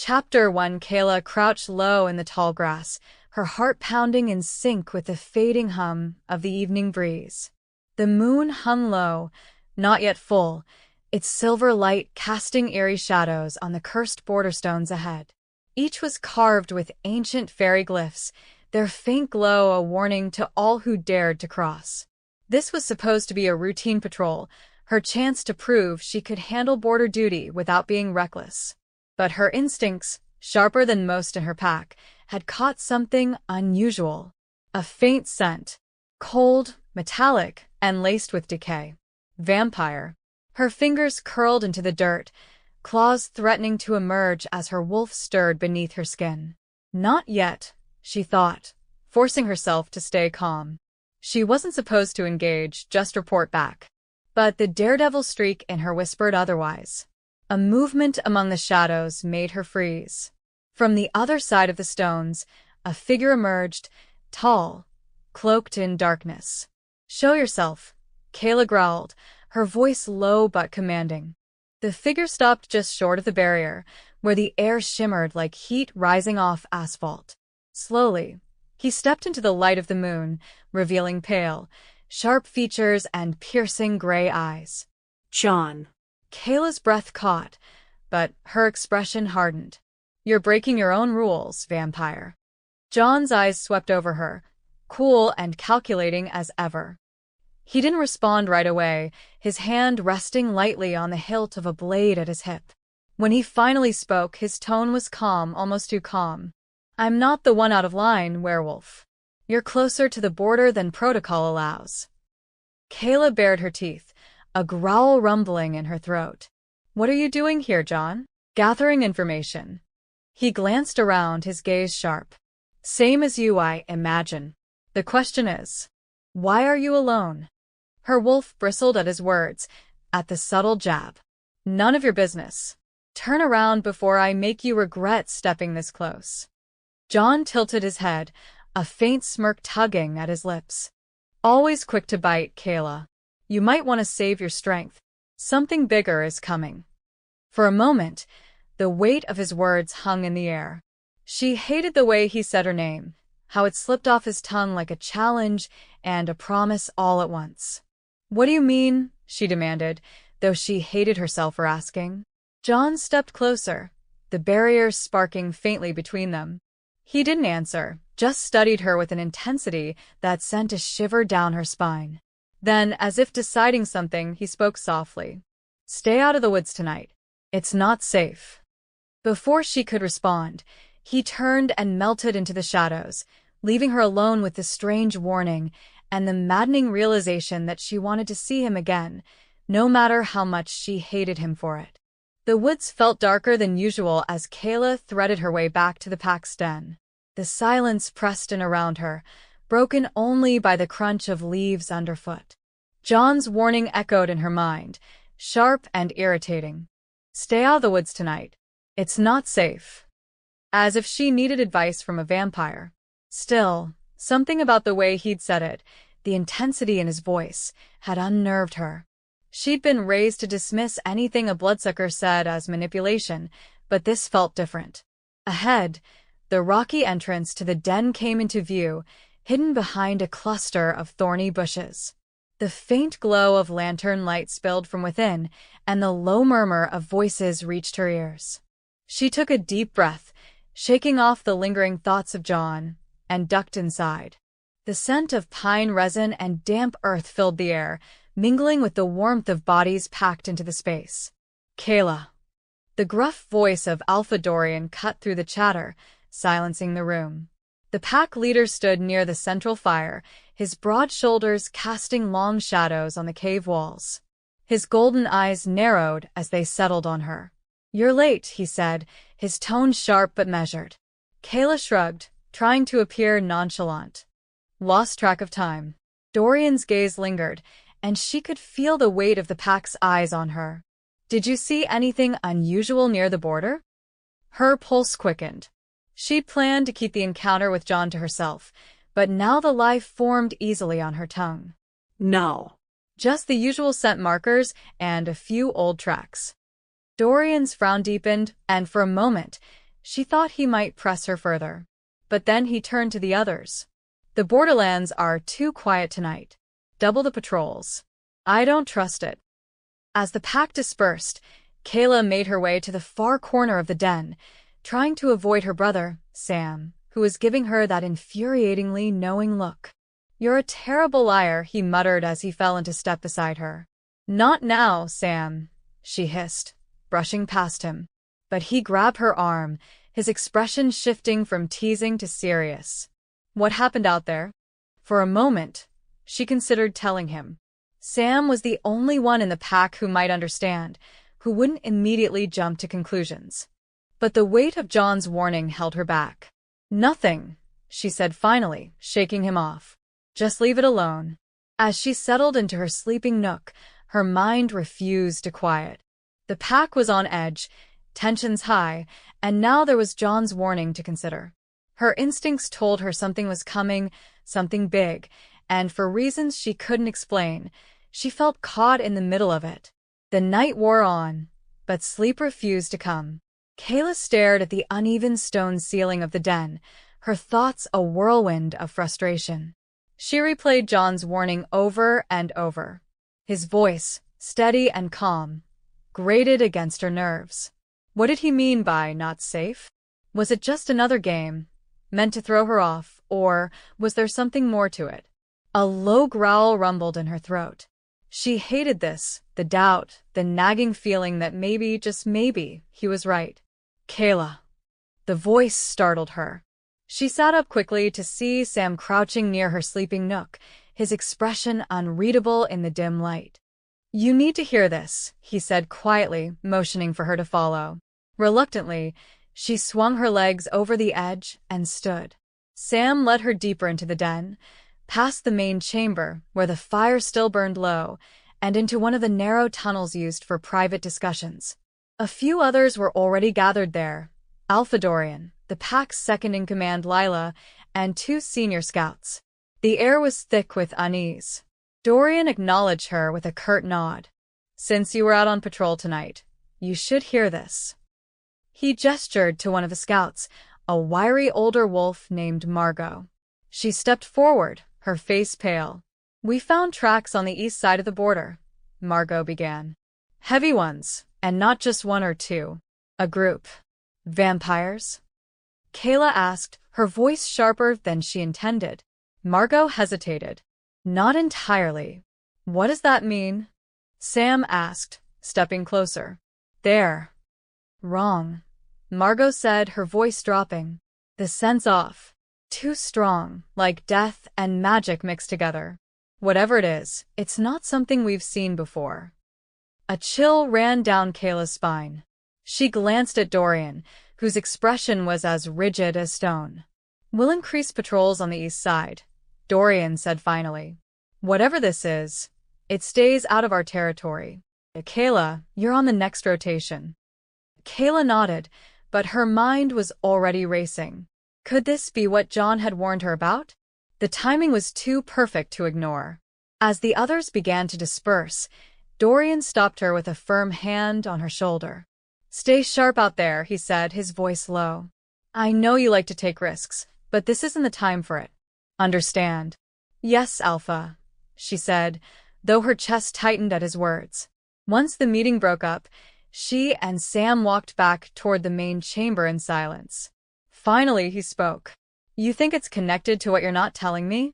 Chapter 1. Kayla crouched low in the tall grass, her heart pounding in sync with the fading hum of the evening breeze. The moon hung low, not yet full, its silver light casting eerie shadows on the cursed border stones ahead. Each was carved with ancient fairy glyphs, their faint glow a warning to all who dared to cross. This was supposed to be a routine patrol, her chance to prove she could handle border duty without being reckless. But her instincts, sharper than most in her pack, had caught something unusual. A faint scent, cold, metallic, and laced with decay. Vampire. Her fingers curled into the dirt, claws threatening to emerge as her wolf stirred beneath her skin. Not yet, she thought, forcing herself to stay calm. She wasn't supposed to engage, just report back. But the daredevil streak in her whispered otherwise. A movement among the shadows made her freeze. From the other side of the stones, a figure emerged, tall, cloaked in darkness. "Show yourself," Kayla growled, her voice low but commanding. The figure stopped just short of the barrier, where the air shimmered like heat rising off asphalt. Slowly, he stepped into the light of the moon, revealing pale, sharp features and piercing gray eyes. "John." Kayla's breath caught, but her expression hardened. "You're breaking your own rules, vampire." John's eyes swept over her, cool and calculating as ever. He didn't respond right away, his hand resting lightly on the hilt of a blade at his hip. When he finally spoke, his tone was calm, almost too calm. "I'm not the one out of line, Werewolf. You're closer to the border than protocol allows." Kayla bared her teeth, a growl rumbling in her throat. "What are you doing here, John?" "Gathering information." He glanced around, his gaze sharp. "Same as you, I imagine. The question is, why are you alone?" Her wolf bristled at his words, at the subtle jab. "None of your business. Turn around before I make you regret stepping this close." John tilted his head, a faint smirk tugging at his lips. "Always quick to bite, Kayla. You might want to save your strength. Something bigger is coming." For a moment, the weight of his words hung in the air. She hated the way he said her name, how it slipped off his tongue like a challenge and a promise all at once. "What do you mean?" she demanded, though she hated herself for asking. John stepped closer, the barriers sparking faintly between them. He didn't answer, just studied her with an intensity that sent a shiver down her spine. Then, as if deciding something, he spoke softly. "Stay out of the woods tonight. It's not safe." Before she could respond, he turned and melted into the shadows, leaving her alone with the strange warning and the maddening realization that she wanted to see him again, no matter how much she hated him for it. The woods felt darker than usual as Kayla threaded her way back to the pack's den. The silence pressed in around her, broken only by the crunch of leaves underfoot. John's warning echoed in her mind, sharp and irritating. "Stay out of the woods tonight. It's not safe." As if she needed advice from a vampire. Still, something about the way he'd said it, the intensity in his voice, had unnerved her. She'd been raised to dismiss anything a bloodsucker said as manipulation, but this felt different. Ahead, the rocky entrance to the den came into view, hidden behind a cluster of thorny bushes. The faint glow of lantern light spilled from within, and the low murmur of voices reached her ears. She took a deep breath, shaking off the lingering thoughts of John, and ducked inside. The scent of pine resin and damp earth filled the air, mingling with the warmth of bodies packed into the space. "Kayla." The gruff voice of Alpha Dorian cut through the chatter, silencing the room. The pack leader stood near the central fire, his broad shoulders casting long shadows on the cave walls. His golden eyes narrowed as they settled on her. "You're late," he said, his tone sharp but measured. Kayla shrugged, trying to appear nonchalant. "Lost track of time." Dorian's gaze lingered, and she could feel the weight of the pack's eyes on her. "Did you see anything unusual near the border?" Her pulse quickened. She'd planned to keep the encounter with John to herself, but now the lie formed easily on her tongue. "No." "Just the usual scent markers and a few old tracks." Dorian's frown deepened, and for a moment, She thought he might press her further. But then he turned to the others. The borderlands are too quiet tonight. Double the patrols. I don't trust it. As the pack dispersed, Kayla made her way to the far corner of the den, trying to avoid her brother, Sam, who was giving her that infuriatingly knowing look. You're a terrible liar, he muttered as he fell into step beside her. Not now, Sam, she hissed, brushing past him. But he grabbed her arm, his expression shifting from teasing to serious. What happened out there? For a moment, she considered telling him. Sam was the only one in the pack who might understand, who wouldn't immediately jump to conclusions. But the weight of John's warning held her back. Nothing, she said finally, shaking him off. Just leave it alone. As she settled into her sleeping nook, her mind refused to quiet. The pack was on edge, tensions high, and now there was John's warning to consider. Her instincts told her something was coming, something big, and for reasons she couldn't explain, she felt caught in the middle of it. The night wore on, but sleep refused to come. Kayla stared at the uneven stone ceiling of the den, her thoughts a whirlwind of frustration. She replayed John's warning over and over. His voice, steady and calm, grated against her nerves. What did he mean by not safe? Was it just another game, meant to throw her off, or was there something more to it? A low growl rumbled in her throat. She hated this, the doubt, the nagging feeling that maybe, just maybe, he was right. Kayla. The voice startled her. She sat up quickly to see Sam crouching near her sleeping nook, his expression unreadable in the dim light. You need to hear this, he said quietly, motioning for her to follow. Reluctantly, she swung her legs over the edge and stood. Sam led her deeper into the den, past the main chamber, where the fire still burned low, and into one of the narrow tunnels used for private discussions. A few others were already gathered there. Alpha Dorian, the pack's second-in-command Lila, and 2 senior scouts. The air was thick with unease. Dorian acknowledged her with a curt nod. Since you were out on patrol tonight, you should hear this. He gestured to one of the scouts, a wiry older wolf named Margot. She stepped forward, her face pale. We found tracks on the east side of the border, Margot began. Heavy ones, and not just 1 or 2. A group. Vampires? Kayla asked, her voice sharper than she intended. Margot hesitated. Not entirely. What does that mean? Sam asked, stepping closer. There. Wrong. Margot said, her voice dropping. The scent's off. Too strong, like death and magic mixed together. Whatever it is, it's not something we've seen before. A chill ran down Kayla's spine. She glanced at Dorian, whose expression was as rigid as stone. We'll increase patrols on the east side, Dorian said finally. Whatever this is, it stays out of our territory. Kayla, you're on the next rotation. Kayla nodded, but her mind was already racing. Could this be what John had warned her about? The timing was too perfect to ignore. As the others began to disperse, Dorian stopped her with a firm hand on her shoulder. Stay sharp out there, he said, his voice low. I know you like to take risks, but this isn't the time for it. Understand? Yes, Alpha, she said, though her chest tightened at his words. Once the meeting broke up, she and Sam walked back toward the main chamber in silence. Finally, he spoke. You think it's connected to what you're not telling me?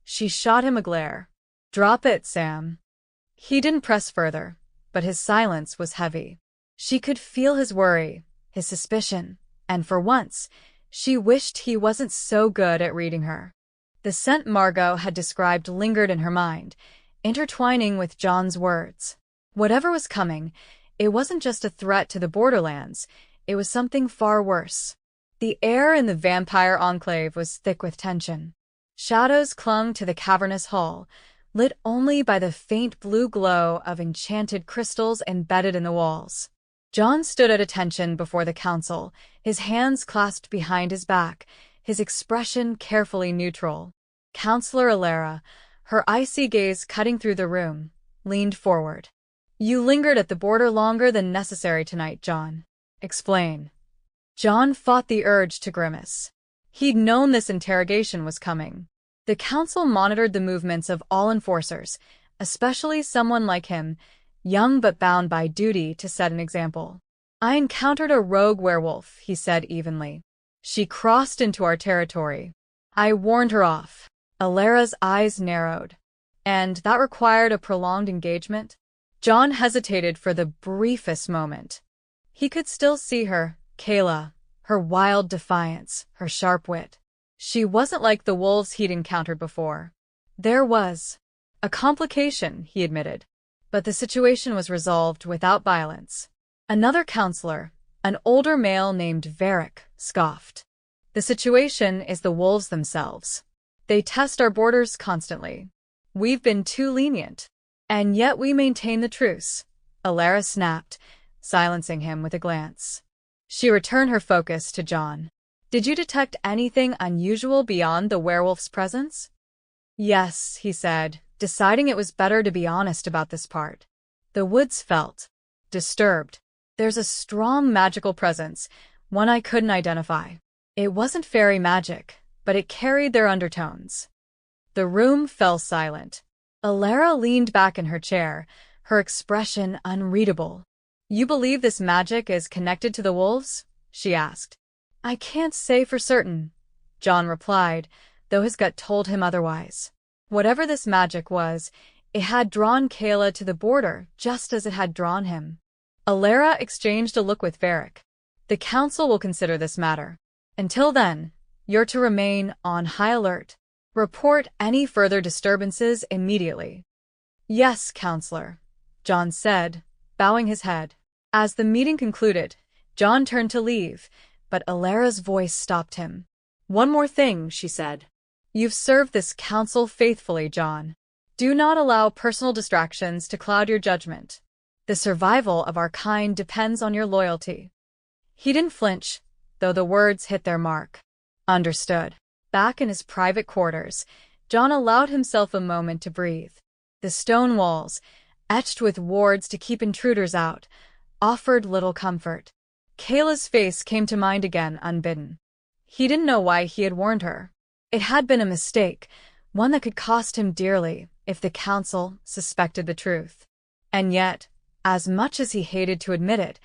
She shot him a glare. Drop it, Sam. He didn't press further, but his silence was heavy. She could feel his worry, his suspicion, and for once, she wished he wasn't so good at reading her. The scent Margot had described lingered in her mind, intertwining with John's words. Whatever was coming, it wasn't just a threat to the borderlands, it was something far worse. The air in the vampire enclave was thick with tension. Shadows clung to the cavernous hall, lit only by the faint blue glow of enchanted crystals embedded in the walls. John stood at attention before the council, his hands clasped behind his back, his expression carefully neutral. Counselor Alara, her icy gaze cutting through the room, leaned forward. You lingered at the border longer than necessary tonight, John. Explain. John fought the urge to grimace. He'd known this interrogation was coming. The council monitored the movements of all enforcers, especially someone like him, young but bound by duty to set an example. I encountered a rogue werewolf, he said evenly. She crossed into our territory. I warned her off. Alara's eyes narrowed. And that required a prolonged engagement? John hesitated for the briefest moment. He could still see her, Kayla, her wild defiance, her sharp wit. She wasn't like the wolves he'd encountered before. There was a complication, he admitted, but the situation was resolved without violence. Another counselor, an older male named Varric, scoffed. The situation is the wolves themselves. They test our borders constantly. We've been too lenient. And yet we maintain the truce, Alara snapped, silencing him with a glance. She returned her focus to John. Did you detect anything unusual beyond the werewolf's presence? Yes, he said, deciding it was better to be honest about this part. The woods felt disturbed. There's a strong magical presence, one I couldn't identify. It wasn't fairy magic, but it carried their undertones. The room fell silent. Alara leaned back in her chair, her expression unreadable. You believe this magic is connected to the wolves? She asked. I can't say for certain, John replied, though his gut told him otherwise. Whatever this magic was, it had drawn Kayla to the border just as it had drawn him. Alara exchanged a look with Varric. The council will consider this matter. Until then, you're to remain on high alert. Report any further disturbances immediately. Yes, Counselor, John said, bowing his head. As the meeting concluded, John turned to leave, but Alara's voice stopped him. One more thing, she said. You've served this council faithfully, John. Do not allow personal distractions to cloud your judgment. The survival of our kind depends on your loyalty. He didn't flinch, though the words hit their mark. Understood. Back in his private quarters, John allowed himself a moment to breathe. The stone walls, etched with wards to keep intruders out, offered little comfort. Kayla's face came to mind again, unbidden. He didn't know why he had warned her. It had been a mistake, one that could cost him dearly if the council suspected the truth. And yet, as much as he hated to admit it,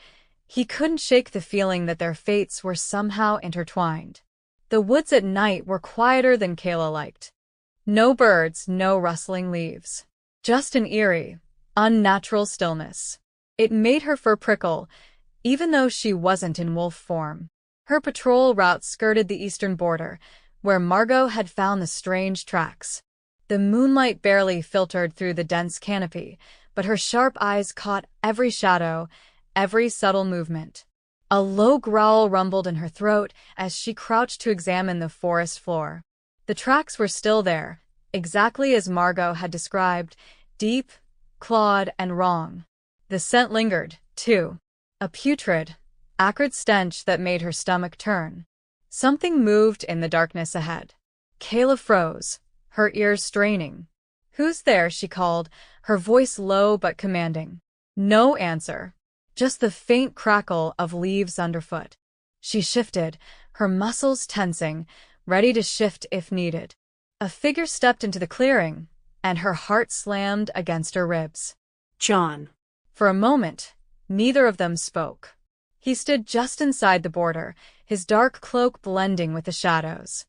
he couldn't shake the feeling that their fates were somehow intertwined. The woods at night were quieter than Kayla liked. No birds, no rustling leaves. Just an eerie, unnatural stillness. It made her fur prickle, even though she wasn't in wolf form. Her patrol route skirted the eastern border, where Margot had found the strange tracks. The moonlight barely filtered through the dense canopy, but her sharp eyes caught every shadow, every subtle movement. A low growl rumbled in her throat as she crouched to examine the forest floor. The tracks were still there, exactly as Margot had described, deep, clawed, and wrong. The scent lingered, too. A putrid, acrid stench that made her stomach turn. Something moved in the darkness ahead. Kayla froze, her ears straining. Who's there? She called, her voice low but commanding. No answer. Just the faint crackle of leaves underfoot. She shifted, her muscles tensing, ready to shift if needed. A figure stepped into the clearing, and her heart slammed against her ribs. John. For a moment, neither of them spoke. He stood just inside the border, his dark cloak blending with the shadows.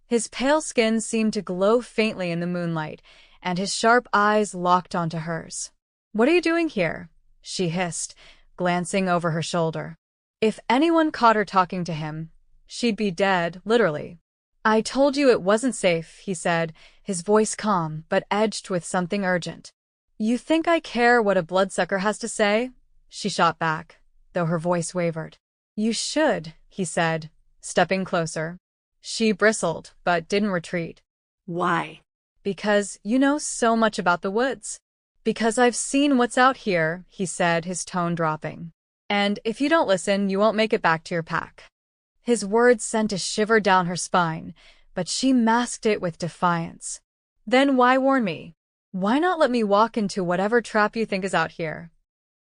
His pale skin seemed to glow faintly in the moonlight, and his sharp eyes locked onto hers. "What are you doing here?" she hissed, glancing over her shoulder. If anyone caught her talking to him, she'd be dead, literally. "I told you it wasn't safe," he said, his voice calm but edged with something urgent. "You think I care what a bloodsucker has to say?" she shot back, though her voice wavered. "You should," he said, stepping closer. She bristled, but didn't retreat. Why? "Because you know so much about the woods." "Because I've seen what's out here," he said, his tone dropping. "And if you don't listen, you won't make it back to your pack." His words sent a shiver down her spine, but she masked it with defiance. "Then why warn me? Why not let me walk into whatever trap you think is out here?"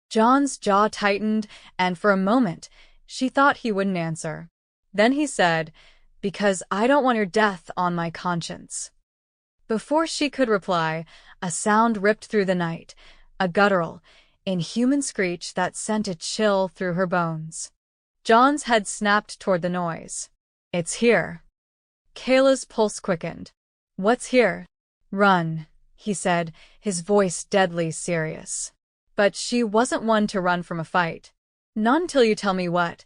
John's jaw tightened, and for a moment, She thought he wouldn't answer. Then he said, "Because I don't want your death on my conscience." Before she could reply, a sound ripped through the night, a guttural, inhuman screech that sent a chill through her bones. John's head snapped toward the noise. "It's here." Kayla's pulse quickened. "What's here?" "Run," he said, his voice deadly serious. But she wasn't one to run from a fight. "Not until you tell me what."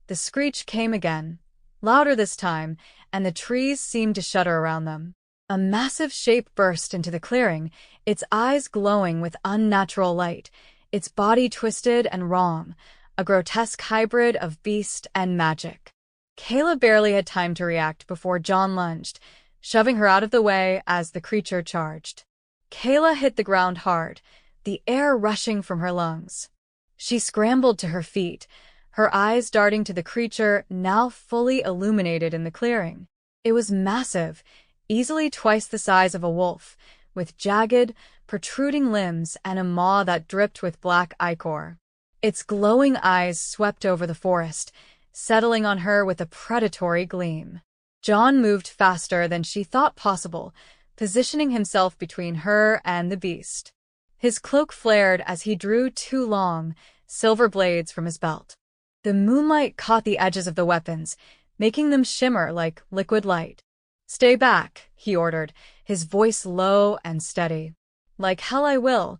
The screech came again, louder this time, and the trees seemed to shudder around them. A massive shape burst into the clearing, its eyes glowing with unnatural light, its body twisted and wrong, a grotesque hybrid of beast and magic. Kayla barely had time to react before John lunged, shoving her out of the way as the creature charged. Kayla hit the ground hard, the air rushing from her lungs. She scrambled to her feet, her eyes darting to the creature now fully illuminated in the clearing. It was massive, easily twice the size of a wolf, with jagged, protruding limbs and a maw that dripped with black ichor. Its glowing eyes swept over the forest, settling on her with a predatory gleam. John moved faster than she thought possible, positioning himself between her and the beast. His cloak flared as he drew two long, silver blades from his belt. The moonlight caught the edges of the weapons, making them shimmer like liquid light. "Stay back," he ordered, his voice low and steady. "Like hell I will."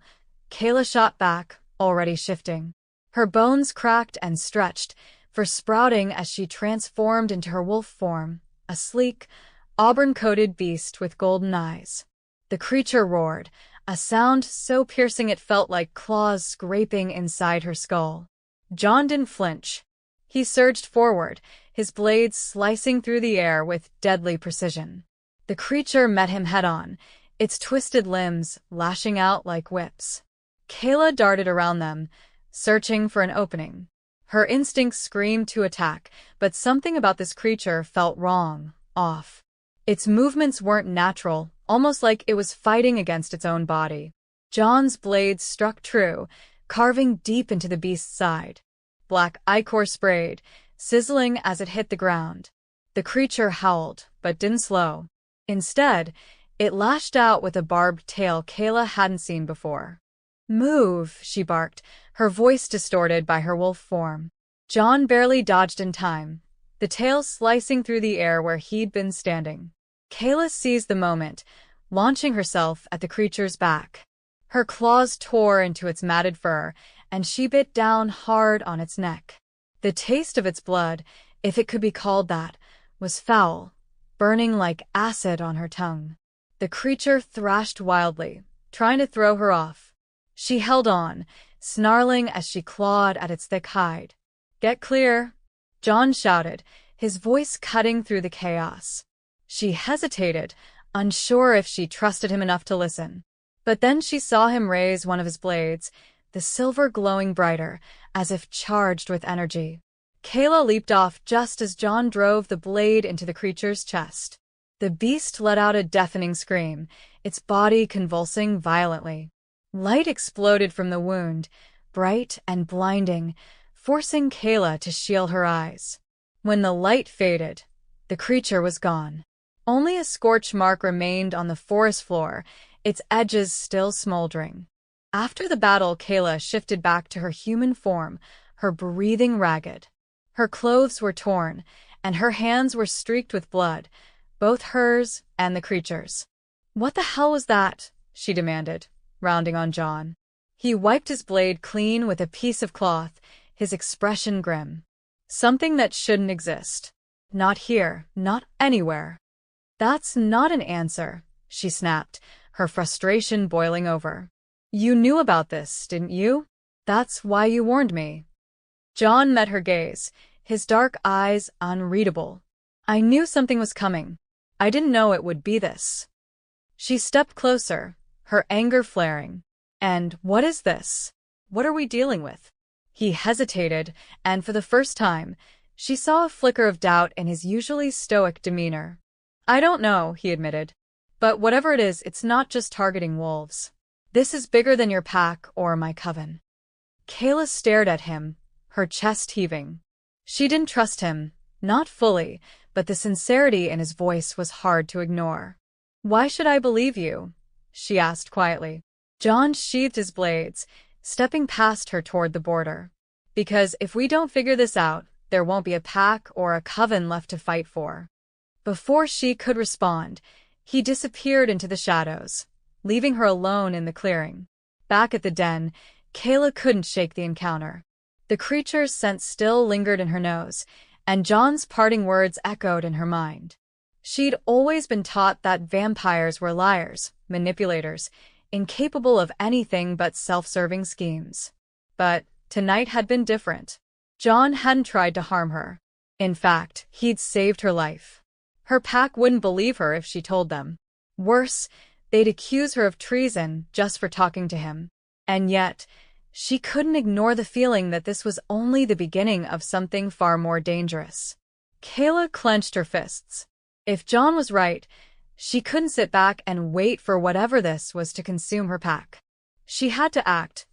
Kayla shot back, already shifting. Her bones cracked and stretched, for sprouting as she transformed into her wolf form, a sleek, auburn-coated beast with golden eyes. The creature roared, a sound so piercing it felt like claws scraping inside her skull. John didn't flinch. He surged forward, his blades slicing through the air with deadly precision. The creature met him head-on, its twisted limbs lashing out like whips. Kayla darted around them, searching for an opening. Her instincts screamed to attack, but something about this creature felt wrong, off. Its movements weren't natural, almost like it was fighting against its own body. John's blade struck true, carving deep into the beast's side. Black ichor sprayed, sizzling as it hit the ground. The creature howled, but didn't slow. Instead, it lashed out with a barbed tail Kayla hadn't seen before. "Move," she barked, her voice distorted by her wolf form. John barely dodged in time, the tail slicing through the air where he'd been standing. Kayla seized the moment, launching herself at the creature's back. Her claws tore into its matted fur, and she bit down hard on its neck. The taste of its blood, if it could be called that, was foul, burning like acid on her tongue. The creature thrashed wildly, trying to throw her off. She held on, snarling as she clawed at its thick hide. "Get clear," John shouted, his voice cutting through the chaos. She hesitated, unsure if she trusted him enough to listen. But then she saw him raise one of his blades, the silver glowing brighter, as if charged with energy. Kayla leaped off just as John drove the blade into the creature's chest. The beast let out a deafening scream, its body convulsing violently. Light exploded from the wound, bright and blinding, forcing Kayla to shield her eyes. When the light faded, the creature was gone. Only a scorch mark remained on the forest floor, its edges still smoldering. After the battle, Kayla shifted back to her human form, her breathing ragged. Her clothes were torn, and her hands were streaked with blood, both hers and the creature's. "What the hell was that?" she demanded, rounding on John. He wiped his blade clean with a piece of cloth, his expression grim. "Something that shouldn't exist. Not here, not anywhere." "That's not an answer," she snapped, her frustration boiling over. "You knew about this, didn't you? That's why you warned me." John met her gaze, his dark eyes unreadable. "I knew something was coming. I didn't know it would be this." She stepped closer, her anger flaring. "And what is this? What are we dealing with?" He hesitated, and for the first time, she saw a flicker of doubt in his usually stoic demeanor. "I don't know," he admitted. "But whatever it is, it's not just targeting wolves. This is bigger than your pack or my coven." Kayla stared at him, her chest heaving. She didn't trust him, not fully, but the sincerity in his voice was hard to ignore. "Why should I believe you?" she asked quietly. John sheathed his blades, stepping past her toward the border. "Because if we don't figure this out, there won't be a pack or a coven left to fight for." Before she could respond, he disappeared into the shadows, leaving her alone in the clearing. Back at the den, Kayla couldn't shake the encounter. The creature's scent still lingered in her nose, and John's parting words echoed in her mind. She'd always been taught that vampires were liars, manipulators, incapable of anything but self-serving schemes. But tonight had been different. John hadn't tried to harm her. In fact, he'd saved her life. Her pack wouldn't believe her if she told them. Worse, they'd accuse her of treason just for talking to him. And yet, she couldn't ignore the feeling that this was only the beginning of something far more dangerous. Kayla clenched her fists. If John was right, she couldn't sit back and wait for whatever this was to consume her pack. She had to act,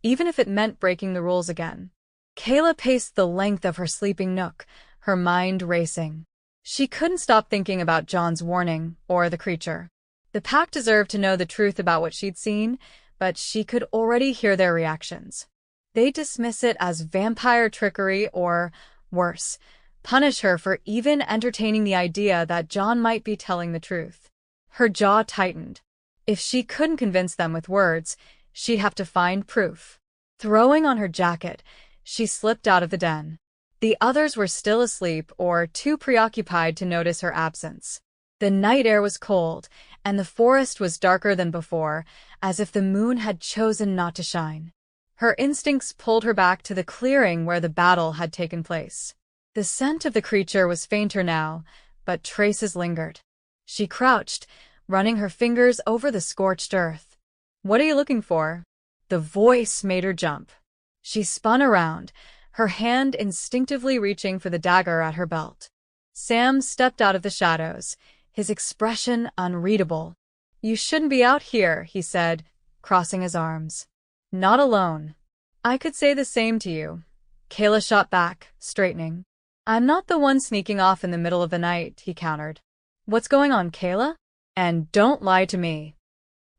even if it meant breaking the rules again. Kayla paced the length of her sleeping nook, her mind racing. She couldn't stop thinking about John's warning or the creature. The pack deserved to know the truth about what she'd seen, but she could already hear their reactions. They'd dismiss it as vampire trickery or, worse, punish her for even entertaining the idea that John might be telling the truth. Her jaw tightened. If she couldn't convince them with words, she'd have to find proof. Throwing on her jacket, she slipped out of the den. The others were still asleep or too preoccupied to notice her absence. The night air was cold, and the forest was darker than before, as if the moon had chosen not to shine. Her instincts pulled her back to the clearing where the battle had taken place. The scent of the creature was fainter now, but traces lingered. She crouched, running her fingers over the scorched earth. "What are you looking for?" The voice made her jump. She spun around, her hand instinctively reaching for the dagger at her belt. Sam stepped out of the shadows, his expression unreadable. "You shouldn't be out here," he said, crossing his arms. "Not alone." "I could say the same to you." Kayla shot back, straightening. "I'm not the one sneaking off in the middle of the night," he countered. "What's going on, Kayla? And don't lie to me."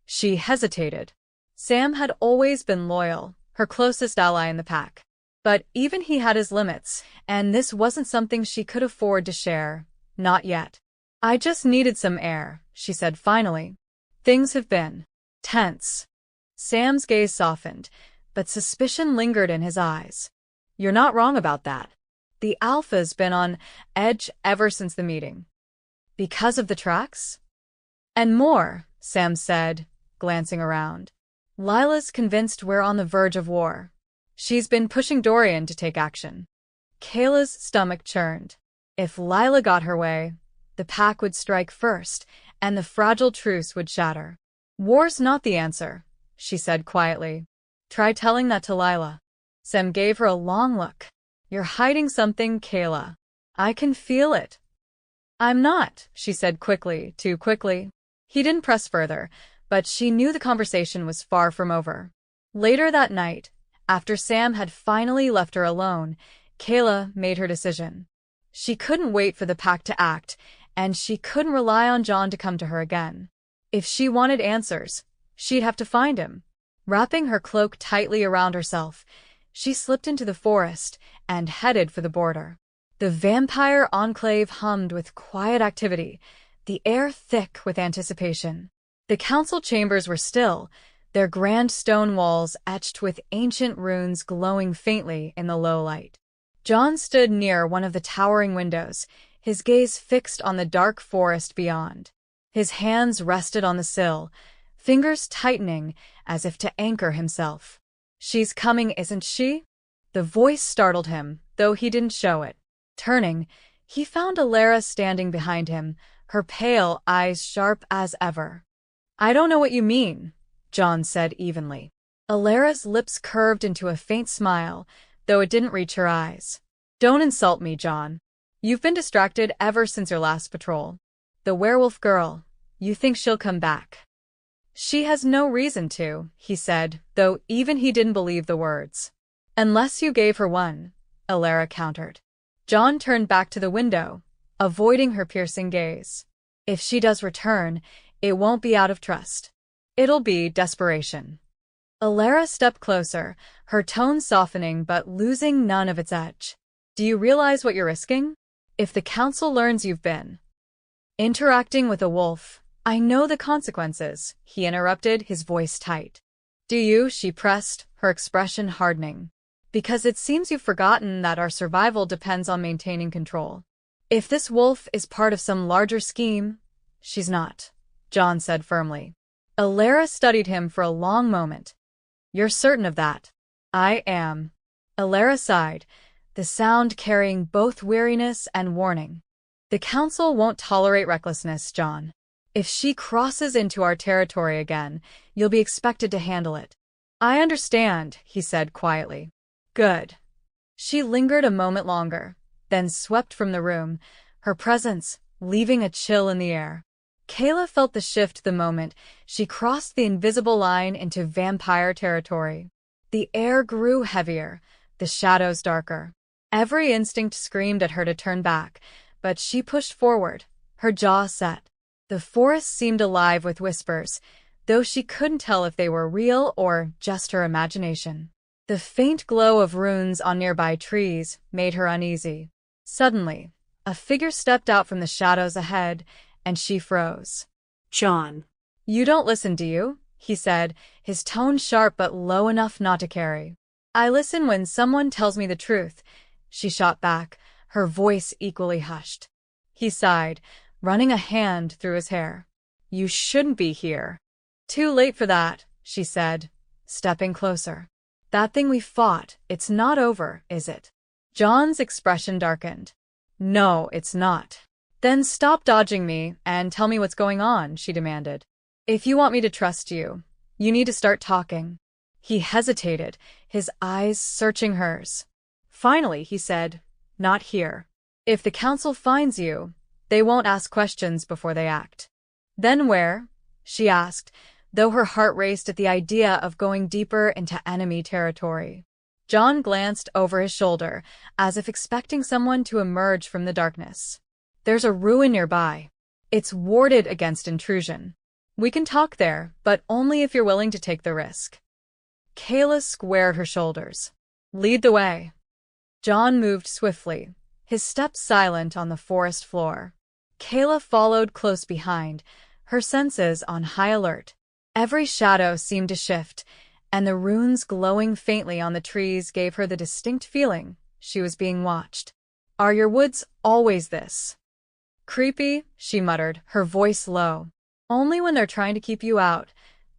She hesitated. Sam had always been loyal, her closest ally in the pack. But even he had his limits, and this wasn't something she could afford to share. Not yet. "I just needed some air," she said finally. "Things have been tense." Sam's gaze softened, but suspicion lingered in his eyes. "You're not wrong about that. The Alpha's been on edge ever since the meeting." "Because of the tracks?" "And more," Sam said, glancing around. "Lila's convinced we're on the verge of war. She's been pushing Dorian to take action." Kayla's stomach churned. If Lila got her way, the pack would strike first, and the fragile truce would shatter. "War's not the answer," she said quietly. "Try telling that to Lila." Sam gave her a long look. "You're hiding something, Kayla. I can feel it." "I'm not," she said quickly, too quickly. He didn't press further, but she knew the conversation was far from over. Later that night, after Sam had finally left her alone, Kayla made her decision. She couldn't wait for the pack to act, and she couldn't rely on John to come to her again. If she wanted answers, she'd have to find him. Wrapping her cloak tightly around herself, she slipped into the forest and headed for the border. The vampire enclave hummed with quiet activity, the air thick with anticipation. The council chambers were still, their grand stone walls etched with ancient runes glowing faintly in the low light. John stood near one of the towering windows, his gaze fixed on the dark forest beyond. His hands rested on the sill, fingers tightening as if to anchor himself. "She's coming, isn't she?" The voice startled him, though he didn't show it. Turning, he found Alara standing behind him, her pale eyes sharp as ever. "I don't know what you mean," John said evenly. Alara's lips curved into a faint smile, though it didn't reach her eyes. "Don't insult me, John. You've been distracted ever since your last patrol. The werewolf girl, you think she'll come back?" "She has no reason to," he said, though even he didn't believe the words. "Unless you gave her one," Alara countered. John turned back to the window, avoiding her piercing gaze. If she does return, it won't be out of trust. It'll be desperation. Alara stepped closer, her tone softening but losing none of its edge. Do you realize what you're risking? If the council learns you've been interacting with a wolf, I know the consequences, he interrupted, his voice tight. Do you? She pressed, her expression hardening. Because it seems you've forgotten that our survival depends on maintaining control. If this wolf is part of some larger scheme, she's not, John said firmly. Alara studied him for a long moment. You're certain of that? I am. Alara sighed, the sound carrying both weariness and warning. The council won't tolerate recklessness, John. If she crosses into our territory again, you'll be expected to handle it. I understand, he said quietly. Good. She lingered a moment longer, then swept from the room, her presence leaving a chill in the air. Kayla felt the shift the moment she crossed the invisible line into vampire territory. The air grew heavier, the shadows darker. Every instinct screamed at her to turn back, but she pushed forward, her jaw set. The forest seemed alive with whispers, though she couldn't tell if they were real or just her imagination. The faint glow of runes on nearby trees made her uneasy. Suddenly, a figure stepped out from the shadows ahead, and she froze. John. You don't listen, do you? He said, his tone sharp but low enough not to carry. I listen when someone tells me the truth, she shot back, her voice equally hushed. He sighed, running a hand through his hair. You shouldn't be here. Too late for that, she said, stepping closer. That thing we fought, it's not over, is it? John's expression darkened. No, it's not. Then stop dodging me and tell me what's going on, she demanded. If you want me to trust you, you need to start talking. He hesitated, his eyes searching hers. Finally, he said, not here. If the council finds you, they won't ask questions before they act. Then where? She asked, though her heart raced at the idea of going deeper into enemy territory. John glanced over his shoulder, as if expecting someone to emerge from the darkness. There's a ruin nearby. It's warded against intrusion. We can talk there, but only if you're willing to take the risk. Kayla squared her shoulders. Lead the way. John moved swiftly, his steps silent on the forest floor. Kayla followed close behind, her senses on high alert. Every shadow seemed to shift, and the runes glowing faintly on the trees gave her the distinct feeling she was being watched. Are your woods always this creepy? She muttered, her voice low. Only when they're trying to keep you out,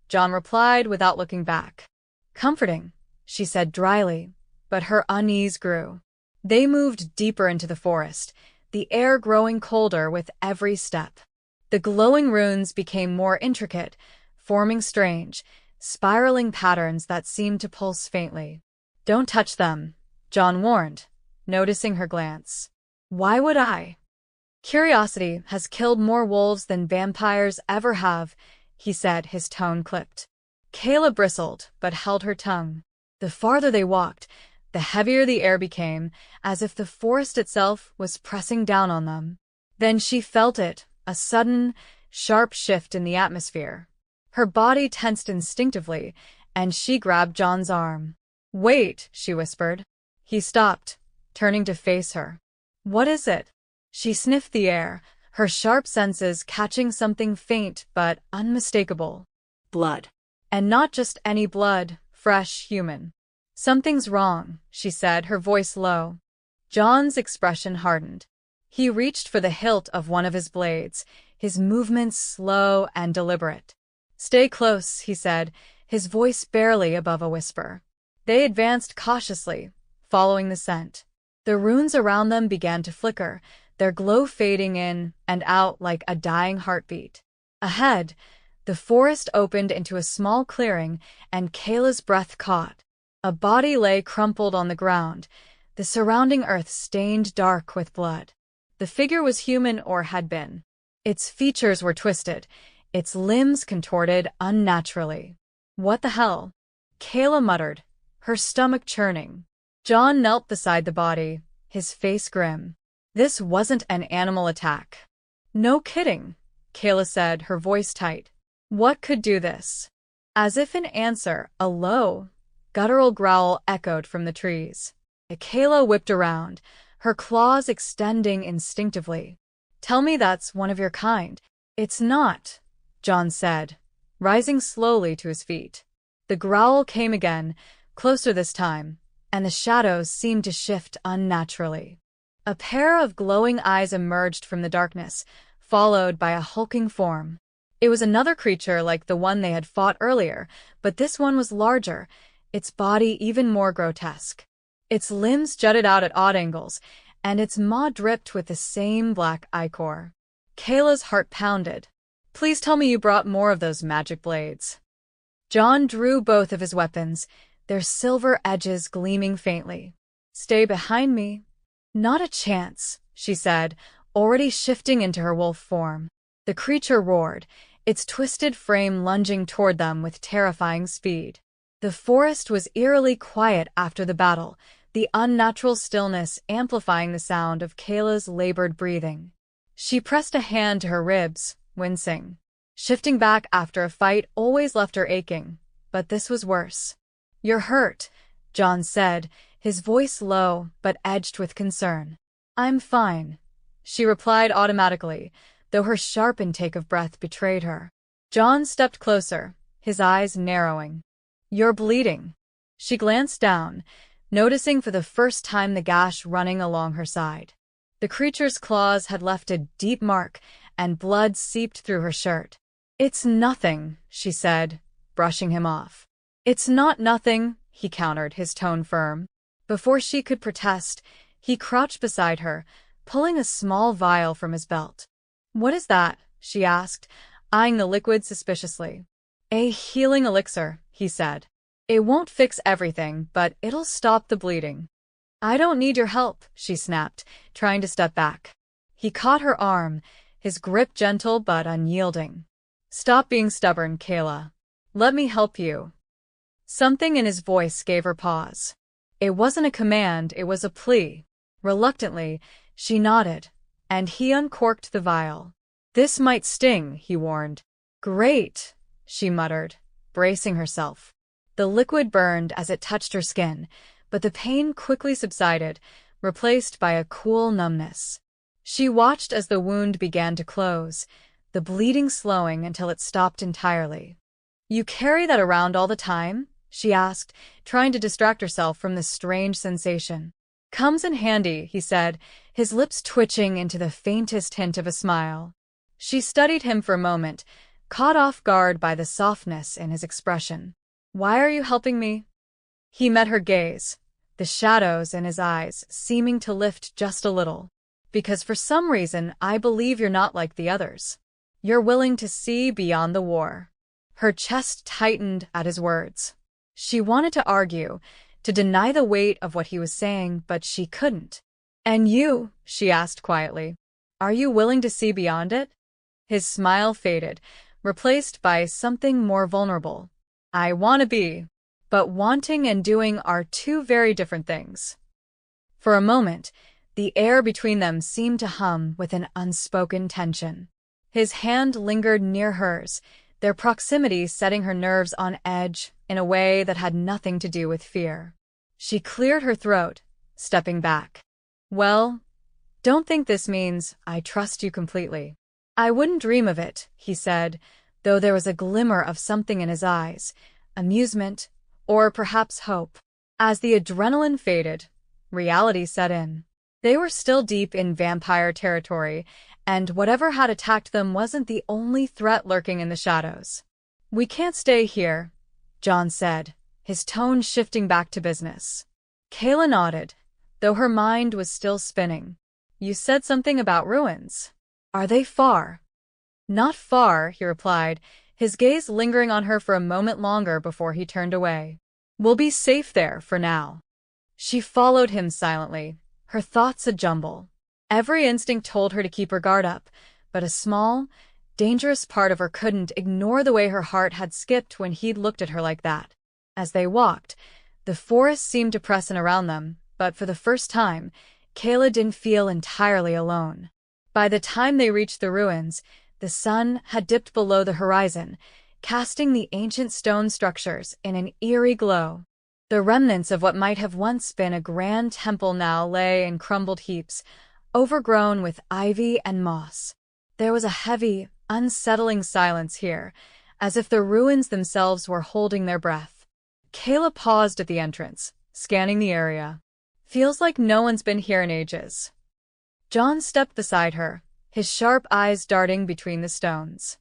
John replied without looking back. Comforting, she said dryly, but her unease grew. They moved deeper into the forest, the air growing colder with every step. The glowing runes became more intricate, forming strange, spiraling patterns that seemed to pulse faintly. Don't touch them, John warned, noticing her glance. Why would I? Curiosity has killed more wolves than vampires ever have, he said, his tone clipped. Kayla bristled, but held her tongue. The farther they walked, the heavier the air became, as if the forest itself was pressing down on them. Then she felt it, a sudden, sharp shift in the atmosphere. Her body tensed instinctively, and she grabbed John's arm. Wait, she whispered. He stopped, turning to face her. What is it? She sniffed the air, her sharp senses catching something faint but unmistakable. Blood. And not just any blood, fresh, human. Something's wrong, she said, her voice low. John's expression hardened. He reached for the hilt of one of his blades, his movements slow and deliberate. Stay close, he said, his voice barely above a whisper. They advanced cautiously, following the scent. The runes around them began to flicker, their glow fading in and out like a dying heartbeat. Ahead, the forest opened into a small clearing, and Kayla's breath caught. A body lay crumpled on the ground, the surrounding earth stained dark with blood. The figure was human or had been. Its features were twisted, its limbs contorted unnaturally. What the hell? Kayla muttered, her stomach churning. John knelt beside the body, his face grim. This wasn't an animal attack. No kidding, Kayla said, her voice tight. What could do this? As if in answer, a low, guttural growl echoed from the trees. Kayla whipped around, her claws extending instinctively. Tell me that's one of your kind. It's not, John said, rising slowly to his feet. The growl came again, closer this time, and the shadows seemed to shift unnaturally. A pair of glowing eyes emerged from the darkness, followed by a hulking form. It was another creature like the one they had fought earlier, but this one was larger, its body even more grotesque. Its limbs jutted out at odd angles, and its maw dripped with the same black ichor. Kayla's heart pounded. Please tell me you brought more of those magic blades. John drew both of his weapons, their silver edges gleaming faintly. Stay behind me. Not a chance, she said, already shifting into her wolf form. The creature roared, its twisted frame lunging toward them with terrifying speed. The forest was eerily quiet after the battle, the unnatural stillness amplifying the sound of Kayla's labored breathing. She pressed a hand to her ribs, wincing. Shifting back after a fight always left her aching, but this was worse. You're hurt, John said, his voice low but edged with concern. I'm fine, she replied automatically, though her sharp intake of breath betrayed her. John stepped closer, his eyes narrowing. You're bleeding. She glanced down, noticing for the first time the gash running along her side. The creature's claws had left a deep mark, and blood seeped through her shirt. It's nothing, she said, brushing him off. It's not nothing, he countered, his tone firm. Before she could protest, he crouched beside her, pulling a small vial from his belt. What is that? She asked, eyeing the liquid suspiciously. A healing elixir, he said. It won't fix everything, but it'll stop the bleeding. I don't need your help, she snapped, trying to step back. He caught her arm, his grip gentle but unyielding. Stop being stubborn, Kayla. Let me help you. Something in his voice gave her pause. It wasn't a command, it was a plea. Reluctantly, she nodded, and he uncorked the vial. This might sting, he warned. Great, she muttered, bracing herself. The liquid burned as it touched her skin, but the pain quickly subsided, replaced by a cool numbness. She watched as the wound began to close, the bleeding slowing until it stopped entirely. You carry that around all the time? She asked, trying to distract herself from this strange sensation. Comes in handy, he said, his lips twitching into the faintest hint of a smile. She studied him for a moment, caught off guard by the softness in his expression. Why are you helping me? He met her gaze, the shadows in his eyes seeming to lift just a little. Because for some reason I believe you're not like the others. You're willing to see beyond the war. Her chest tightened at his words. She wanted to argue, to deny the weight of what he was saying, but she couldn't. And you, she asked quietly, are you willing to see beyond it? His smile faded, replaced by something more vulnerable. I want to be, but wanting and doing are two very different things. For a moment, the air between them seemed to hum with an unspoken tension. His hand lingered near hers, their proximity setting her nerves on edge in a way that had nothing to do with fear. She cleared her throat, stepping back. Well, don't think this means I trust you completely. I wouldn't dream of it, he said, though there was a glimmer of something in his eyes, amusement, or perhaps hope. As the adrenaline faded, reality set in. They were still deep in vampire territory, and whatever had attacked them wasn't the only threat lurking in the shadows. We can't stay here, John said, his tone shifting back to business. Kayla nodded, though her mind was still spinning. You said something about ruins. Are they far? Not far, he replied, his gaze lingering on her for a moment longer before he turned away. We'll be safe there for now. She followed him silently, her thoughts a jumble. Every instinct told her to keep her guard up, but a small, dangerous part of her couldn't ignore the way her heart had skipped when he'd looked at her like that. As they walked, the forest seemed to press in around them, but for the first time, Kayla didn't feel entirely alone. By the time they reached the ruins, the sun had dipped below the horizon, casting the ancient stone structures in an eerie glow. The remnants of what might have once been a grand temple now lay in crumbled heaps, overgrown with ivy and moss. There was a heavy, unsettling silence here, as if the ruins themselves were holding their breath. Kayla paused at the entrance, scanning the area. Feels like no one's been here in ages. John stepped beside her, his sharp eyes darting between the stones.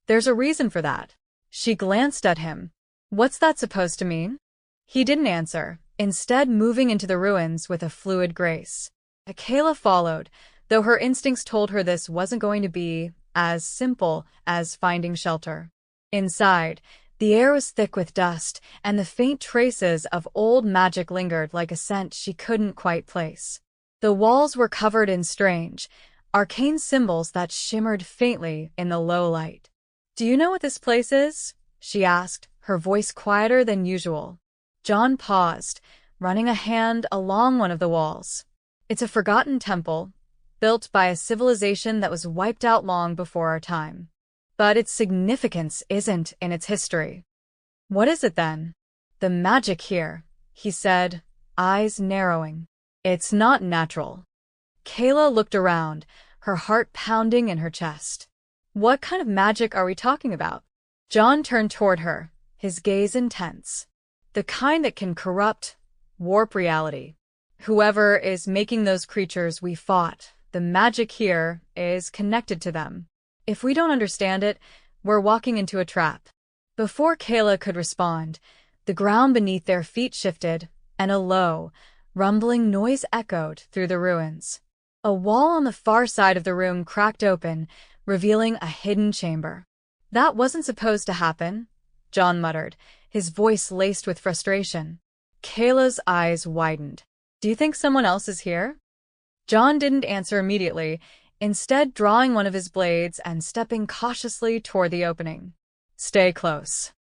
There's a reason for that. She glanced at him. What's that supposed to mean? He didn't answer, instead moving into the ruins with a fluid grace. Kayla followed, though her instincts told her this wasn't going to be as simple as finding shelter. Inside, the air was thick with dust, and the faint traces of old magic lingered like a scent she couldn't quite place. The walls were covered in strange, arcane symbols that shimmered faintly in the low light. "Do you know what this place is?" she asked, her voice quieter than usual. John paused, running a hand along one of the walls. "It's a forgotten temple, built by a civilization that was wiped out long before our time. But its significance isn't in its history." "What is it then?" "The magic here," he said, eyes narrowing. "It's not natural." Kayla looked around, her heart pounding in her chest. "What kind of magic are we talking about?" John turned toward her, his gaze intense. "The kind that can corrupt, warp reality. Whoever is making those creatures we fought, the magic here is connected to them. If we don't understand it, we're walking into a trap." Before Kayla could respond, the ground beneath their feet shifted, and a low, rumbling noise echoed through the ruins. A wall on the far side of the room cracked open, revealing a hidden chamber. "That wasn't supposed to happen," John muttered, his voice laced with frustration. Kayla's eyes widened. "Do you think someone else is here?" John didn't answer immediately, instead drawing one of his blades and stepping cautiously toward the opening. "Stay close."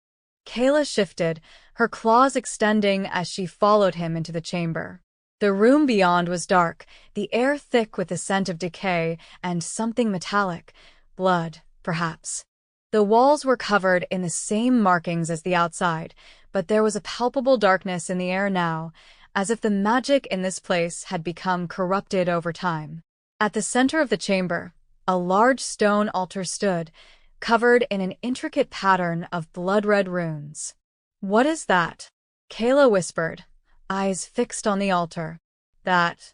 Kayla shifted, her claws extending as she followed him into the chamber. The room beyond was dark, the air thick with the scent of decay and something metallic, blood, perhaps. The walls were covered in the same markings as the outside, but there was a palpable darkness in the air now, as if the magic in this place had become corrupted over time. At the center of the chamber, a large stone altar stood, covered in an intricate pattern of blood-red runes. "What is that?" Kayla whispered, eyes fixed on the altar. "That,"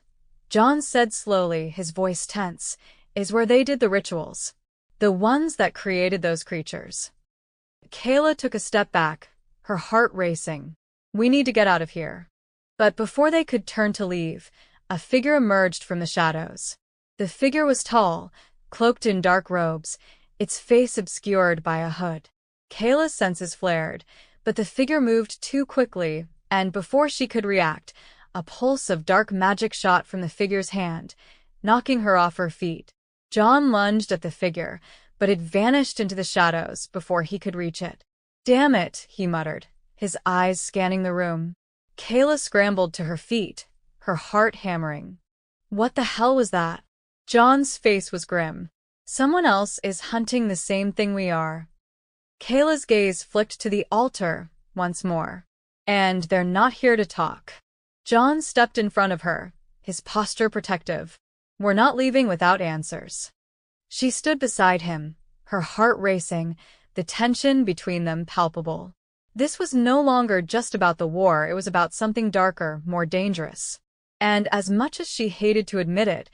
John said slowly, his voice tense, "is where they did the rituals. The ones that created those creatures." Kayla took a step back, her heart racing. "We need to get out of here." But before they could turn to leave, a figure emerged from the shadows. The figure was tall, cloaked in dark robes, its face obscured by a hood. Kayla's senses flared, but the figure moved too quickly, and before she could react, a pulse of dark magic shot from the figure's hand, knocking her off her feet. John lunged at the figure, but it vanished into the shadows before he could reach it. "Damn it," he muttered, his eyes scanning the room. Kayla scrambled to her feet, her heart hammering. "What the hell was that?" John's face was grim. "Someone else is hunting the same thing we are." Kayla's gaze flicked to the altar once more. "And they're not here to talk." John stepped in front of her, his posture protective. "We're not leaving without answers." She stood beside him, her heart racing, the tension between them palpable. This was no longer just about the war, it was about something darker, more dangerous. And as much as she hated to admit it,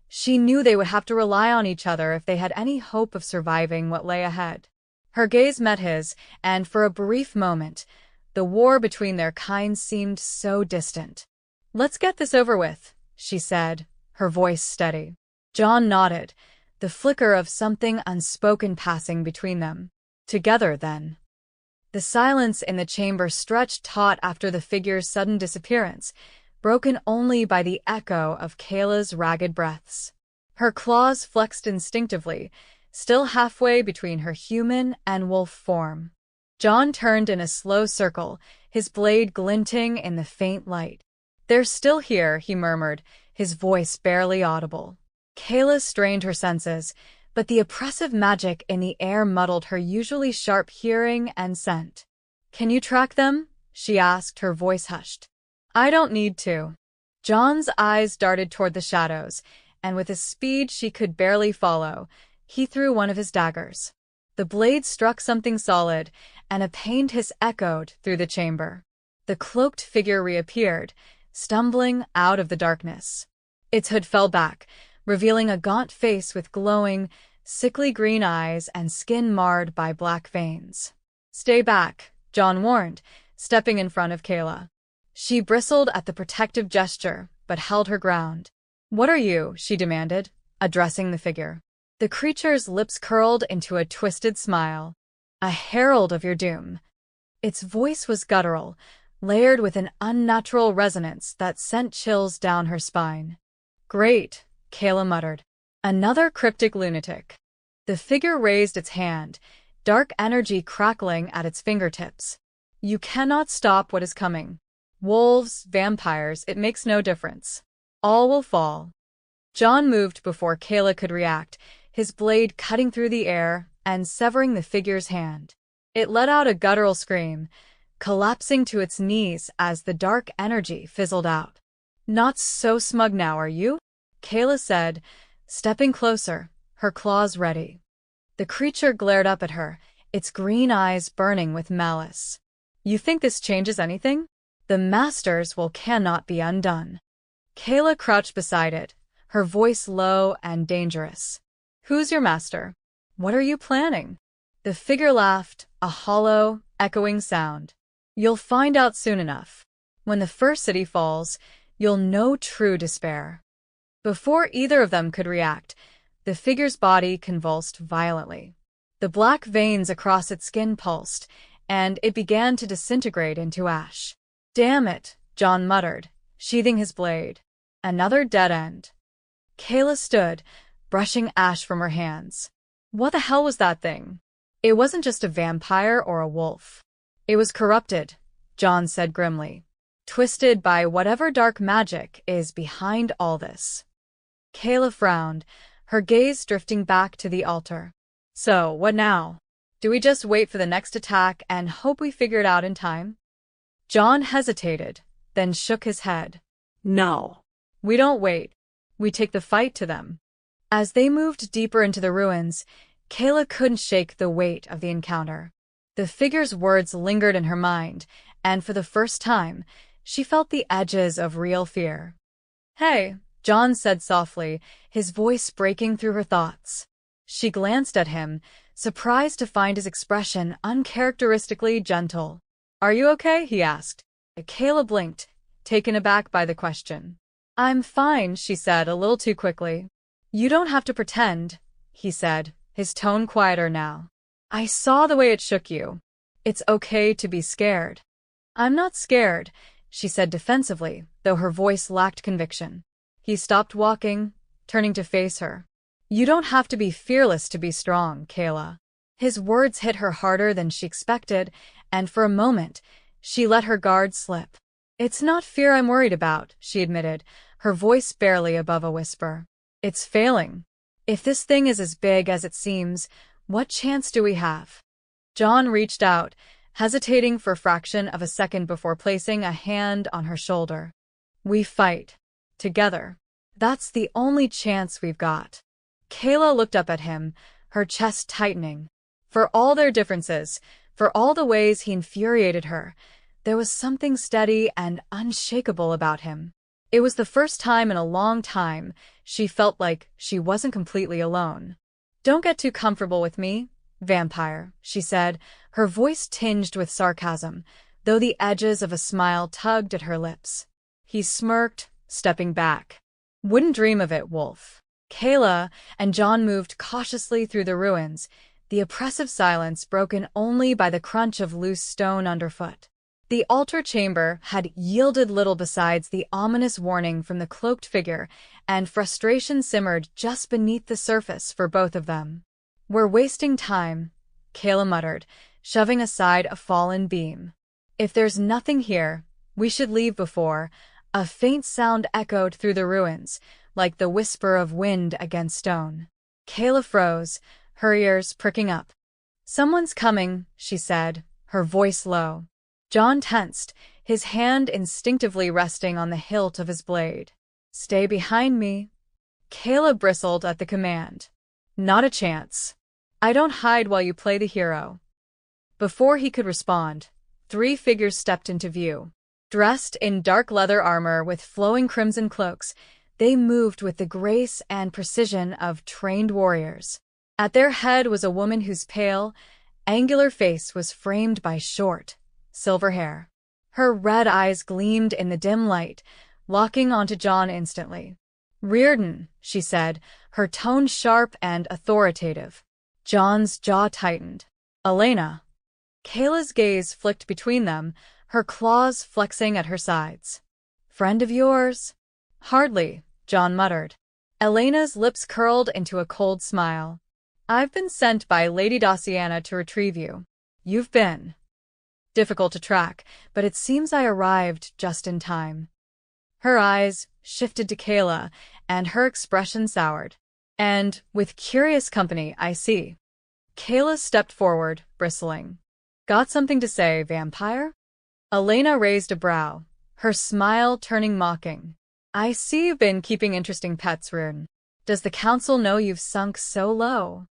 she knew they would have to rely on each other if they had any hope of surviving what lay ahead. Her gaze met his, and for a brief moment, the war between their kind seemed so distant. "Let's get this over with," she said, her voice steady. John nodded, the flicker of something unspoken passing between them. "Together, then." The silence in the chamber stretched taut after the figure's sudden disappearance, broken only by the echo of Kayla's ragged breaths. Her claws flexed instinctively, still halfway between her human and wolf form. John turned in a slow circle, his blade glinting in the faint light. They're still here, he murmured, his voice barely audible. Kayla strained her senses, but the oppressive magic in the air muddled her usually sharp hearing and scent. Can you track them? She asked, her voice hushed. I don't need to. John's eyes darted toward the shadows, and with a speed she could barely follow, he threw one of his daggers. The blade struck something solid, and a pained hiss echoed through the chamber. The cloaked figure reappeared, stumbling out of the darkness. Its hood fell back, revealing a gaunt face with glowing, sickly green eyes and skin marred by black veins. Stay back, John warned, stepping in front of Kayla. She bristled at the protective gesture, but held her ground. What are you? She demanded, addressing the figure. The creature's lips curled into a twisted smile. A herald of your doom. Its voice was guttural, layered with an unnatural resonance that sent chills down her spine. Great, Kayla muttered. Another cryptic lunatic. The figure raised its hand, dark energy crackling at its fingertips. You cannot stop what is coming. Wolves, vampires, it makes no difference. All will fall. John moved before Kayla could react, his blade cutting through the air and severing the figure's hand. It let out a guttural scream, collapsing to its knees as the dark energy fizzled out. Not so smug now, are you? Kayla said, stepping closer, her claws ready. The creature glared up at her, its green eyes burning with malice. You think this changes anything? The Master's will cannot be undone. Kayla crouched beside it, her voice low and dangerous. Who's your master? What are you planning? The figure laughed, a hollow, echoing sound. You'll find out soon enough. When the first city falls, you'll know true despair. Before either of them could react, the figure's body convulsed violently. The black veins across its skin pulsed, and it began to disintegrate into ash. Damn it, John muttered, sheathing his blade. Another dead end. Kayla stood, brushing ash from her hands. What the hell was that thing? It wasn't just a vampire or a wolf. It was corrupted, John said grimly. Twisted by whatever dark magic is behind all this. Kayla frowned, her gaze drifting back to the altar. So, what now? Do we just wait for the next attack and hope we figure it out in time? John hesitated, then shook his head. No. We don't wait. We take the fight to them. As they moved deeper into the ruins, Kayla couldn't shake the weight of the encounter. The figure's words lingered in her mind, and for the first time, she felt the edges of real fear. Hey, John said softly, his voice breaking through her thoughts. She glanced at him, surprised to find his expression uncharacteristically gentle. Are you okay? He asked. Kayla blinked, taken aback by the question. I'm fine, she said a little too quickly. You don't have to pretend, he said, his tone quieter now. I saw the way it shook you. It's okay to be scared. I'm not scared, she said defensively, though her voice lacked conviction. He stopped walking, turning to face her. You don't have to be fearless to be strong, Kayla. His words hit her harder than she expected, and for a moment, she let her guard slip. It's not fear I'm worried about, she admitted, her voice barely above a whisper. It's failing. If this thing is as big as it seems, what chance do we have? John reached out, hesitating for a fraction of a second before placing a hand on her shoulder. We fight. Together. That's the only chance we've got. Kayla looked up at him, her chest tightening. For all their differences, for all the ways he infuriated her, there was something steady and unshakable about him. It was the first time in a long time she felt like she wasn't completely alone. Don't get too comfortable with me, vampire, she said, her voice tinged with sarcasm, though the edges of a smile tugged at her lips. He smirked, stepping back. Wouldn't dream of it, Wolf. Kayla and John moved cautiously through the ruins, the oppressive silence broken only by the crunch of loose stone underfoot. The altar chamber had yielded little besides the ominous warning from the cloaked figure, and frustration simmered just beneath the surface for both of them. We're wasting time, Kayla muttered, shoving aside a fallen beam. If there's nothing here, we should leave before A faint sound echoed through the ruins, like the whisper of wind against stone. Kayla froze, her ears pricking up. "Someone's coming," she said, her voice low. John tensed, his hand instinctively resting on the hilt of his blade. "Stay behind me." Kayla bristled at the command. "Not a chance. I don't hide while you play the hero." Before he could respond, 3 figures stepped into view. Dressed in dark leather armor with flowing crimson cloaks, they moved with the grace and precision of trained warriors. At their head was a woman whose pale, angular face was framed by short, silver hair. Her red eyes gleamed in the dim light, locking onto John instantly. "Reardon," she said, her tone sharp and authoritative. John's jaw tightened. "Elena." Kayla's gaze flicked between them, her claws flexing at her sides. "Friend of yours?" "Hardly," John muttered. Elena's lips curled into a cold smile. "I've been sent by Lady Daciana to retrieve you. You've been difficult to track, but it seems I arrived just in time." Her eyes shifted to Kayla, and her expression soured. "And with curious company, I see." Kayla stepped forward, bristling. "Got something to say, vampire?" Elena raised a brow, her smile turning mocking. "I see you've been keeping interesting pets, Rune. Does the council know you've sunk so low?"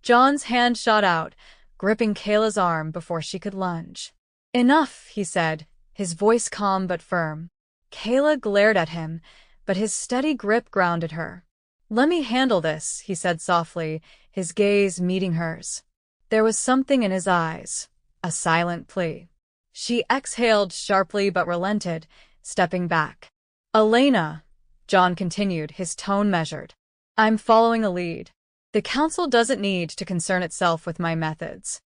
John's hand shot out, gripping Kayla's arm before she could lunge. "Enough," he said, his voice calm but firm. Kayla glared at him, but his steady grip grounded her. "Let me handle this," he said softly, his gaze meeting hers. There was something in his eyes, a silent plea. She exhaled sharply but relented, stepping back. "Elena," John continued, his tone measured. "I'm following a lead. The council doesn't need to concern itself with my methods."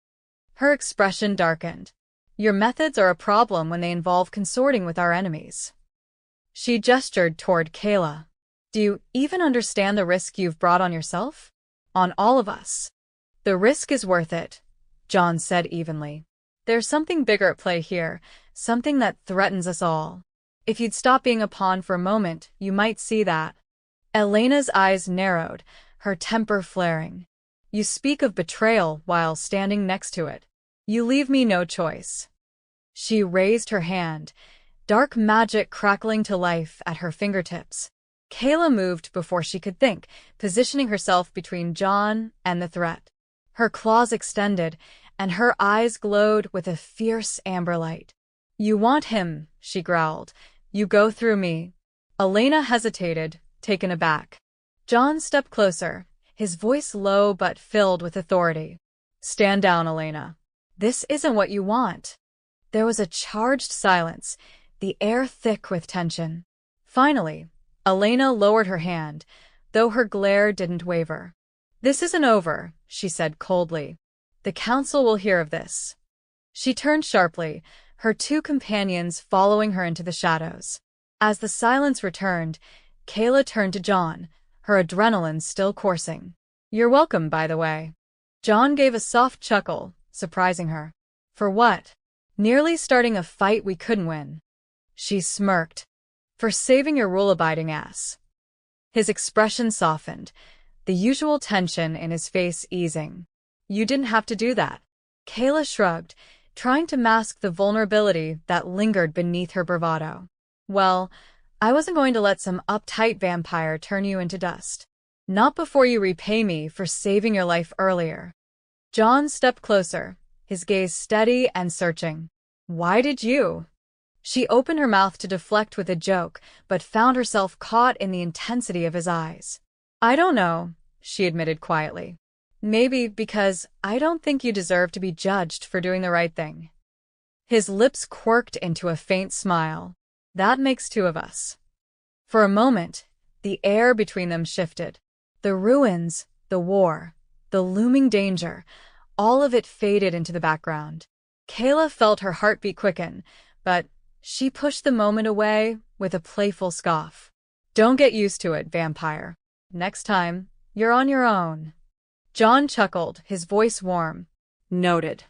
Her expression darkened. "Your methods are a problem when they involve consorting with our enemies." She gestured toward Kayla. "Do you even understand the risk you've brought on yourself? On all of us?" "The risk is worth it," John said evenly. "There's something bigger at play here, something that threatens us all. If you'd stop being a pawn for a moment, you might see that." Elena's eyes narrowed, her temper flaring. "You speak of betrayal while standing next to it. You leave me no choice." She raised her hand, dark magic crackling to life at her fingertips. Kayla moved before she could think, positioning herself between John and the threat. Her claws extended, and her eyes glowed with a fierce amber light. "You want him," she growled. "You go through me." Elena hesitated, taken aback. John stepped closer, his voice low but filled with authority. "Stand down, Elena. This isn't what you want." There was a charged silence, the air thick with tension. Finally, Elena lowered her hand, though her glare didn't waver. "This isn't over," she said coldly. "The council will hear of this." She turned sharply, her 2 companions following her into the shadows. As the silence returned, Kayla turned to John, her adrenaline still coursing. "You're welcome, by the way." John gave a soft chuckle, surprising her. "For what?" "Nearly starting a fight we couldn't win." She smirked. "For saving your rule-abiding ass." His expression softened, the usual tension in his face easing. "You didn't have to do that." Kayla shrugged, trying to mask the vulnerability that lingered beneath her bravado. "Well, I wasn't going to let some uptight vampire turn you into dust. Not before you repay me for saving your life earlier." John stepped closer, his gaze steady and searching. "Why did you?" She opened her mouth to deflect with a joke, but found herself caught in the intensity of his eyes. "I don't know," she admitted quietly. "Maybe because I don't think you deserve to be judged for doing the right thing." His lips quirked into a faint smile. "That makes 2 of us." For a moment, the air between them shifted. The ruins, the war, the looming danger, all of it faded into the background. Kayla felt her heartbeat quicken, but she pushed the moment away with a playful scoff. "Don't get used to it, vampire. Next time, you're on your own." John chuckled, his voice warm. "Noted."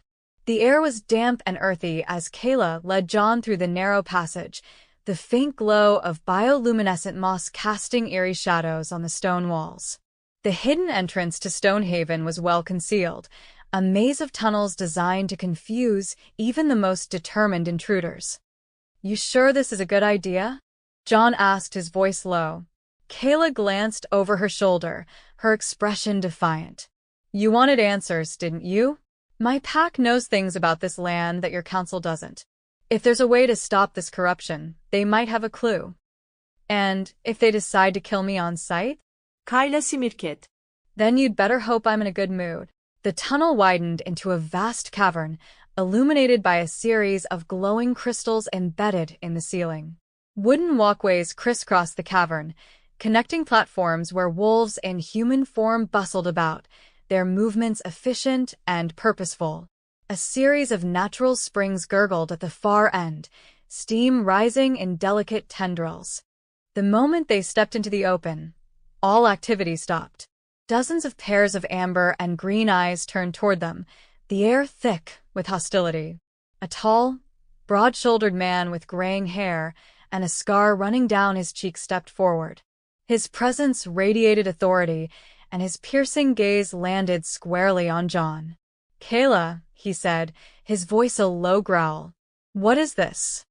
The air was damp and earthy as Kayla led John through the narrow passage, the faint glow of bioluminescent moss casting eerie shadows on the stone walls. The hidden entrance to Stonehaven was well concealed, a maze of tunnels designed to confuse even the most determined intruders. "You sure this is a good idea?" John asked, his voice low. Kayla glanced over her shoulder, her expression defiant. "You wanted answers, didn't you? My pack knows things about this land that your council doesn't. If there's a way to stop this corruption, they might have a clue. And if they decide to kill me on sight?" Kayla simirket. "Then you'd better hope I'm in a good mood." The tunnel widened into a vast cavern, illuminated by a series of glowing crystals embedded in the ceiling. Wooden walkways crisscrossed the cavern, connecting platforms where wolves in human form bustled about, their movements efficient and purposeful. A series of natural springs gurgled at the far end, steam rising in delicate tendrils. The moment they stepped into the open, all activity stopped. Dozens of pairs of amber and green eyes turned toward them, the air thick with hostility. A tall, broad-shouldered man with graying hair and a scar running down his cheek stepped forward. His presence radiated authority, and his piercing gaze landed squarely on John. "Kayla," he said, his voice a low growl. "What is this?"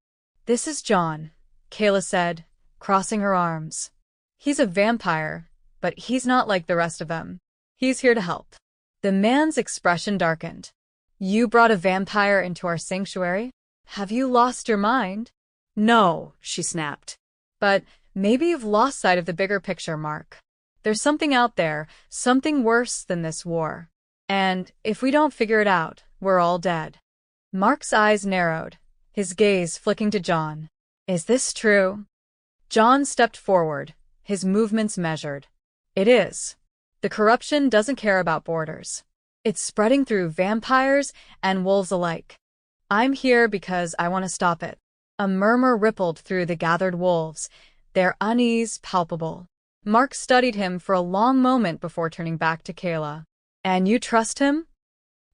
"This is John," Kayla said, crossing her arms. "He's a vampire, but he's not like the rest of them. He's here to help." The man's expression darkened. "You brought a vampire into our sanctuary? Have you lost your mind?" "No," she snapped. "But maybe you've lost sight of the bigger picture, Mark. There's something out there, something worse than this war. And if we don't figure it out, we're all dead." Mark's eyes narrowed, his gaze flicking to John. "Is this true?" John stepped forward, his movements measured. "It is. The corruption doesn't care about borders. It's spreading through vampires and wolves alike. I'm here because I want to stop it." A murmur rippled through the gathered wolves, their unease palpable. Mark studied him for a long moment before turning back to Kayla. "And you trust him?"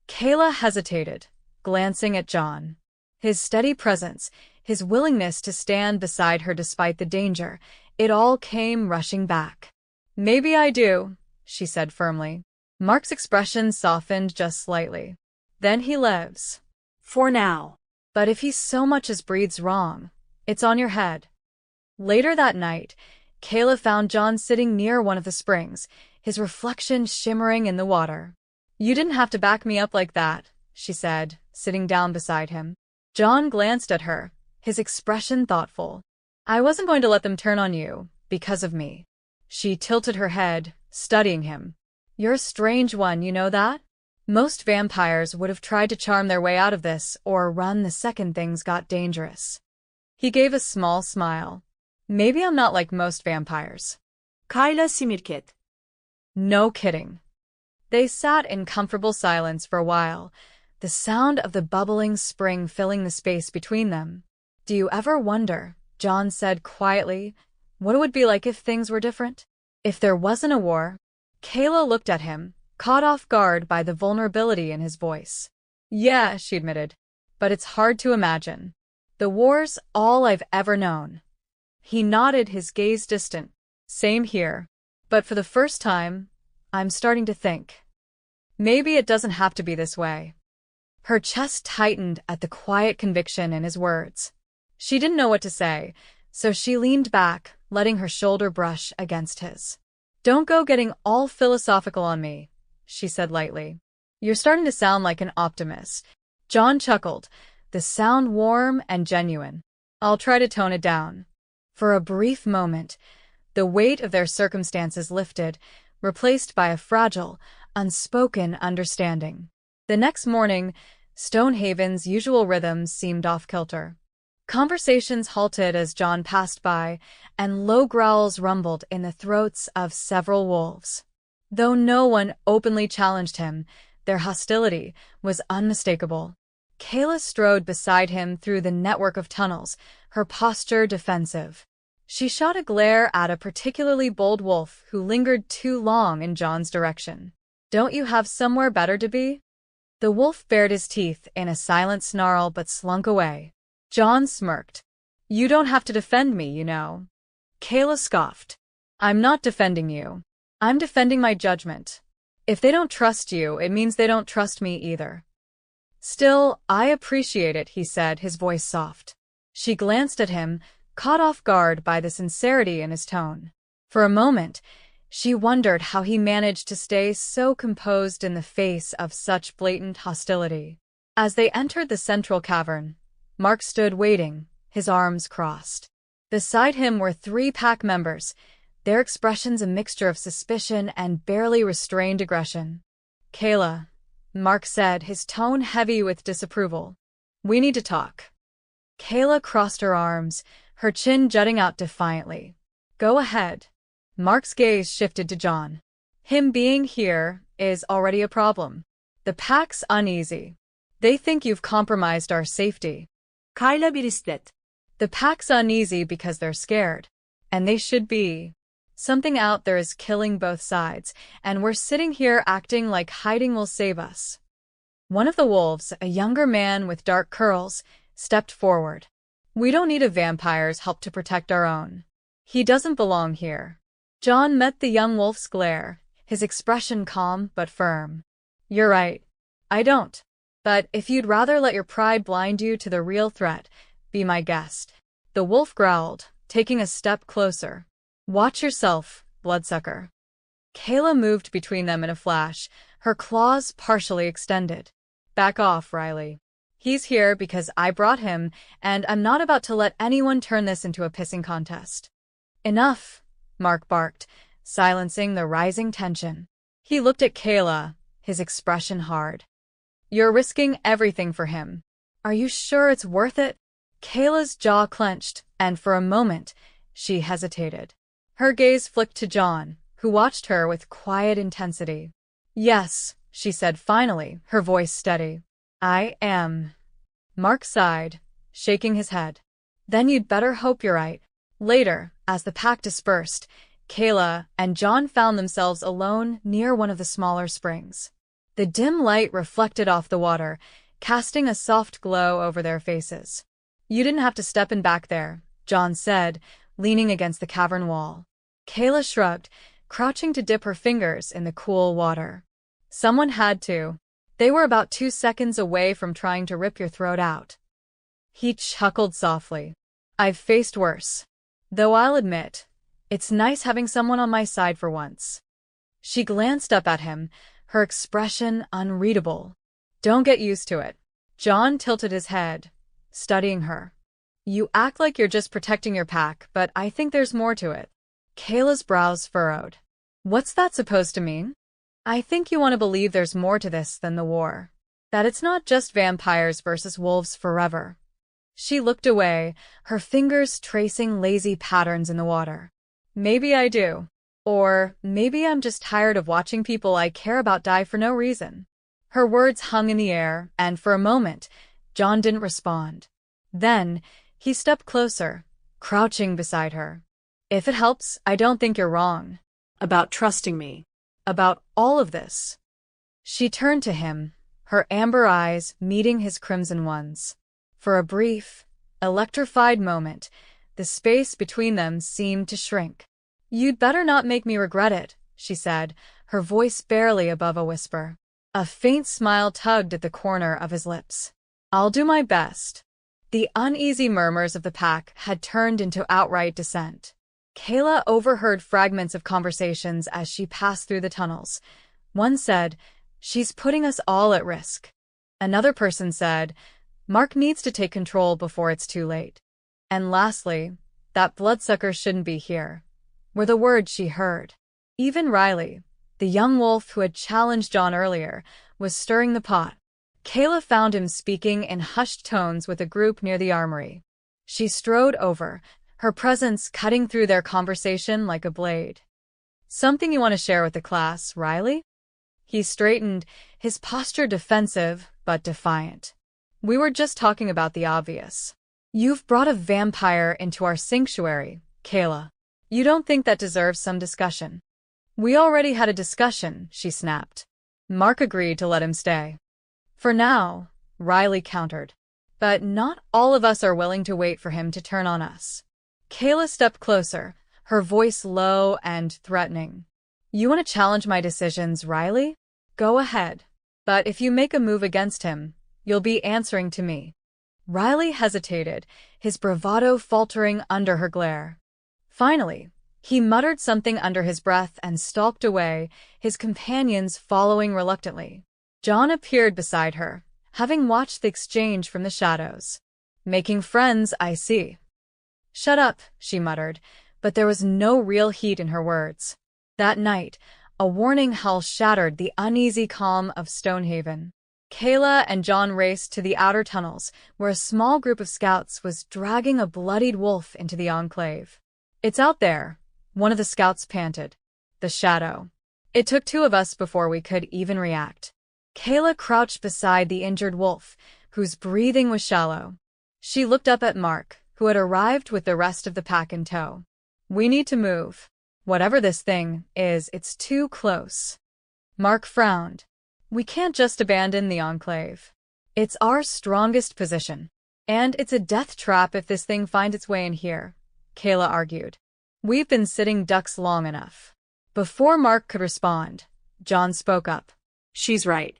Kayla hesitated, glancing at John. His steady presence, his willingness to stand beside her despite the danger, it all came rushing back. "Maybe I do," she said firmly. Mark's expression softened just slightly. "Then he lives." "For now." "But if he so much as breathes wrong, it's on your head." Later that night, Kayla found John sitting near one of the springs, his reflection shimmering in the water. "You didn't have to back me up like that," she said, sitting down beside him. John glanced at her, his expression thoughtful. "I wasn't going to let them turn on you, because of me." She tilted her head, studying him. "You're a strange one, you know that? Most vampires would have tried to charm their way out of this or run the second things got dangerous." He gave a small smile. "Maybe I'm not like most vampires." Kayla simirket. "No kidding." They sat in comfortable silence for a while, the sound of the bubbling spring filling the space between them. "Do you ever wonder," John said quietly, "what it would be like if things were different? If there wasn't a war?" Kayla looked at him, caught off guard by the vulnerability in his voice. "Yeah," she admitted, "but it's hard to imagine. The war's all I've ever known." He nodded, his gaze distant. "Same here. But for the first time, I'm starting to think. Maybe it doesn't have to be this way." Her chest tightened at the quiet conviction in his words. She didn't know what to say, so she leaned back, letting her shoulder brush against his. "Don't go getting all philosophical on me," she said lightly. "You're starting to sound like an optimist." John chuckled, the sound warm and genuine. "I'll try to tone it down." For a brief moment, the weight of their circumstances lifted, replaced by a fragile, unspoken understanding. The next morning, Stonehaven's usual rhythms seemed off-kilter. Conversations halted as John passed by, and low growls rumbled in the throats of several wolves. Though no one openly challenged him, their hostility was unmistakable. Kayla strode beside him through the network of tunnels, her posture defensive. She shot a glare at a particularly bold wolf who lingered too long in John's direction. "Don't you have somewhere better to be?" The wolf bared his teeth in a silent snarl but slunk away. John smirked. You don't have to defend me, you know. Kayla scoffed. I'm not defending you. I'm defending my judgment. If they don't trust you, it means they don't trust me either. Still, I appreciate it, he said, his voice soft. She glanced at him, caught off guard by the sincerity in his tone. For a moment, she wondered how he managed to stay so composed in the face of such blatant hostility. As they entered the central cavern, Mark stood waiting, his arms crossed. Beside him were 3 pack members, their expressions a mixture of suspicion and barely restrained aggression. Kayla, Mark said, his tone heavy with disapproval. We need to talk. Kayla crossed her arms, her chin jutting out defiantly. Go ahead. Mark's gaze shifted to John. Him being here is already a problem. The pack's uneasy. They think you've compromised our safety. Kayla birislet. The pack's uneasy because they're scared. And they should be. Something out there is killing both sides, and we're sitting here acting like hiding will save us. One of the wolves, a younger man with dark curls, stepped forward. We don't need a vampire's help to protect our own. He doesn't belong here. John met the young wolf's glare, his expression calm but firm. You're right. I don't. But if you'd rather let your pride blind you to the real threat, be my guest. The wolf growled, taking a step closer. Watch yourself, bloodsucker. Kayla moved between them in a flash, her claws partially extended. Back off, Riley. He's here because I brought him, and I'm not about to let anyone turn this into a pissing contest. Enough, Mark barked, silencing the rising tension. He looked at Kayla, his expression hard. You're risking everything for him. Are you sure it's worth it? Kayla's jaw clenched, and for a moment, she hesitated. Her gaze flicked to John, who watched her with quiet intensity. Yes, she said finally, her voice steady. I am. Mark sighed, shaking his head. Then you'd better hope you're right. Later, as the pack dispersed, Kayla and John found themselves alone near one of the smaller springs. The dim light reflected off the water, casting a soft glow over their faces. You didn't have to step in back there, John said, leaning against the cavern wall. Kayla shrugged, crouching to dip her fingers in the cool water. Someone had to. They were about 2 seconds away from trying to rip your throat out. He chuckled softly. I've faced worse. Though I'll admit, it's nice having someone on my side for once. She glanced up at him, her expression unreadable. Don't get used to it. John tilted his head, studying her. You act like you're just protecting your pack, but I think there's more to it. Kayla's brows furrowed. What's that supposed to mean? I think you want to believe there's more to this than the war. That it's not just vampires versus wolves forever. She looked away, her fingers tracing lazy patterns in the water. Maybe I do. Or maybe I'm just tired of watching people I care about die for no reason. Her words hung in the air, and for a moment, John didn't respond. Then, he stepped closer, crouching beside her. If it helps, I don't think you're wrong. About trusting me. About all of this. She turned to him, her amber eyes meeting his crimson ones. For a brief, electrified moment, the space between them seemed to shrink. You'd better not make me regret it, she said, her voice barely above a whisper. A faint smile tugged at the corner of his lips. I'll do my best. The uneasy murmurs of the pack had turned into outright dissent. Kayla overheard fragments of conversations as she passed through the tunnels. One said, "She's putting us all at risk." Another person said, "Mark needs to take control before it's too late." And lastly, "That bloodsucker shouldn't be here," were the words she heard. Even Riley, the young wolf who had challenged John earlier, was stirring the pot. Kayla found him speaking in hushed tones with a group near the armory. She strode over, her presence cutting through their conversation like a blade. "Something you want to share with the class, Riley?" He straightened, his posture defensive but defiant. "We were just talking about the obvious. You've brought a vampire into our sanctuary, Kayla. You don't think that deserves some discussion?" "We already had a discussion," she snapped. Mark agreed to let him stay. "For now," Riley countered. But not all of us are willing to wait for him to turn on us. Kayla stepped closer, her voice low and threatening. You want to challenge my decisions, Riley? Go ahead. But if you make a move against him, you'll be answering to me. Riley hesitated, his bravado faltering under her glare. Finally, he muttered something under his breath and stalked away, his companions following reluctantly. John appeared beside her, having watched the exchange from the shadows. Making friends, I see. Shut up, she muttered, but there was no real heat in her words. That night, a warning howl shattered the uneasy calm of Stonehaven. Kayla and John raced to the outer tunnels, where a small group of scouts was dragging a bloodied wolf into the enclave. It's out there, one of the scouts panted. The shadow. It took two of us before we could even react. Kayla crouched beside the injured wolf, whose breathing was shallow. She looked up at Mark, who had arrived with the rest of the pack in tow. We need to move. Whatever this thing is, it's too close. Mark frowned. We can't just abandon the enclave. It's our strongest position. And it's a death trap if this thing finds its way in here, Kayla argued. We've been sitting ducks long enough. Before Mark could respond, John spoke up. She's right.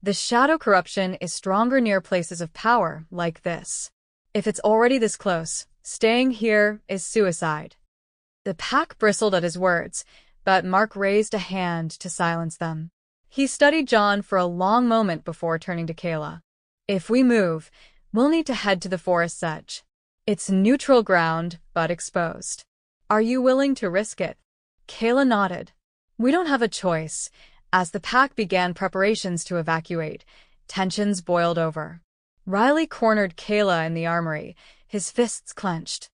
The shadow corruption is stronger near places of power like this. If it's already this close, staying here is suicide. The pack bristled at his words, but Mark raised a hand to silence them. He studied John for a long moment before turning to Kayla. If we move, we'll need to head to the forest's edge. It's neutral ground, but exposed. Are you willing to risk it? Kayla nodded. We don't have a choice. As the pack began preparations to evacuate, tensions boiled over. Riley cornered Kayla in the armory, his fists clenched.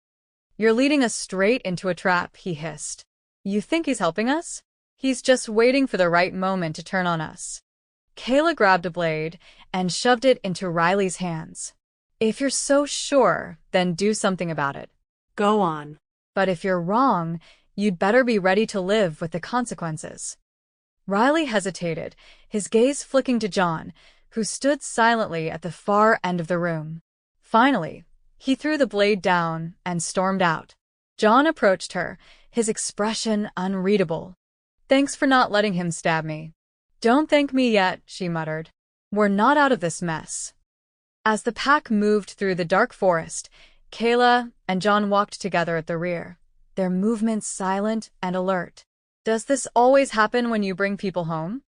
You're leading us straight into a trap, he hissed. You think he's helping us? He's just waiting for the right moment to turn on us. Kayla grabbed a blade and shoved it into Riley's hands. If you're so sure, then do something about it. Go on. But if you're wrong, you'd better be ready to live with the consequences. Riley hesitated, his gaze flicking to John, who stood silently at the far end of the room. Finally, he threw the blade down and stormed out. John approached her, his expression unreadable. Thanks for not letting him stab me. Don't thank me yet, she muttered. We're not out of this mess. As the pack moved through the dark forest, Kayla and John walked together at the rear, their movements silent and alert. Does this always happen when you bring people home?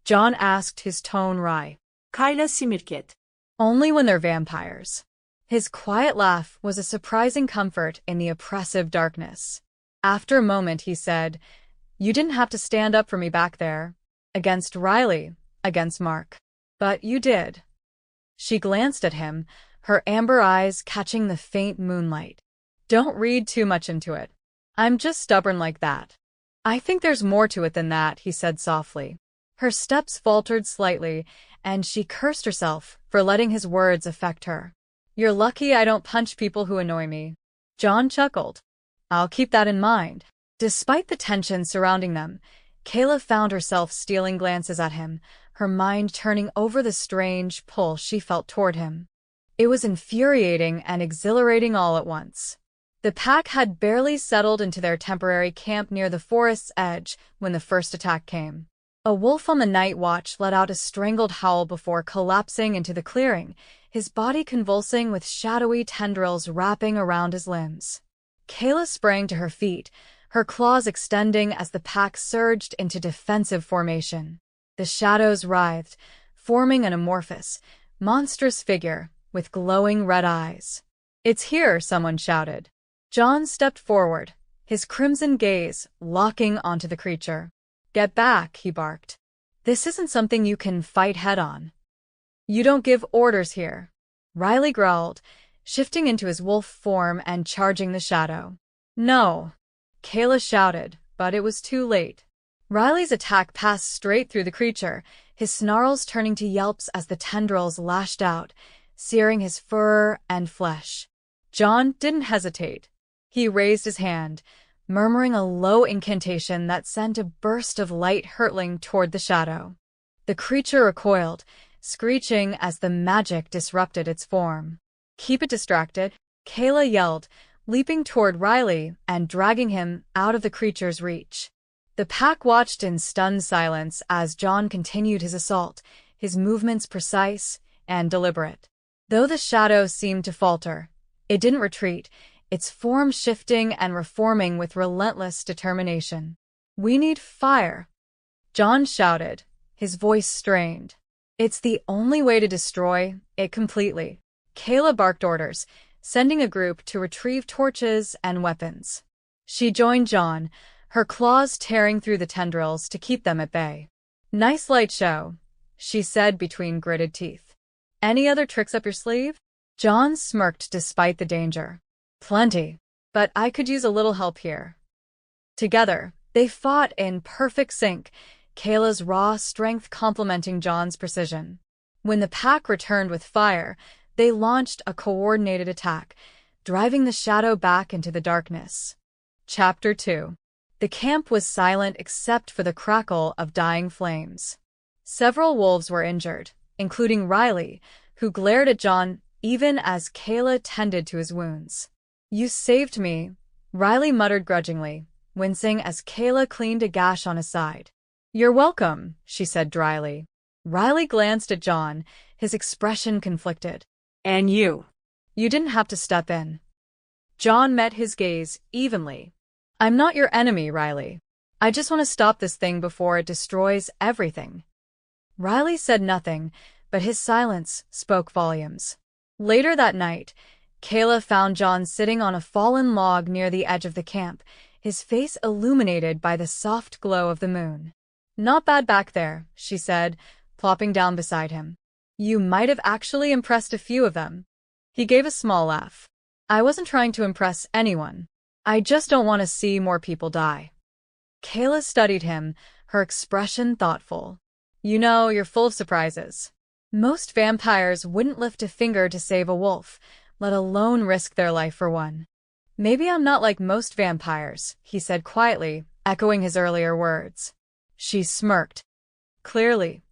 John asked, his tone wry. Kayla simirket. Only when they're vampires. His quiet laugh was a surprising comfort in the oppressive darkness. After a moment, he said, You didn't have to stand up for me back there. Against Riley, against Mark. But you did. She glanced at him, her amber eyes catching the faint moonlight. Don't read too much into it. I'm just stubborn like that. I think there's more to it than that, he said softly. Her steps faltered slightly, and she cursed herself for letting his words affect her. You're lucky I don't punch people who annoy me. John chuckled. I'll keep that in mind. Despite the tension surrounding them, Kayla found herself stealing glances at him, her mind turning over the strange pull she felt toward him. It was infuriating and exhilarating all at once. The pack had barely settled into their temporary camp near the forest's edge when the first attack came. A wolf on the night watch let out a strangled howl before collapsing into the clearing, his body convulsing with shadowy tendrils wrapping around his limbs. Kayla sprang to her feet, her claws extending as the pack surged into defensive formation. The shadows writhed, forming an amorphous, monstrous figure with glowing red eyes. It's here, someone shouted. John stepped forward, his crimson gaze locking onto the creature. Get back, he barked. This isn't something you can fight head-on. You don't give orders here. Riley growled, shifting into his wolf form and charging the shadow. No, Kayla shouted, but it was too late. Riley's attack passed straight through the creature, his snarls turning to yelps as the tendrils lashed out, searing his fur and flesh. John didn't hesitate. He raised his hand, murmuring a low incantation that sent a burst of light hurtling toward the shadow. The creature recoiled, screeching as the magic disrupted its form. "Keep it distracted," Kayla yelled, leaping toward Riley and dragging him out of the creature's reach. The pack watched in stunned silence as John continued his assault, his movements precise and deliberate. Though the shadow seemed to falter, it didn't retreat, its form shifting and reforming with relentless determination. "We need fire," John shouted, his voice strained. "It's the only way to destroy it completely." Kayla barked orders, sending a group to retrieve torches and weapons. She joined John, her claws tearing through the tendrils to keep them at bay. "Nice light show," she said between gritted teeth. "Any other tricks up your sleeve?" John smirked despite the danger. "Plenty, but I could use a little help here." Together, they fought in perfect sync, Kayla's raw strength complementing John's precision. When the pack returned with fire, they launched a coordinated attack, driving the shadow back into the darkness. Chapter 2. The camp was silent except for the crackle of dying flames. Several wolves were injured, including Riley, who glared at John even as Kayla tended to his wounds. "You saved me," Riley muttered grudgingly, wincing as Kayla cleaned a gash on his side. "You're welcome," she said dryly. Riley glanced at John, his expression conflicted. "And you?" "You didn't have to step in." John met his gaze evenly. "I'm not your enemy, Riley. I just want to stop this thing before it destroys everything." Riley said nothing, but his silence spoke volumes. Later that night, Kayla found John sitting on a fallen log near the edge of the camp, his face illuminated by the soft glow of the moon. "Not bad back there," she said, plopping down beside him. "You might have actually impressed a few of them." He gave a small laugh. "I wasn't trying to impress anyone. I just don't want to see more people die." Kayla studied him, her expression thoughtful. "You know, you're full of surprises. Most vampires wouldn't lift a finger to save a wolf, let alone risk their life for one." "Maybe I'm not like most vampires," he said quietly, echoing his earlier words. She smirked. "Clearly."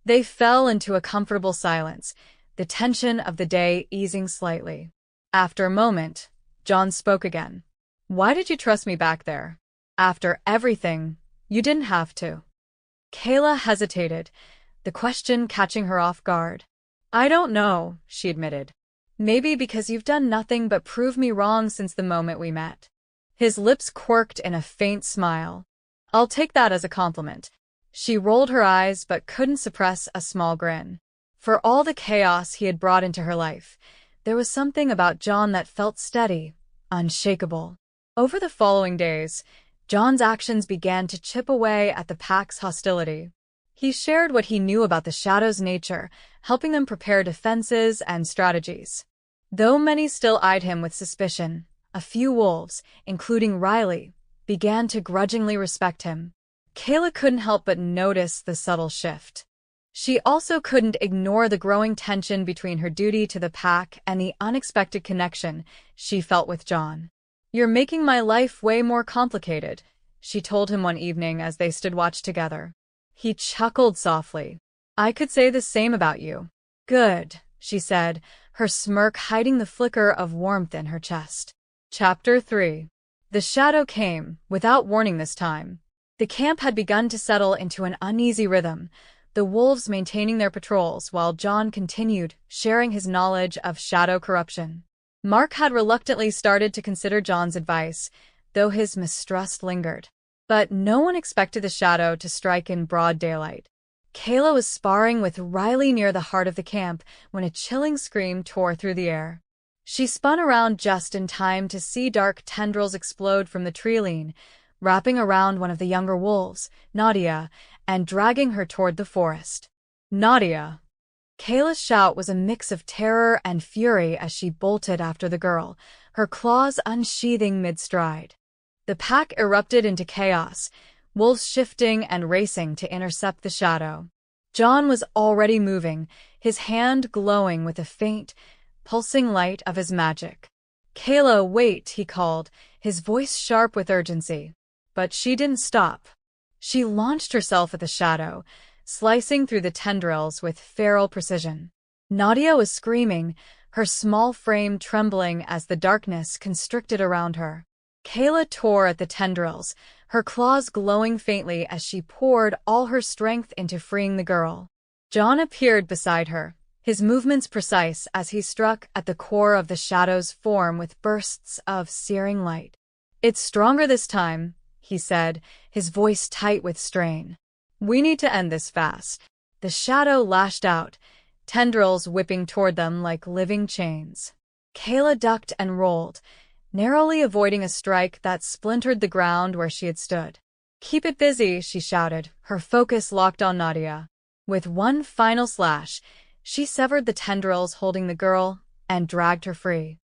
They fell into a comfortable silence, the tension of the day easing slightly. After a moment, John spoke again. "Why did you trust me back there? After everything, you didn't have to." Kayla hesitated, the question catching her off guard. "I don't know," she admitted. "Maybe because you've done nothing but prove me wrong since the moment we met." His lips quirked in a faint smile. "I'll take that as a compliment." She rolled her eyes but couldn't suppress a small grin. For all the chaos he had brought into her life, there was something about John that felt steady, unshakable. Over the following days, John's actions began to chip away at the pack's hostility. He shared what he knew about the Shadow's nature, helping them prepare defenses and strategies. Though many still eyed him with suspicion, a few wolves, including Riley, began to grudgingly respect him. Kayla couldn't help but notice the subtle shift. She also couldn't ignore the growing tension between her duty to the pack and the unexpected connection she felt with John. "You're making my life way more complicated," she told him one evening as they stood watch together. He chuckled softly. "I could say the same about you." "Good," she said, her smirk hiding the flicker of warmth in her chest. Chapter 3. The shadow came, without warning this time. The camp had begun to settle into an uneasy rhythm, the wolves maintaining their patrols while John continued, sharing his knowledge of shadow corruption. Mark had reluctantly started to consider John's advice, though his mistrust lingered. But no one expected the shadow to strike in broad daylight. Kayla was sparring with Riley near the heart of the camp when a chilling scream tore through the air. She spun around just in time to see dark tendrils explode from the tree-line, wrapping around one of the younger wolves, Nadia, and dragging her toward the forest. "Nadia!" Kayla's shout was a mix of terror and fury as she bolted after the girl, her claws unsheathing mid-stride. The pack erupted into chaos, wolves shifting and racing to intercept the shadow. John was already moving, his hand glowing with the faint, pulsing light of his magic. "Kayla, wait," he called, his voice sharp with urgency. But she didn't stop. She launched herself at the shadow, slicing through the tendrils with feral precision. Nadia was screaming, her small frame trembling as the darkness constricted around her. Kayla tore at the tendrils, her claws glowing faintly as she poured all her strength into freeing the girl. John appeared beside her, his movements precise as he struck at the core of the shadow's form with bursts of searing light. "It's stronger this time," he said, his voice tight with strain. "We need to end this fast." The shadow lashed out, tendrils whipping toward them like living chains. Kayla ducked and rolled, narrowly avoiding a strike that splintered the ground where she had stood. "Keep it busy," she shouted, her focus locked on Nadia. With one final slash, she severed the tendrils holding the girl and dragged her free.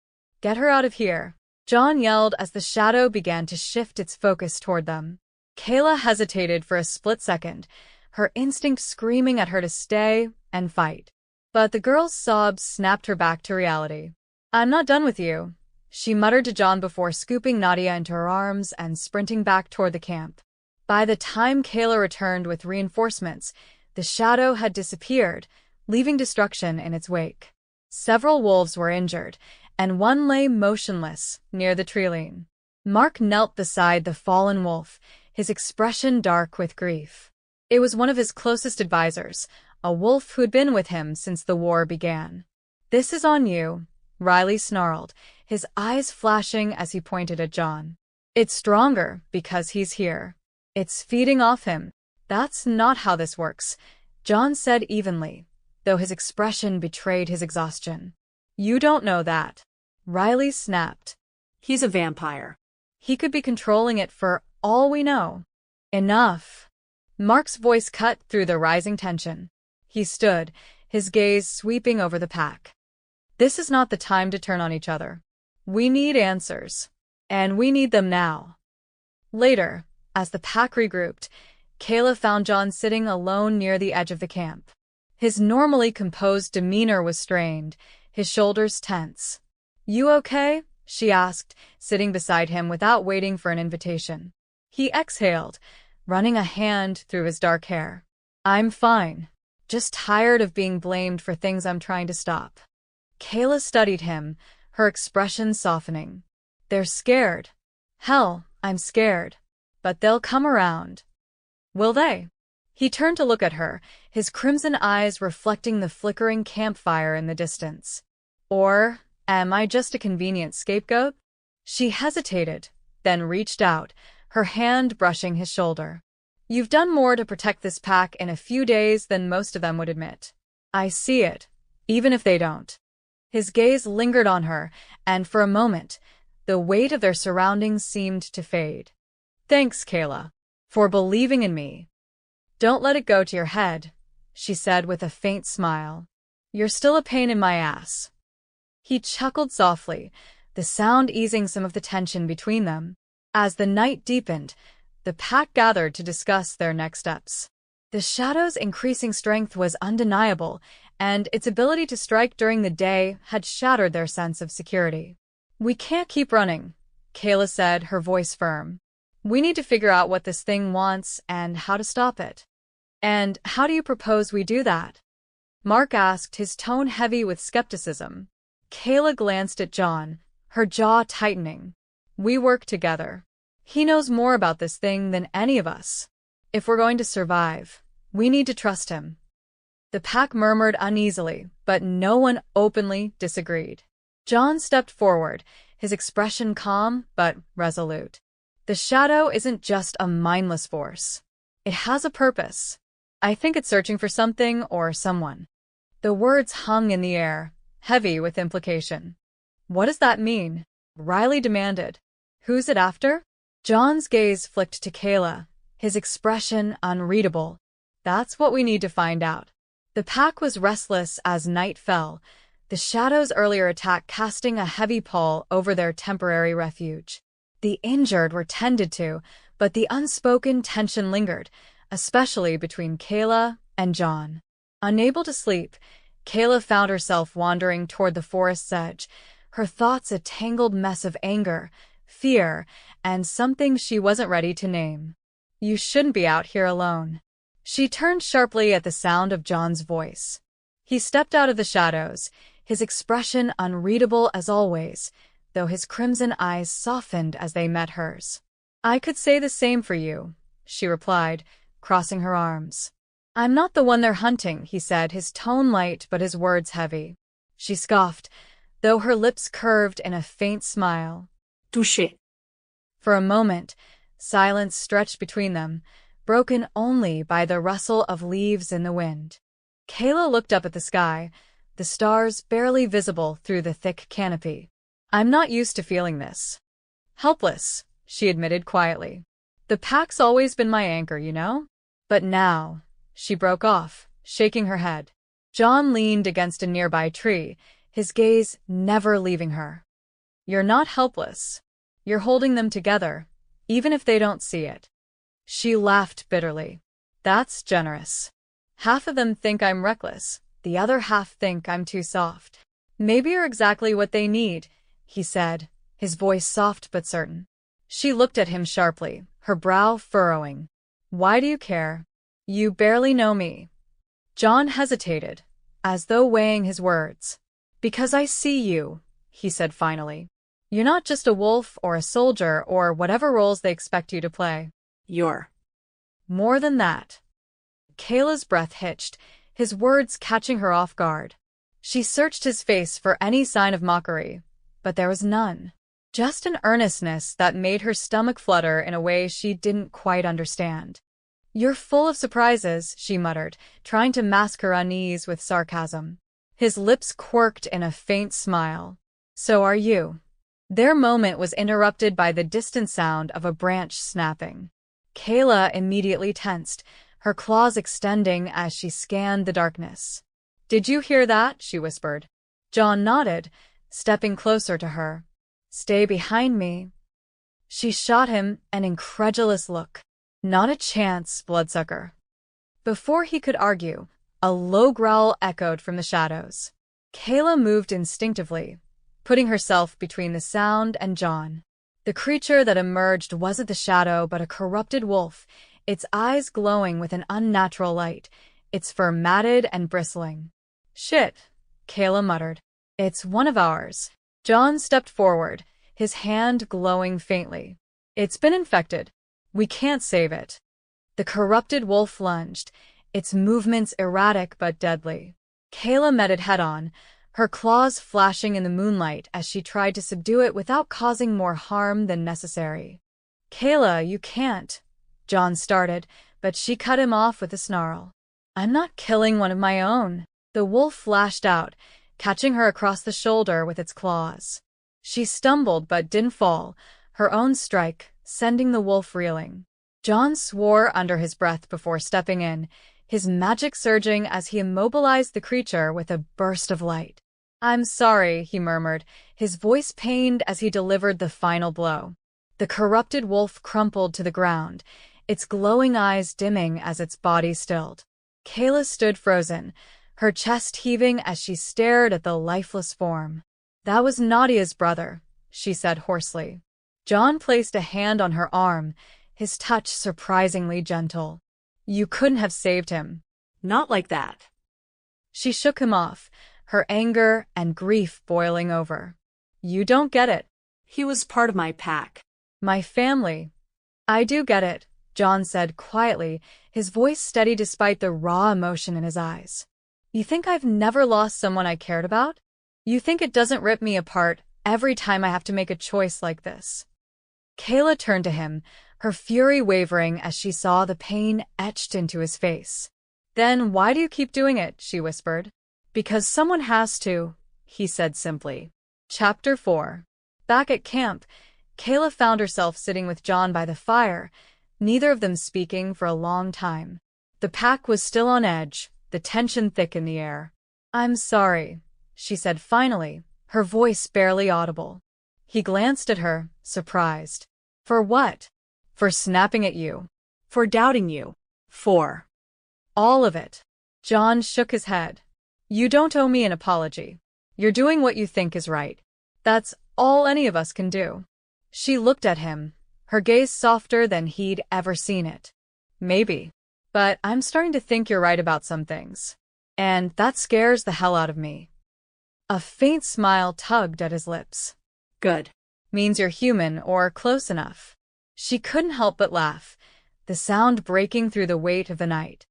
"Get her out of here," John yelled as the shadow began to shift its focus toward them. Kayla hesitated for a split second, her instinct screaming at her to stay and fight. But the girl's sobs snapped her back to reality. "I'm not done with you," she muttered to John before scooping Nadia into her arms and sprinting back toward the camp. By the time Kayla returned with reinforcements, the shadow had disappeared, leaving destruction in its wake. Several wolves were injured, and one lay motionless near the treeline. Mark knelt beside the fallen wolf, his expression dark with grief. It was one of his closest advisors, a wolf who'd been with him since the war began. "This is on you," Riley snarled, his eyes flashing as he pointed at John. "It's stronger because he's here. It's feeding off him." "That's not how this works," John said evenly, though his expression betrayed his exhaustion. "You don't know that," Riley snapped. He's a vampire. "He could be controlling it for all we know." "Enough." Mark's voice cut through the rising tension. He stood, his gaze sweeping over the pack. "This is not the time to turn on each other. We need answers. And we need them now." Later, as the pack regrouped, Kayla found John sitting alone near the edge of the camp. His normally composed demeanor was strained, his shoulders tense. "You okay?" she asked, sitting beside him without waiting for an invitation. He exhaled, running a hand through his dark hair. "I'm fine. Just tired of being blamed for things I'm trying to stop." Kayla studied him, her expression softening. "They're scared. Hell, I'm scared. But they'll come around." "Will they?" He turned to look at her, his crimson eyes reflecting the flickering campfire in the distance. "Or am I just a convenient scapegoat?" She hesitated, then reached out, her hand brushing his shoulder. "You've done more to protect this pack in a few days than most of them would admit. I see it, even if they don't." His gaze lingered on her, and for a moment, the weight of their surroundings seemed to fade. "Thanks, Kayla, for believing in me." "Don't let it go to your head," she said with a faint smile. "You're still a pain in my ass." He chuckled softly, the sound easing some of the tension between them. As the night deepened, the pack gathered to discuss their next steps. The shadow's increasing strength was undeniable, and its ability to strike during the day had shattered their sense of security. "We can't keep running," Kayla said, her voice firm. "We need to figure out what this thing wants and how to stop it." "And how do you propose we do that?" Mark asked, his tone heavy with skepticism. Kayla glanced at John, her jaw tightening. "We work together. He knows more about this thing than any of us. If we're going to survive, we need to trust him." The pack murmured uneasily, but no one openly disagreed. John stepped forward, his expression calm but resolute. "The shadow isn't just a mindless force. It has a purpose. I think it's searching for something or someone." The words hung in the air, heavy with implication. "What does that mean?" Riley demanded. "Who's it after?" John's gaze flicked to Kayla, his expression unreadable. "That's what we need to find out." The pack was restless as night fell, the shadow's earlier attack casting a heavy pall over their temporary refuge. The injured were tended to, but the unspoken tension lingered, especially between Kayla and John. Unable to sleep, Kayla found herself wandering toward the forest's edge, her thoughts a tangled mess of anger, fear, and something she wasn't ready to name. "You shouldn't be out here alone." She turned sharply at the sound of John's voice. He stepped out of the shadows, his expression unreadable as always, though his crimson eyes softened as they met hers. "I could say the same for you," she replied, crossing her arms. "I'm not the one they're hunting," he said, his tone light but his words heavy. She scoffed, though her lips curved in a faint smile. Touché. For a moment, silence stretched between them, broken only by the rustle of leaves in the wind. Kayla looked up at the sky, the stars barely visible through the thick canopy. "I'm not used to feeling this. Helpless," she admitted quietly. "The pack's always been my anchor, you know? But now," she broke off, shaking her head. John leaned against a nearby tree, his gaze never leaving her. "You're not helpless. You're holding them together, even if they don't see it." She laughed bitterly. "That's generous. Half of them think I'm reckless, the other half think I'm too soft." "Maybe you're exactly what they need," he said, his voice soft but certain. She looked at him sharply, her brow furrowing. "Why do you care? You barely know me." John hesitated, as though weighing his words. "Because I see you," he said finally. "You're not just a wolf or a soldier or whatever roles they expect you to play. You're more than that." Kayla's breath hitched, his words catching her off guard. She searched his face for any sign of mockery, but there was none. Just an earnestness that made her stomach flutter in a way she didn't quite understand. "You're full of surprises," she muttered, trying to mask her unease with sarcasm. His lips quirked in a faint smile. "So are you." Their moment was interrupted by the distant sound of a branch snapping. Kayla immediately tensed, her claws extending as she scanned the darkness. "Did you hear that?" she whispered. John nodded, stepping closer to her. "Stay behind me." She shot him an incredulous look. "Not a chance, bloodsucker." Before he could argue, a low growl echoed from the shadows. Kayla moved instinctively, putting herself between the sound and John. The creature that emerged wasn't the shadow but a corrupted wolf, its eyes glowing with an unnatural light, its fur matted and bristling. "Shit," Kayla muttered. "It's one of ours." John stepped forward, his hand glowing faintly. "It's been infected. We can't save it." The corrupted wolf lunged, its movements erratic but deadly. Kayla met it head-on, her claws flashing in the moonlight as she tried to subdue it without causing more harm than necessary. "Kayla, you can't," John started, but she cut him off with a snarl. "I'm not killing one of my own." The wolf lashed out, catching her across the shoulder with its claws. She stumbled but didn't fall, her own strike sending the wolf reeling. John swore under his breath before stepping in, his magic surging as he immobilized the creature with a burst of light. "I'm sorry," he murmured, his voice pained as he delivered the final blow. The corrupted wolf crumpled to the ground, its glowing eyes dimming as its body stilled. Kayla stood frozen, her chest heaving as she stared at the lifeless form. "That was Nadia's brother," she said hoarsely. John placed a hand on her arm, his touch surprisingly gentle. "You couldn't have saved him." not like that. She shook him off, her anger and grief boiling over. "You don't get it." He was part of my pack. "My family." "I do get it," John said quietly, his voice steady despite the raw emotion in his eyes. "You think I've never lost someone I cared about? You think it doesn't rip me apart every time I have to make a choice like this?" Kayla turned to him, her fury wavering as she saw the pain etched into his face. "Then why do you keep doing it?" she whispered. "Because someone has to," he said simply. Chapter 4. Back at camp, Kayla found herself sitting with John by the fire, neither of them speaking for a long time. The pack was still on edge, the tension thick in the air. "I'm sorry," she said finally, her voice barely audible. He glanced at her, surprised. "For what?" "For snapping at you." For doubting you. For "All of it." John shook his head. "You don't owe me an apology. You're doing what you think is right. That's all any of us can do." She looked at him, her gaze softer than he'd ever seen it. "Maybe. But I'm starting to think you're right about some things. And that scares the hell out of me. A faint smile tugged at his lips. Good. Means you're human or close enough. She couldn't help but laugh, the sound breaking through the weight of the night.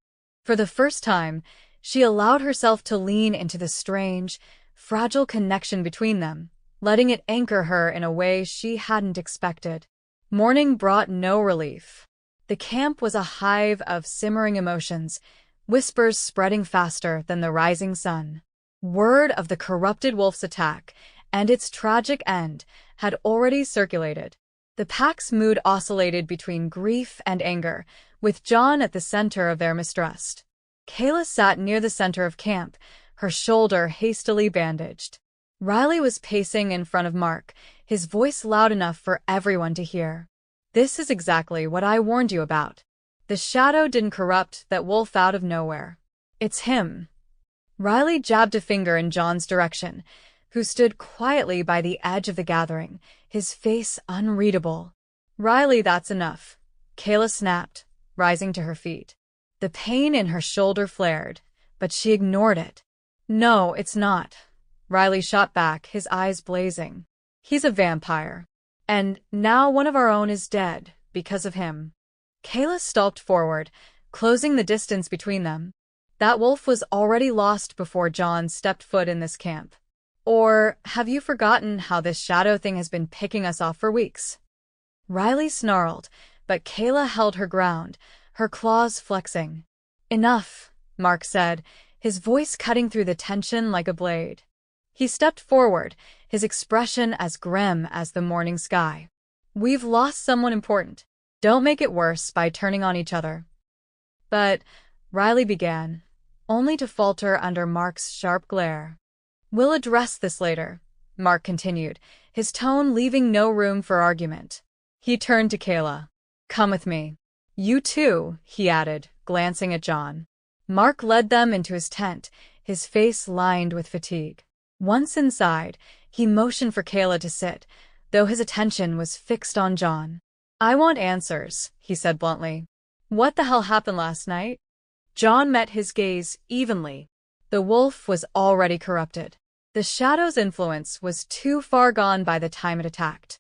For the first time, she allowed herself to lean into the strange, fragile connection between them, letting it anchor her in a way she hadn't expected. Morning brought no relief. The camp was a hive of simmering emotions, whispers spreading faster than the rising sun. Word of the corrupted wolf's attack and its tragic end had already circulated. The pack's mood oscillated between grief and anger, with John at the center of their mistrust. Kayla sat near the center of camp, her shoulder hastily bandaged. Riley was pacing in front of Mark, his voice loud enough for everyone to hear. This is exactly what I warned you about. The shadow didn't corrupt that wolf out of nowhere. It's him. Riley jabbed a finger in John's direction, who stood quietly by the edge of the gathering, his face unreadable. Riley, that's enough. Kayla snapped, rising to her feet. The pain in her shoulder flared, but she ignored it. No, it's not. Riley shot back, his eyes blazing. He's a vampire. And now one of our own is dead, because of him. Kayla stalked forward, closing the distance between them. That wolf was already lost before John stepped foot in this camp. Or have you forgotten how this shadow thing has been picking us off for weeks? Riley snarled, but Kayla held her ground, her claws flexing. Enough, Mark said, his voice cutting through the tension like a blade. He stepped forward, his expression as grim as the morning sky. We've lost someone important. Don't make it worse by turning on each other. But, Riley began, only to falter under Mark's sharp glare. We'll address this later, Mark continued, his tone leaving no room for argument. He turned to Kayla. Come with me. You too, he added, glancing at John. Mark led them into his tent, his face lined with fatigue. Once inside, he motioned for Kayla to sit, though his attention was fixed on John. I want answers, he said bluntly. What the hell happened last night? John met his gaze evenly. The wolf was already corrupted. The shadow's influence was too far gone by the time it attacked.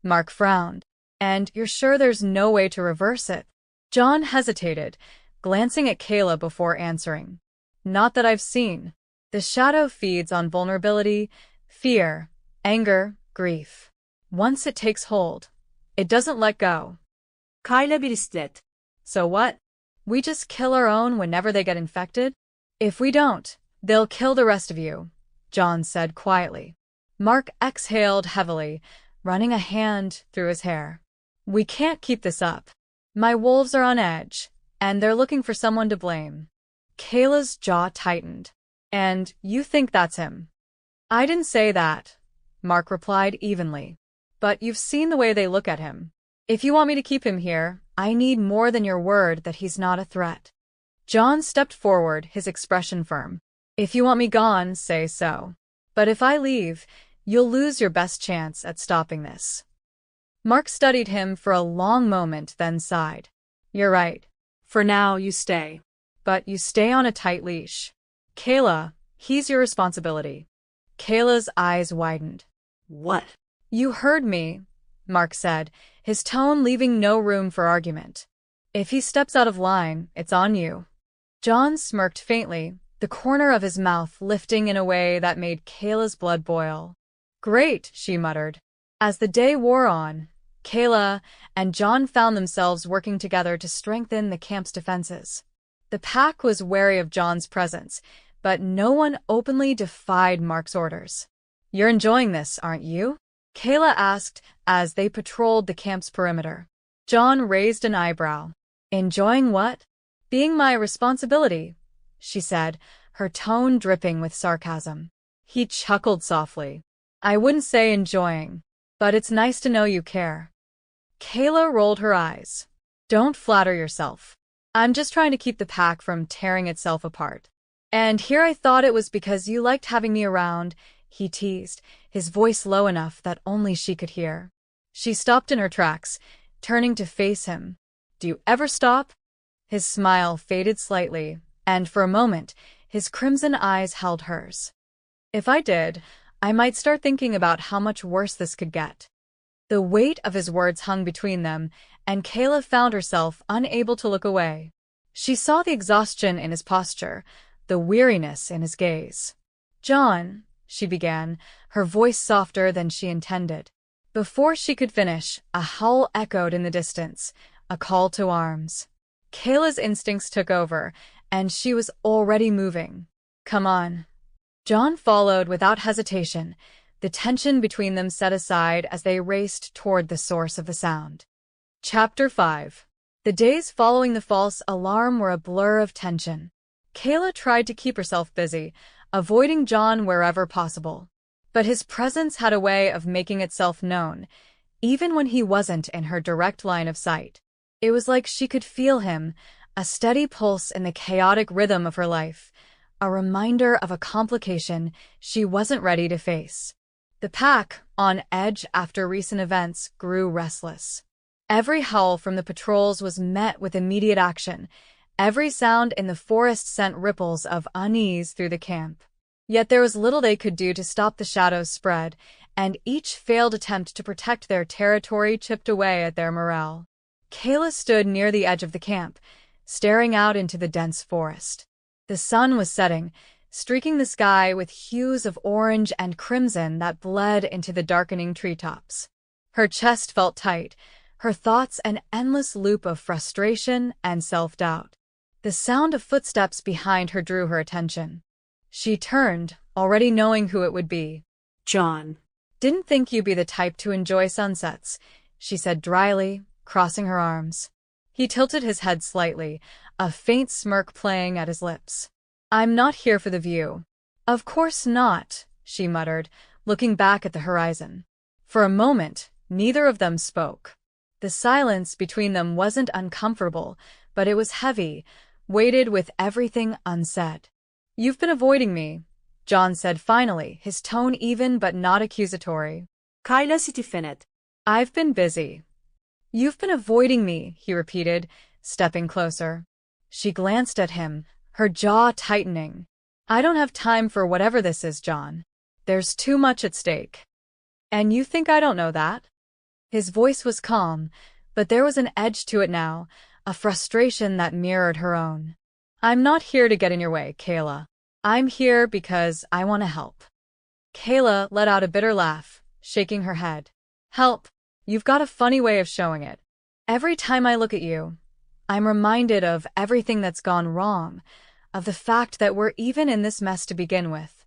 Mark frowned. And you're sure there's no way to reverse it? John hesitated, glancing at Kayla before answering. Not that I've seen. The shadow feeds on vulnerability, fear, anger, grief. Once it takes hold, it doesn't let go. Kayla birislet. So what? We just kill our own whenever they get infected? If we don't, they'll kill the rest of you, John said quietly. Mark exhaled heavily, running a hand through his hair. We can't keep this up. My wolves are on edge, and they're looking for someone to blame. Kayla's jaw tightened. And you think that's him? I didn't say that, Mark replied evenly. But you've seen the way they look at him. If you want me to keep him here, I need more than your word that he's not a threat. John stepped forward, his expression firm. If you want me gone, say so. But if I leave, you'll lose your best chance at stopping this. Mark studied him for a long moment, then sighed. You're right. For now, you stay. But you stay on a tight leash. Kayla, he's your responsibility. Kayla's eyes widened. What? You heard me, Mark said, his tone leaving no room for argument. If he steps out of line, it's on you. John smirked faintly, the corner of his mouth lifting in a way that made Kayla's blood boil. Great, she muttered. As the day wore on, Kayla and John found themselves working together to strengthen the camp's defenses. The pack was wary of John's presence, but no one openly defied Mark's orders. You're enjoying this, aren't you? Kayla asked as they patrolled the camp's perimeter. John raised an eyebrow. Enjoying what? Being my responsibility, she said, her tone dripping with sarcasm. He chuckled softly. I wouldn't say enjoying, but it's nice to know you care. Kayla rolled her eyes. Don't flatter yourself. I'm just trying to keep the pack from tearing itself apart. And here I thought it was because you liked having me around, he teased, his voice low enough that only she could hear. She stopped in her tracks, turning to face him. Do you ever stop? His smile faded slightly, and for a moment, his crimson eyes held hers. If I did, I might start thinking about how much worse this could get. The weight of his words hung between them, and Kayla found herself unable to look away. She saw the exhaustion in his posture, the weariness in his gaze. "John," she began, her voice softer than she intended. Before she could finish, a howl echoed in the distance, a call to arms. Kayla's instincts took over, and she was already moving. "Come on." John followed without hesitation, the tension between them set aside as they raced toward the source of the sound. Chapter 5. The days following the false alarm were a blur of tension. Kayla tried to keep herself busy, avoiding John wherever possible. But his presence had a way of making itself known, even when he wasn't in her direct line of sight. It was like she could feel him, a steady pulse in the chaotic rhythm of her life, a reminder of a complication she wasn't ready to face. The pack, on edge after recent events, grew restless. Every howl from the patrols was met with immediate action. Every sound in the forest sent ripples of unease through the camp. Yet there was little they could do to stop the shadows' spread, and each failed attempt to protect their territory chipped away at their morale. Kayla stood near the edge of the camp, staring out into the dense forest. The sun was setting, streaking the sky with hues of orange and crimson that bled into the darkening treetops. Her chest felt tight, her thoughts an endless loop of frustration and self-doubt. The sound of footsteps behind her drew her attention. She turned, already knowing who it would be. "John." "Didn't think you'd be the type to enjoy sunsets," she said dryly, crossing her arms. He tilted his head slightly, a faint smirk playing at his lips. "I'm not here for the view." "Of course not," she muttered, looking back at the horizon. For a moment, neither of them spoke. The silence between them wasn't uncomfortable, but it was heavy, weighted with everything unsaid. "You've been avoiding me," John said finally, his tone even but not accusatory. Kayla stiffened. "I've been busy." "You've been avoiding me," he repeated, stepping closer. She glanced at him, her jaw tightening. "I don't have time for whatever this is, John. There's too much at stake." "And you think I don't know that?" His voice was calm, but there was an edge to it now, a frustration that mirrored her own. "I'm not here to get in your way, Kayla. I'm here because I want to help." Kayla let out a bitter laugh, shaking her head. "Help? You've got a funny way of showing it. Every time I look at you, I'm reminded of everything that's gone wrong, of the fact that we're even in this mess to begin with."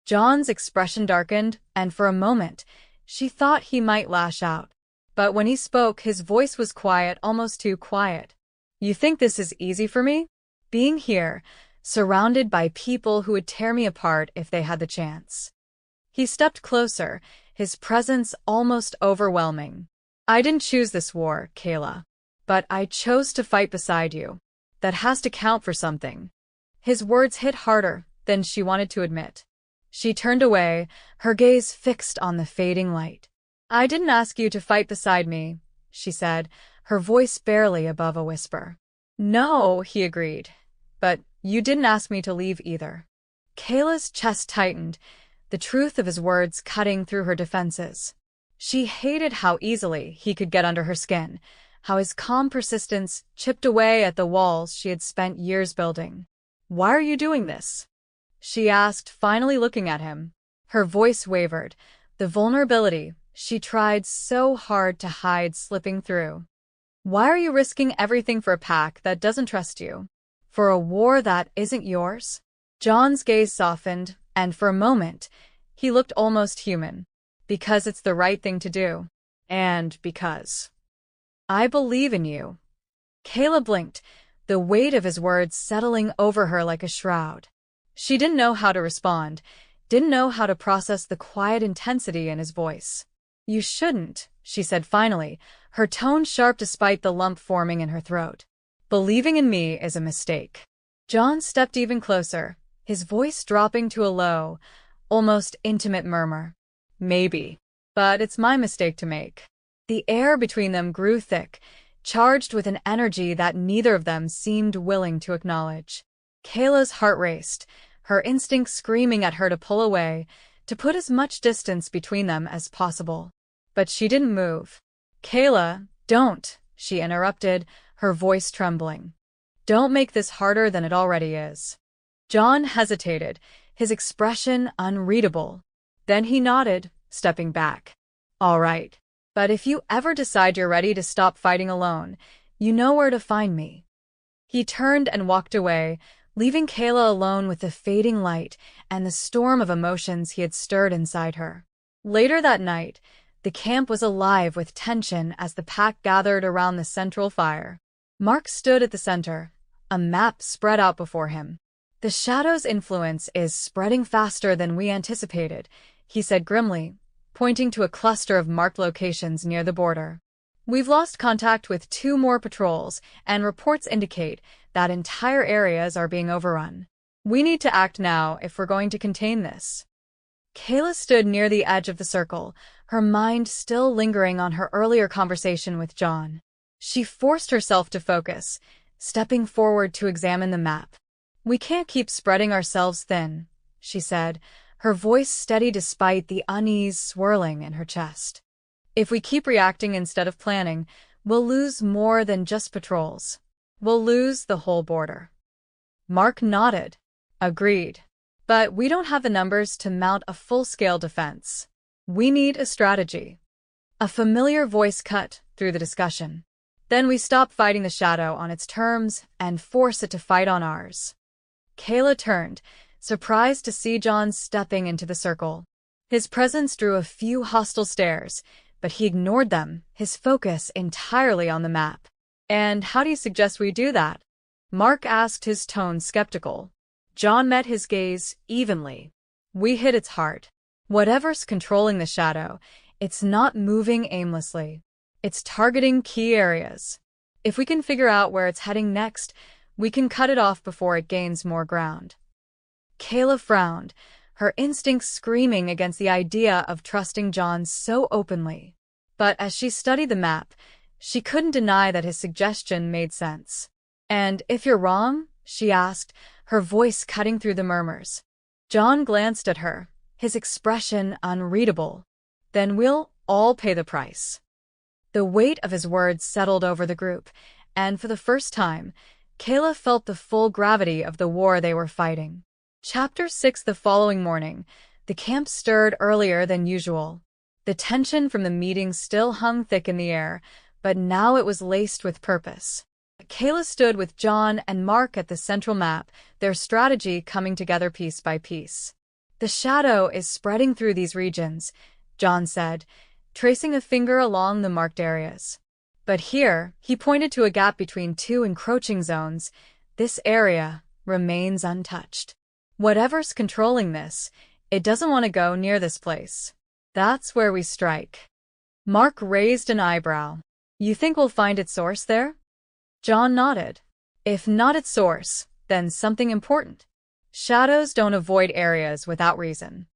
John's expression darkened, and for a moment, she thought he might lash out. But when he spoke, his voice was quiet, almost too quiet. "You think this is easy for me? Being here, surrounded by people who would tear me apart if they had the chance." He stepped closer, his presence almost overwhelming. "I didn't choose this war, Kayla. But I chose to fight beside you. That has to count for something." His words hit harder than she wanted to admit. She turned away, her gaze fixed on the fading light. "I didn't ask you to fight beside me," she said, her voice barely above a whisper. "No," he agreed. "But you didn't ask me to leave either." Kayla's chest tightened, the truth of his words cutting through her defenses. She hated how easily he could get under her skin, how his calm persistence chipped away at the walls she had spent years building. "Why are you doing this?" she asked, finally looking at him. Her voice wavered, the vulnerability she tried so hard to hide slipping through. "Why are you risking everything for a pack that doesn't trust you? For a war that isn't yours?" John's gaze softened, and for a moment, he looked almost human. "Because it's the right thing to do. And because I believe in you." Kayla blinked, the weight of his words settling over her like a shroud. She didn't know how to respond, didn't know how to process the quiet intensity in his voice. "You shouldn't," she said finally, her tone sharp despite the lump forming in her throat. "Believing in me is a mistake." John stepped even closer, his voice dropping to a low, almost intimate murmur. "Maybe. But it's my mistake to make." The air between them grew thick, charged with an energy that neither of them seemed willing to acknowledge. Kayla's heart raced, her instinct screaming at her to pull away, to put as much distance between them as possible. But she didn't move. "Kayla, don't," she interrupted, her voice trembling. "Don't make this harder than it already is." John hesitated, his expression unreadable. Then he nodded, stepping back. "All right. But if you ever decide you're ready to stop fighting alone, you know where to find me." He turned and walked away, leaving Kayla alone with the fading light and the storm of emotions he had stirred inside her. Later that night, the camp was alive with tension as the pack gathered around the central fire. Mark stood at the center, a map spread out before him. "The shadow's influence is spreading faster than we anticipated," he said grimly, pointing to a cluster of marked locations near the border. "We've lost contact with 2 more patrols, and reports indicate that entire areas are being overrun. We need to act now if we're going to contain this." Kayla stood near the edge of the circle, her mind still lingering on her earlier conversation with John. She forced herself to focus, stepping forward to examine the map. "We can't keep spreading ourselves thin," she said, her voice steady despite the unease swirling in her chest. "If we keep reacting instead of planning, we'll lose more than just patrols. We'll lose the whole border." Mark nodded. "Agreed. But we don't have the numbers to mount a full-scale defense. We need a strategy." A familiar voice cut through the discussion. "Then we stop fighting the shadow on its terms and force it to fight on ours." Kayla turned, surprised to see John stepping into the circle. His presence drew a few hostile stares, but he ignored them, his focus entirely on the map. "And how do you suggest we do that?" Mark asked, his tone skeptical. John met his gaze evenly. "We hit its heart. Whatever's controlling the shadow, it's not moving aimlessly. It's targeting key areas. If we can figure out where it's heading next, we can cut it off before it gains more ground." Kayla frowned, her instincts screaming against the idea of trusting John so openly. But as she studied the map, she couldn't deny that his suggestion made sense. "And if you're wrong?" she asked, her voice cutting through the murmurs. John glanced at her, his expression unreadable. "Then we'll all pay the price." The weight of his words settled over the group, and for the first time, Kayla felt the full gravity of the war they were fighting. Chapter 6. The following morning, the camp stirred earlier than usual. The tension from the meeting still hung thick in the air, but now it was laced with purpose. Kayla stood with John and Mark at the central map, their strategy coming together piece by piece. "The shadow is spreading through these regions," John said, tracing a finger along the marked areas. "But here," he pointed to a gap between 2 encroaching zones, "this area remains untouched. Whatever's controlling this, it doesn't want to go near this place. That's where we strike." Mark raised an eyebrow. "You think we'll find its source there?" John nodded. "If not its source, then something important. Shadows don't avoid areas without reason."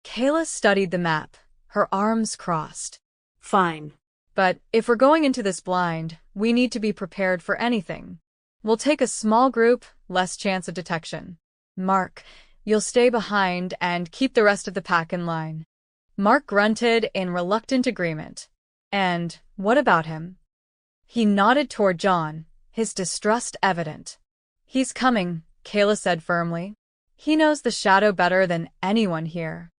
Kayla studied the map, her arms crossed. "Fine. "But if we're going into this blind, we need to be prepared for anything. We'll take a small group, less chance of detection. Mark, you'll stay behind and keep the rest of the pack in line." Mark grunted in reluctant agreement. "And what about him?" He nodded toward John, his distrust evident. "He's coming," Kayla said firmly. "He knows the shadow better than anyone here."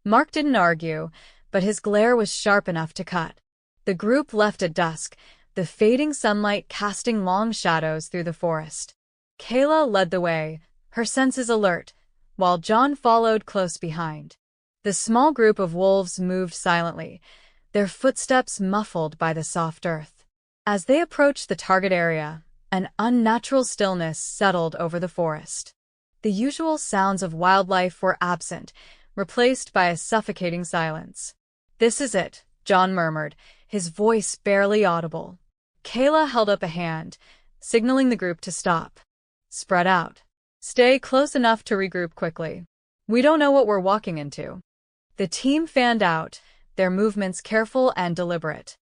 Mark didn't argue, but his glare was sharp enough to cut. The group left at dusk, the fading sunlight casting long shadows through the forest. Kayla led the way, her senses alert, while John followed close behind. The small group of wolves moved silently, their footsteps muffled by the soft earth. As they approached the target area, an unnatural stillness settled over the forest. The usual sounds of wildlife were absent, replaced by a suffocating silence. "This is it," John murmured, his voice barely audible. Kayla held up a hand, signaling the group to stop. "Spread out. Stay close enough to regroup quickly. We don't know what we're walking into." The team fanned out, their movements careful and deliberate.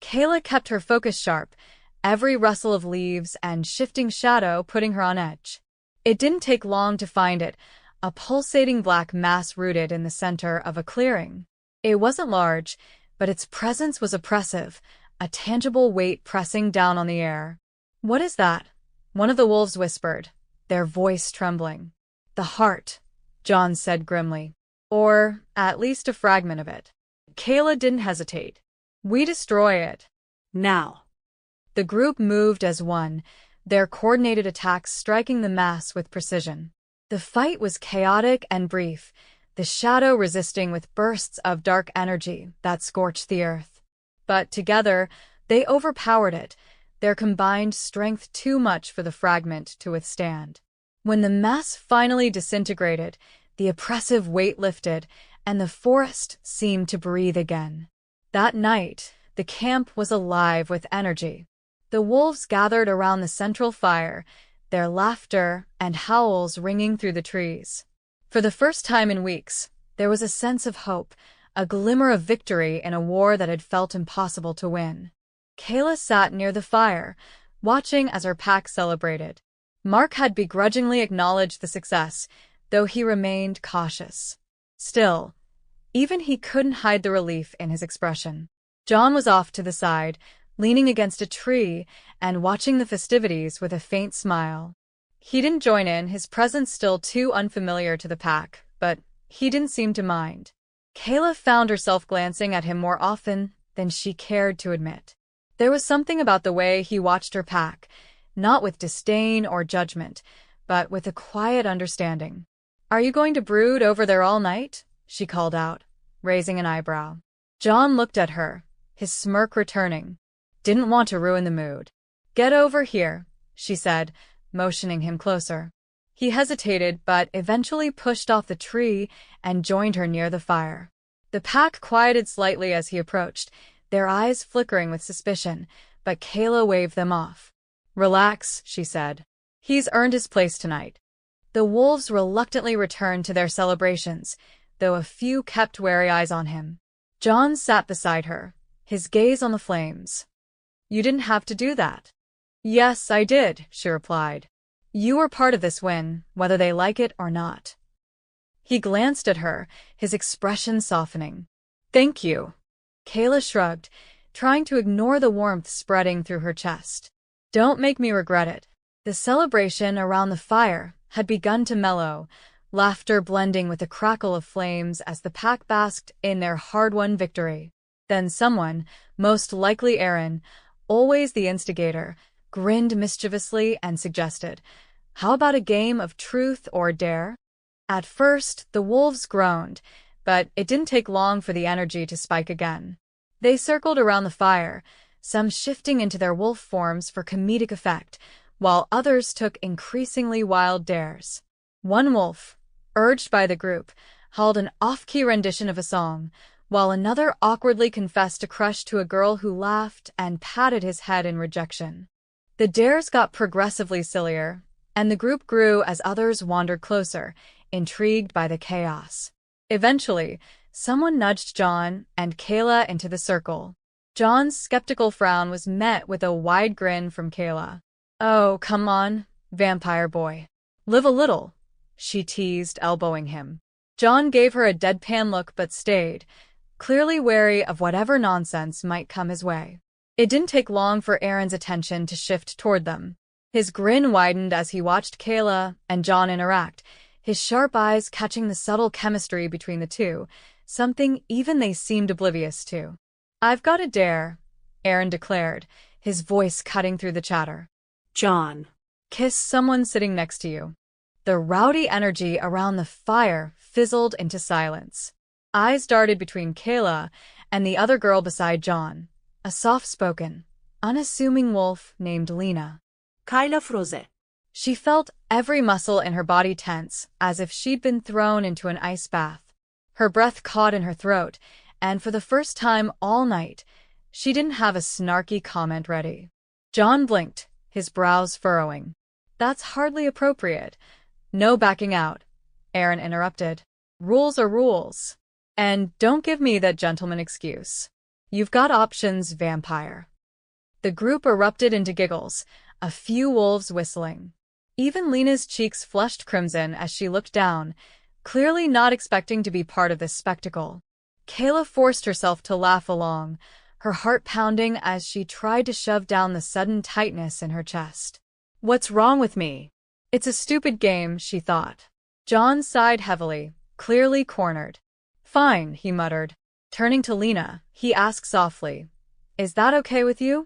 Kayla kept her focus sharp, every rustle of leaves and shifting shadow putting her on edge. It didn't take long to find it, a pulsating black mass rooted in the center of a clearing. It wasn't large, but its presence was oppressive, a tangible weight pressing down on the air. "What is that?" one of the wolves whispered, their voice trembling. "The heart," John said grimly. "Or at least a fragment of it." Kayla didn't hesitate. "We destroy it." Now. The group moved as one, their coordinated attacks striking the mass with precision. The fight was chaotic and brief, the shadow resisting with bursts of dark energy that scorched the earth. But together, they overpowered it, their combined strength too much for the fragment to withstand. When the mass finally disintegrated, the oppressive weight lifted, and the forest seemed to breathe again. That night, the camp was alive with energy. The wolves gathered around the central fire, their laughter and howls ringing through the trees. For the first time in weeks, there was a sense of hope, a glimmer of victory in a war that had felt impossible to win. Kayla sat near the fire, watching as her pack celebrated. Mark had begrudgingly acknowledged the success, though he remained cautious. Still, even he couldn't hide the relief in his expression. John was off to the side, leaning against a tree and watching the festivities with a faint smile. He didn't join in, his presence still too unfamiliar to the pack, but he didn't seem to mind. Kayla found herself glancing at him more often than she cared to admit. There was something about the way he watched her pack, not with disdain or judgment, but with a quiet understanding. "Are you going to brood over there all night?" she called out, raising an eyebrow. John looked at her, his smirk returning. Didn't want to ruin the mood. "Get over here," she said, motioning him closer. He hesitated but eventually pushed off the tree and joined her near the fire. The pack quieted slightly as he approached, their eyes flickering with suspicion, but Kayla waved them off. "Relax," she said. "He's earned his place tonight." The wolves reluctantly returned to their celebrations, though a few kept wary eyes on him. John sat beside her, his gaze on the flames. "You didn't have to do that." "Yes, I did," she replied. "You were part of this win, whether they like it or not." He glanced at her, his expression softening. "Thank you." Kayla shrugged, trying to ignore the warmth spreading through her chest. "Don't make me regret it." The celebration around the fire had begun to mellow, laughter blending with the crackle of flames as the pack basked in their hard-won victory. Then someone, most likely Aaron, always the instigator, grinned mischievously and suggested, "How about a game of truth or dare?" At first, the wolves groaned, but it didn't take long for the energy to spike again. They circled around the fire, some shifting into their wolf forms for comedic effect, while others took increasingly wild dares. One wolf, urged by the group, howled an off-key rendition of a song, while another awkwardly confessed a crush to a girl who laughed and patted his head in rejection. The dares got progressively sillier, and the group grew as others wandered closer, intrigued by the chaos. Eventually, someone nudged John and Kayla into the circle. John's skeptical frown was met with a wide grin from Kayla. "Oh, come on, vampire boy. Live a little," she teased, elbowing him. John gave her a deadpan look but stayed, clearly wary of whatever nonsense might come his way. It didn't take long for Aaron's attention to shift toward them. His grin widened as he watched Kayla and John interact, his sharp eyes catching the subtle chemistry between the two, something even they seemed oblivious to. "I've got a dare," Aaron declared, his voice cutting through the chatter. John. "Kiss someone sitting next to you." The rowdy energy around the fire fizzled into silence. Eyes darted between Kayla and the other girl beside John, a soft-spoken, unassuming wolf named Lena. Kayla froze. She felt every muscle in her body tense, as if she'd been thrown into an ice bath. Her breath caught in her throat, and for the first time all night, she didn't have a snarky comment ready. John blinked, his brows furrowing. "That's hardly appropriate." "No backing out," Aaron interrupted. "Rules are rules. And don't give me that gentleman excuse. You've got options, vampire." The group erupted into giggles, a few wolves whistling. Even Lena's cheeks flushed crimson as she looked down, clearly not expecting to be part of this spectacle. Kayla forced herself to laugh along, her heart pounding as she tried to shove down the sudden tightness in her chest. "What's wrong with me?" "It's a stupid game," she thought. John sighed heavily, clearly cornered. "Fine," he muttered. Turning to Lena, he asked softly, "Is that okay with you?"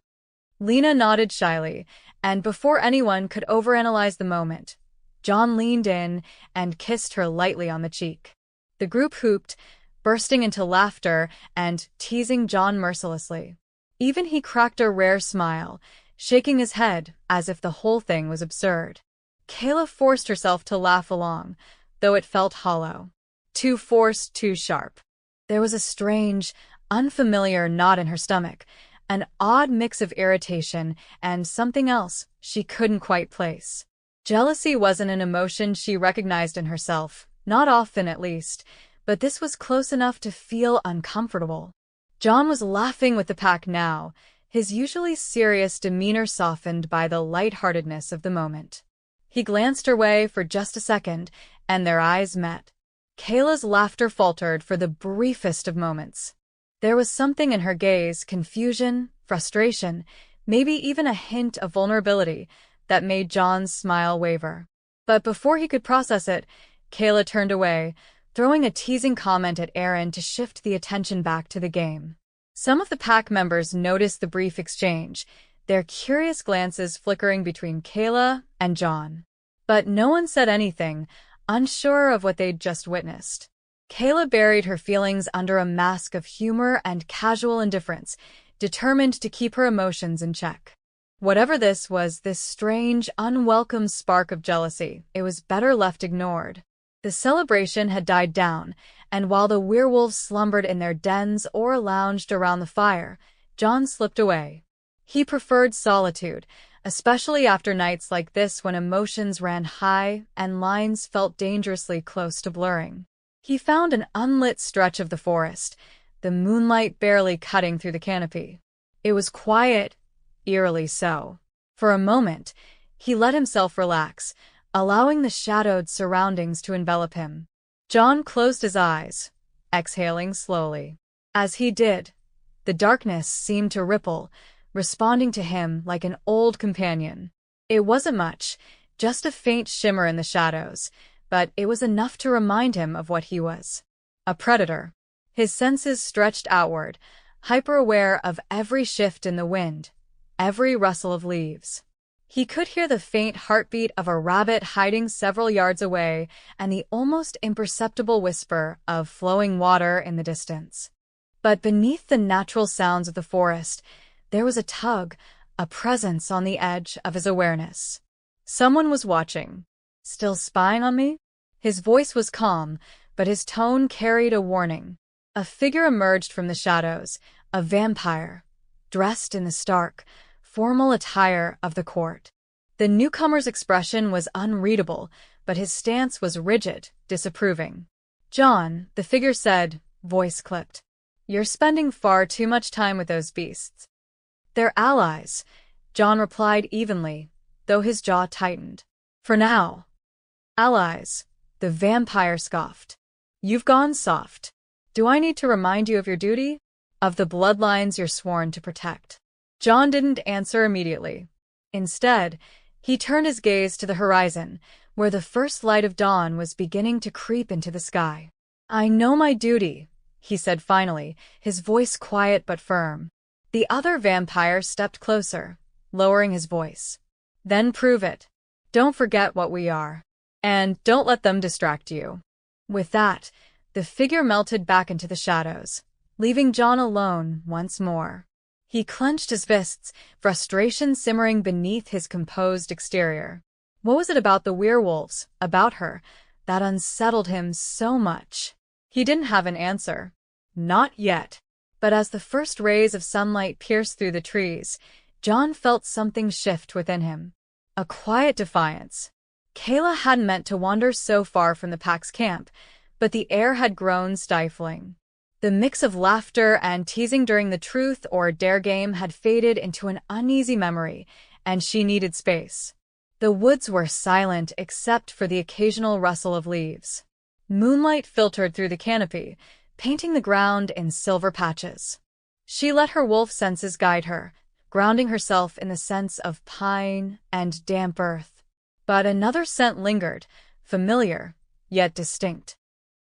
Lena nodded shyly, and before anyone could overanalyze the moment, John leaned in and kissed her lightly on the cheek. The group hooped, bursting into laughter and teasing John mercilessly. Even he cracked a rare smile, shaking his head as if the whole thing was absurd. Kayla forced herself to laugh along, though it felt hollow. Too forced, too sharp. There was a strange, unfamiliar knot in her stomach, an odd mix of irritation and something else she couldn't quite place. Jealousy wasn't an emotion she recognized in herself, not often at least, but this was close enough to feel uncomfortable. John was laughing with the pack now, his usually serious demeanor softened by the lightheartedness of the moment. He glanced her way for just a second, and their eyes met. Kayla's laughter faltered for the briefest of moments. There was something in her gaze, confusion, frustration, maybe even a hint of vulnerability, that made John's smile waver. But before he could process it, Kayla turned away, throwing a teasing comment at Aaron to shift the attention back to the game. Some of the pack members noticed the brief exchange, their curious glances flickering between Kayla and John. But no one said anything, unsure of what they'd just witnessed. Kayla buried her feelings under a mask of humor and casual indifference, determined to keep her emotions in check. Whatever this was, this strange, unwelcome spark of jealousy, it was better left ignored. The celebration had died down, and while the werewolves slumbered in their dens or lounged around the fire, John slipped away. He preferred solitude, especially after nights like this when emotions ran high and lines felt dangerously close to blurring. He found an unlit stretch of the forest, the moonlight barely cutting through the canopy. It was quiet, eerily so. For a moment, he let himself relax, allowing the shadowed surroundings to envelop him. John closed his eyes, exhaling slowly. As he did, the darkness seemed to ripple, responding to him like an old companion. It wasn't much, just a faint shimmer in the shadows, but it was enough to remind him of what he was. A predator. His senses stretched outward, hyper-aware of every shift in the wind, every rustle of leaves. He could hear the faint heartbeat of a rabbit hiding several yards away and the almost imperceptible whisper of flowing water in the distance. But beneath the natural sounds of the forest, there was a tug, a presence on the edge of his awareness. Someone was watching. Still spying on me? His voice was calm, but his tone carried a warning. A figure emerged from the shadows, a vampire, dressed in the stark, formal attire of the court. The newcomer's expression was unreadable, but his stance was rigid, disapproving. "John," the figure said, voice clipped. "You're spending far too much time with those beasts." "They're allies," John replied evenly, though his jaw tightened. "For now." "Allies," the vampire scoffed. "You've gone soft. Do I need to remind you of your duty? Of the bloodlines you're sworn to protect?" John didn't answer immediately. Instead, he turned his gaze to the horizon, where the first light of dawn was beginning to creep into the sky. "I know my duty," he said finally, his voice quiet but firm. The other vampire stepped closer, lowering his voice. "Then prove it. Don't forget what we are. And don't let them distract you." With that, the figure melted back into the shadows, leaving John alone once more. He clenched his fists, frustration simmering beneath his composed exterior. What was it about the werewolves, about her, that unsettled him so much? He didn't have an answer. Not yet. But as the first rays of sunlight pierced through the trees, John felt something shift within him. A quiet defiance. Kayla hadn't meant to wander so far from the pack's camp, but the air had grown stifling. The mix of laughter and teasing during the truth or dare game had faded into an uneasy memory, and she needed space. The woods were silent except for the occasional rustle of leaves. Moonlight filtered through the canopy, painting the ground in silver patches. She let her wolf senses guide her, grounding herself in the scents of pine and damp earth. But another scent lingered, familiar, yet distinct.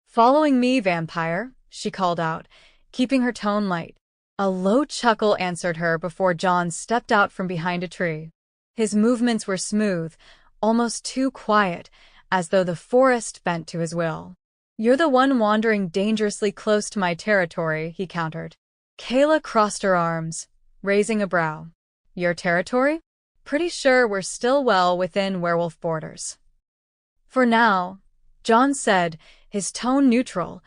"Following me, vampire," she called out, keeping her tone light. A low chuckle answered her before John stepped out from behind a tree. His movements were smooth, almost too quiet, as though the forest bent to his will. "You're the one wandering dangerously close to my territory," he countered. Kayla crossed her arms, raising a brow. "Your territory? Pretty sure we're still well within werewolf borders." "For now," John said, his tone neutral,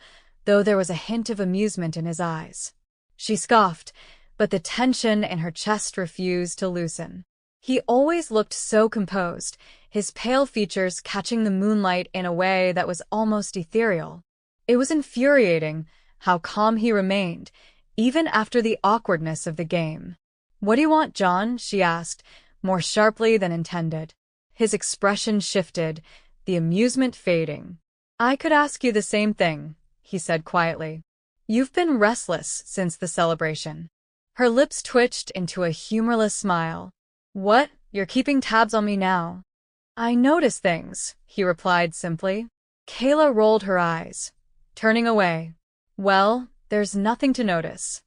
though there was a hint of amusement in his eyes. She scoffed, but the tension in her chest refused to loosen. He always looked so composed, his pale features catching the moonlight in a way that was almost ethereal. It was infuriating how calm he remained, even after the awkwardness of the game. "What do you want, John?" she asked, more sharply than intended. His expression shifted, the amusement fading. "I could ask you the same thing," he said quietly. "You've been restless since the celebration." Her lips twitched into a humorless smile. "What? You're keeping tabs on me now?" "I notice things," he replied simply. Kayla rolled her eyes, turning away. "Well, there's nothing to notice.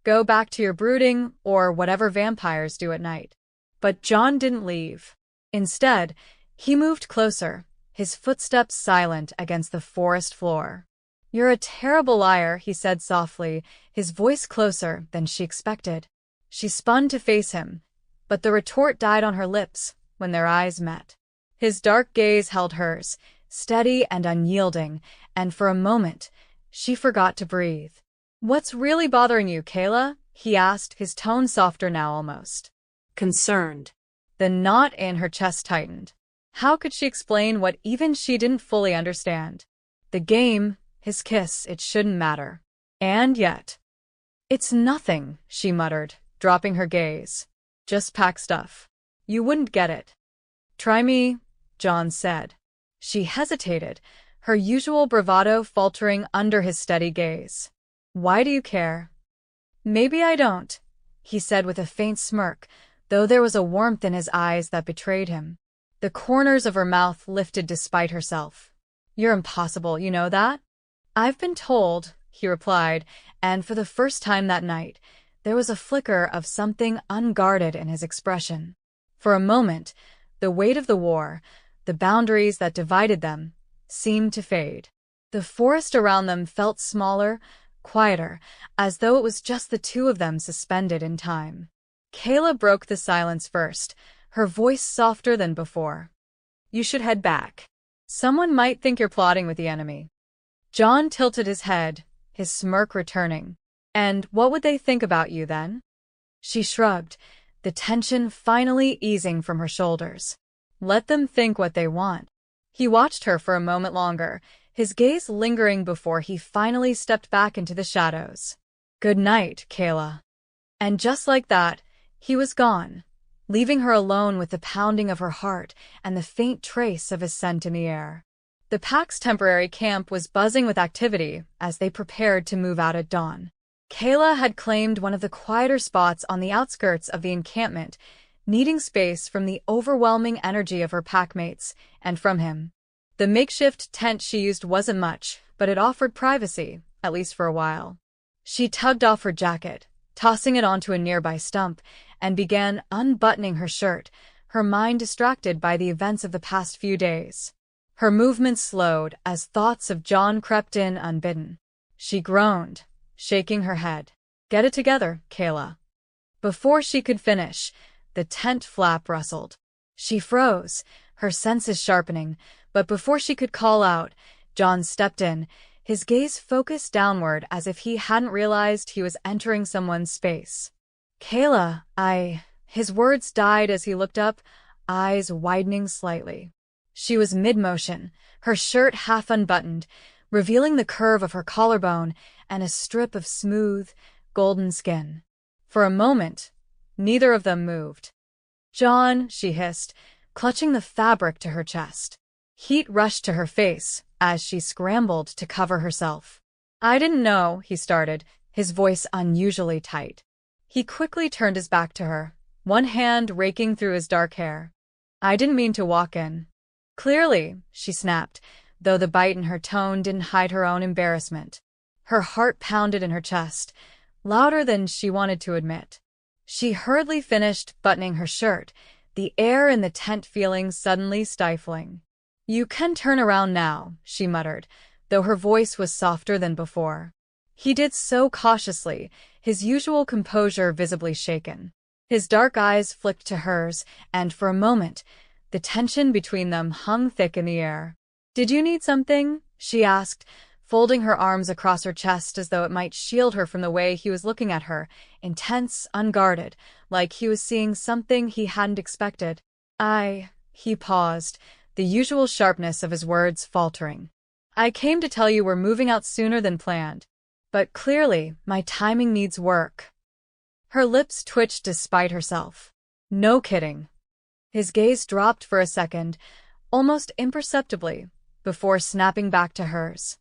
Go back to your brooding or whatever vampires do at night." But John didn't leave. Instead, he moved closer, his footsteps silent against the forest floor. "You're a terrible liar," he said softly, his voice closer than she expected. She spun to face him, but the retort died on her lips when their eyes met. His dark gaze held hers, steady and unyielding, and for a moment, she forgot to breathe. "What's really bothering you, Kayla?" he asked, his tone softer now almost. Concerned. The knot in her chest tightened. How could she explain what even she didn't fully understand? The game, his kiss, it shouldn't matter. And yet... "It's nothing," she muttered, dropping her gaze. "Just pack stuff. You wouldn't get it." "Try me," John said. She hesitated, her usual bravado faltering under his steady gaze. "Why do you care?" "Maybe I don't," he said with a faint smirk, though there was a warmth in his eyes that betrayed him. The corners of her mouth lifted despite herself. "You're impossible, you know that?" "I've been told," he replied, and for the first time that night, there was a flicker of something unguarded in his expression. For a moment, the weight of the war, the boundaries that divided them, seemed to fade. The forest around them felt smaller, quieter, as though it was just the two of them suspended in time. Kayla broke the silence first, her voice softer than before. "You should head back. Someone might think you're plotting with the enemy." John tilted his head, his smirk returning. "And what would they think about you then?" She shrugged, the tension finally easing from her shoulders. "Let them think what they want." He watched her for a moment longer, his gaze lingering before he finally stepped back into the shadows. "Good night, Kayla." And just like that, he was gone, leaving her alone with the pounding of her heart and the faint trace of his scent in the air. The pack's temporary camp was buzzing with activity as they prepared to move out at dawn. Kayla had claimed one of the quieter spots on the outskirts of the encampment, needing space from the overwhelming energy of her packmates and from him. The makeshift tent she used wasn't much, but it offered privacy, at least for a while. She tugged off her jacket, tossing it onto a nearby stump, and began unbuttoning her shirt, her mind distracted by the events of the past few days. Her movements slowed as thoughts of John crept in unbidden. She groaned, shaking her head. "Get it together, Kayla." Before she could finish, the tent flap rustled. She froze, her senses sharpening, but before she could call out, John stepped in, his gaze focused downward as if he hadn't realized he was entering someone's space. "Kayla, His words died as he looked up, eyes widening slightly. She was mid-motion, her shirt half unbuttoned, revealing the curve of her collarbone and a strip of smooth, golden skin. For a moment, neither of them moved. "John," she hissed, clutching the fabric to her chest. Heat rushed to her face as she scrambled to cover herself. "I didn't know," he started, his voice unusually tight. He quickly turned his back to her, one hand raking through his dark hair. "I didn't mean to walk in." "Clearly," she snapped, though the bite in her tone didn't hide her own embarrassment. Her heart pounded in her chest, louder than she wanted to admit. She hurriedly finished buttoning her shirt, the air in the tent feeling suddenly stifling. "You can turn around now," she muttered, though her voice was softer than before. He did so cautiously, his usual composure visibly shaken. His dark eyes flicked to hers, and for a moment, the tension between them hung thick in the air. "Did you need something?" she asked, folding her arms across her chest as though it might shield her from the way he was looking at her, intense, unguarded, like he was seeing something he hadn't expected. He paused, the usual sharpness of his words faltering. "I came to tell you we're moving out sooner than planned. But clearly, my timing needs work." Her lips twitched despite herself. "No kidding." His gaze dropped for a second, almost imperceptibly, before snapping back to hers.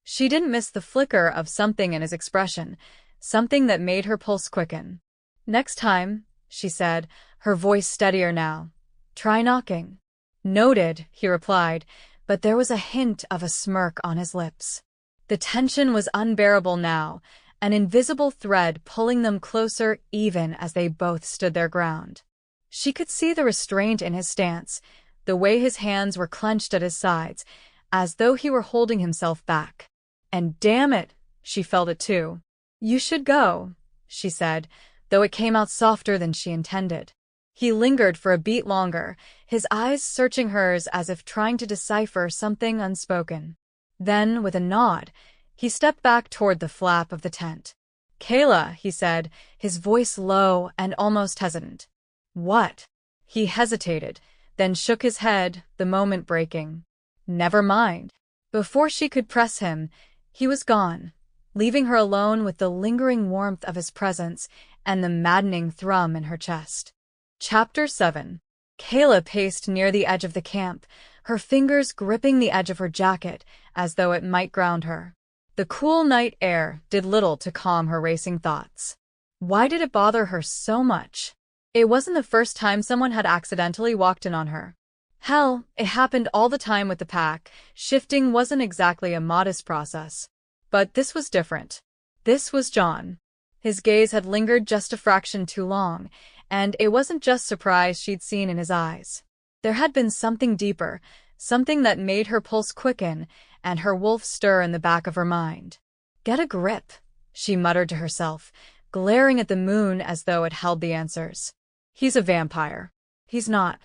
She didn't miss the flicker of something in his expression, something that made her pulse quicken. "Next time," she said, her voice steadier now, "try knocking." "Noted," he replied, but there was a hint of a smirk on his lips. The tension was unbearable now, an invisible thread pulling them closer even as they both stood their ground. She could see the restraint in his stance, the way his hands were clenched at his sides, as though he were holding himself back. And damn it, she felt it too. "You should go," she said, though it came out softer than she intended. He lingered for a beat longer, his eyes searching hers as if trying to decipher something unspoken. Then, with a nod, he stepped back toward the flap of the tent. "Kayla," he said, his voice low and almost hesitant. "What?" He hesitated, then shook his head, the moment breaking. "Never mind." Before she could press him, he was gone, leaving her alone with the lingering warmth of his presence and the maddening thrum in her chest. Chapter 7. Kayla paced near the edge of the camp, her fingers gripping the edge of her jacket as though it might ground her. The cool night air did little to calm her racing thoughts. Why did it bother her so much? It wasn't the first time someone had accidentally walked in on her. Hell, it happened all the time with the pack. Shifting wasn't exactly a modest process. But this was different. This was John. His gaze had lingered just a fraction too long, and it wasn't just surprise she'd seen in his eyes. There had been something deeper, something that made her pulse quicken and her wolf stir in the back of her mind. "Get a grip," she muttered to herself, glaring at the moon as though it held the answers. "He's a vampire." "He's not."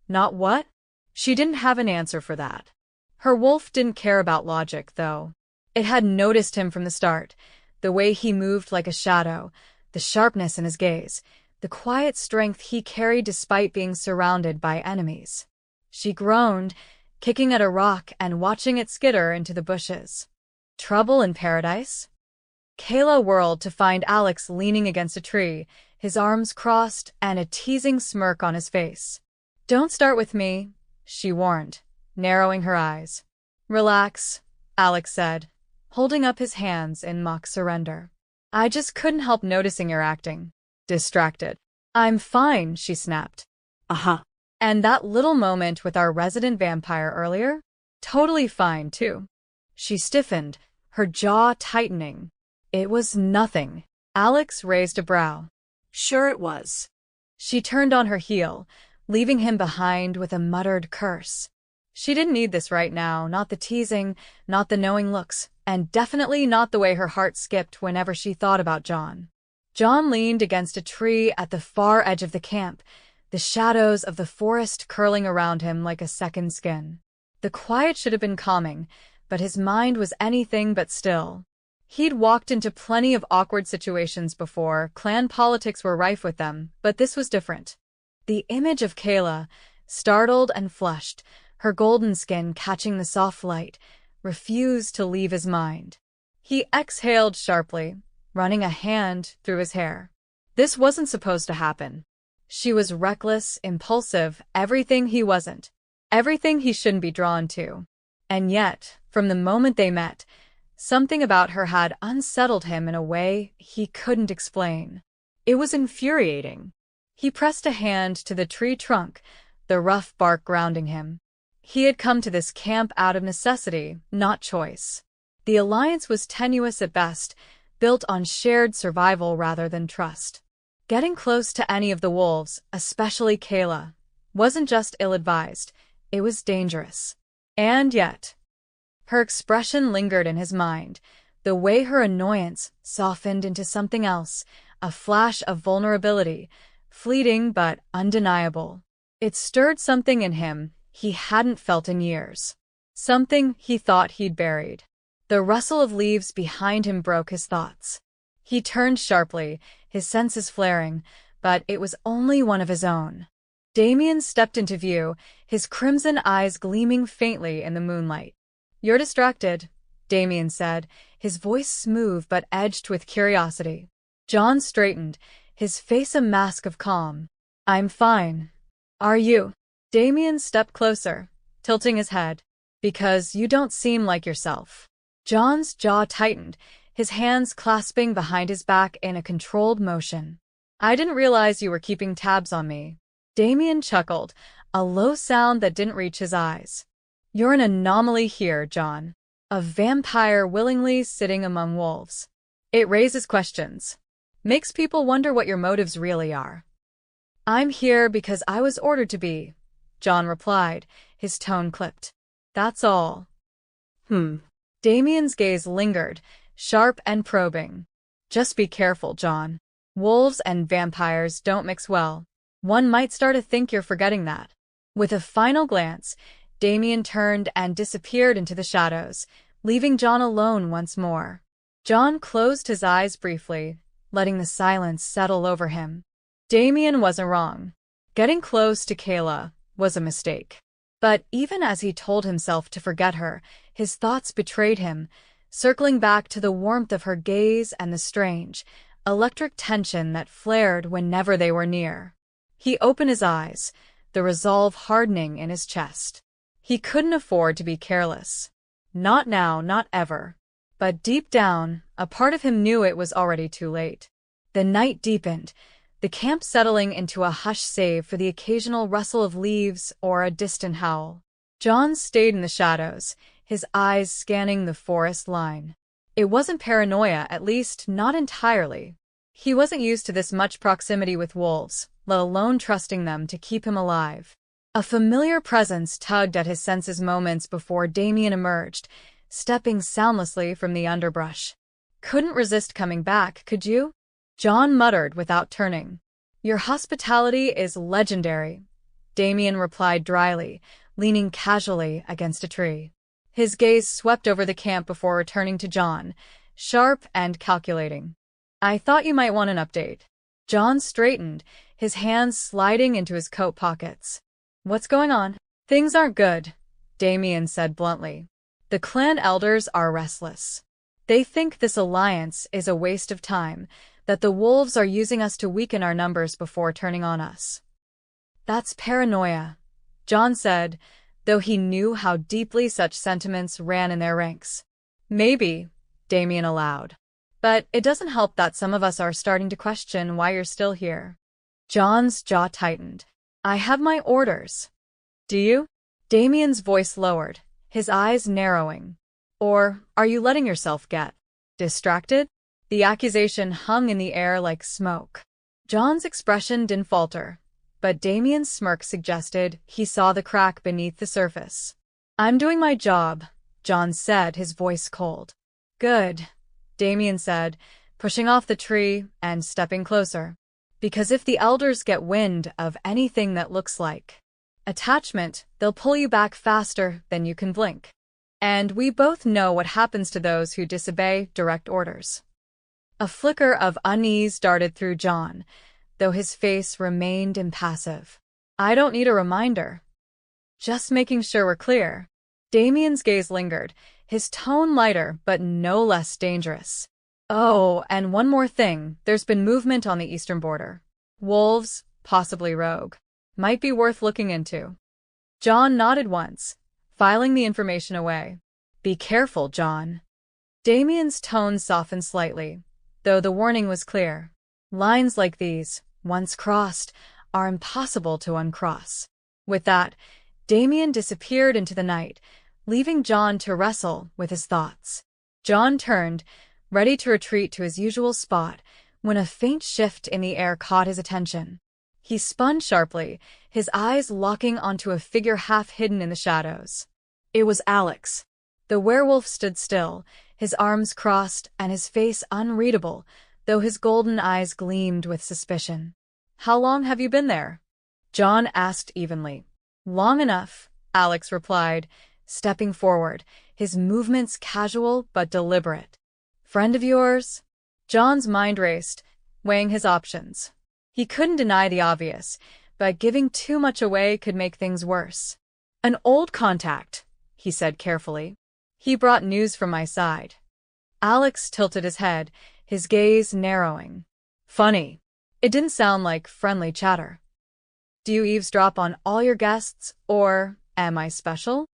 "Not what?" She didn't have an answer for that. Her wolf didn't care about logic, though. It had noticed him from the start, the way he moved like a shadow, the sharpness in his gaze, the quiet strength he carried despite being surrounded by enemies. She groaned, kicking at a rock and watching it skitter into the bushes. Trouble in paradise? Kayla whirled to find Alex leaning against a tree, his arms crossed and a teasing smirk on his face. "Don't start with me," she warned, narrowing her eyes. "Relax," Alex said, holding up his hands in mock surrender. "I just couldn't help noticing you're acting distracted." "I'm fine," she snapped. Uh-huh. "And that little moment with our resident vampire earlier? Totally fine, too." She stiffened, her jaw tightening. "It was nothing." Alex raised a brow. Sure it was. She turned on her heel, leaving him behind with a muttered curse. She didn't need this right now, not the teasing, not the knowing looks, and definitely not the way her heart skipped whenever she thought about John. John leaned against a tree at the far edge of the camp, the shadows of the forest curling around him like a second skin. The quiet should have been calming, but his mind was anything but still. He'd walked into plenty of awkward situations before, clan politics were rife with them, but this was different. The image of Kayla, startled and flushed, her golden skin catching the soft light, refused to leave his mind. He exhaled sharply, running a hand through his hair. This wasn't supposed to happen. She was reckless, impulsive, everything he wasn't. Everything he shouldn't be drawn to. And yet, from the moment they met, something about her had unsettled him in a way he couldn't explain. It was infuriating. He pressed a hand to the tree trunk, the rough bark grounding him. He had come to this camp out of necessity, not choice. The alliance was tenuous at best, built on shared survival rather than trust. Getting close to any of the wolves, especially Kayla, wasn't just ill-advised, it was dangerous. And yet, her expression lingered in his mind, the way her annoyance softened into something else, a flash of vulnerability, fleeting but undeniable. It stirred something in him he hadn't felt in years. Something he thought he'd buried. The rustle of leaves behind him broke his thoughts. He turned sharply, his senses flaring, but it was only one of his own. Damien stepped into view, his crimson eyes gleaming faintly in the moonlight. "You're distracted," Damien said, his voice smooth but edged with curiosity. John straightened, his face a mask of calm. "I'm fine. Are you?" Damien stepped closer, tilting his head. "Because you don't seem like yourself." John's jaw tightened, his hands clasping behind his back in a controlled motion. "I didn't realize you were keeping tabs on me." Damien chuckled, a low sound that didn't reach his eyes. "You're an anomaly here, John. A vampire willingly sitting among wolves. It raises questions. Makes people wonder what your motives really are." "I'm here because I was ordered to be," John replied, his tone clipped. "That's all." Damien's gaze lingered, sharp and probing. "Just be careful, John. Wolves and vampires don't mix well. One might start to think you're forgetting that." With a final glance, Damien turned and disappeared into the shadows, leaving John alone once more. John closed his eyes briefly, letting the silence settle over him. Damien wasn't wrong. Getting close to Kayla was a mistake. But even as he told himself to forget her, his thoughts betrayed him, circling back to the warmth of her gaze and the strange, electric tension that flared whenever they were near. He opened his eyes, the resolve hardening in his chest. He couldn't afford to be careless. Not now, not ever. But deep down, a part of him knew it was already too late. The night deepened, the camp settling into a hush save for the occasional rustle of leaves or a distant howl. John stayed in the shadows, his eyes scanning the forest line. It wasn't paranoia, at least not entirely. He wasn't used to this much proximity with wolves, let alone trusting them to keep him alive. A familiar presence tugged at his senses moments before Damien emerged, stepping soundlessly from the underbrush. "Couldn't resist coming back, could you?" John muttered without turning. "Your hospitality is legendary," Damien replied dryly, leaning casually against a tree. His gaze swept over the camp before returning to John, sharp and calculating. "I thought you might want an update." John straightened, his hands sliding into his coat pockets. "What's going on?" "Things aren't good," Damien said bluntly. "The clan elders are restless. They think this alliance is a waste of time, that the wolves are using us to weaken our numbers before turning on us." "That's paranoia," John said, though he knew how deeply such sentiments ran in their ranks. "Maybe," Damien allowed. "But it doesn't help that some of us are starting to question why you're still here." John's jaw tightened. "I have my orders." "Do you?" Damien's voice lowered, his eyes narrowing. "Or are you letting yourself get distracted?" The accusation hung in the air like smoke. John's expression didn't falter, but Damien's smirk suggested he saw the crack beneath the surface. "I'm doing my job," John said, his voice cold. "Good," Damien said, pushing off the tree and stepping closer. "Because if the elders get wind of anything that looks like attachment, they'll pull you back faster than you can blink. And we both know what happens to those who disobey direct orders." A flicker of unease darted through John, though his face remained impassive. "I don't need a reminder. Just making sure we're clear." Damien's gaze lingered, his tone lighter but no less dangerous. Oh, and one more thing, there's been movement on the eastern border. Wolves, possibly rogue. Might be worth looking into. John nodded once, filing the information away. Be careful, John. Damien's tone softened slightly, though the warning was clear. Lines like these, once crossed, are impossible to uncross. With that, Damien disappeared into the night, leaving John to wrestle with his thoughts. John turned, ready to retreat to his usual spot, when a faint shift in the air caught his attention. He spun sharply, his eyes locking onto a figure half hidden in the shadows. It was Alex. The werewolf stood still, his arms crossed and his face unreadable, though his golden eyes gleamed with suspicion. How long have you been there? John asked evenly. Long enough, Alex replied, stepping forward, his movements casual but deliberate. Friend of yours? John's mind raced, weighing his options. He couldn't deny the obvious, but giving too much away could make things worse. An old contact, he said carefully. He brought news from my side. Alex tilted his head, his gaze narrowing. Funny. It didn't sound like friendly chatter. Do you eavesdrop on all your guests, or am I special?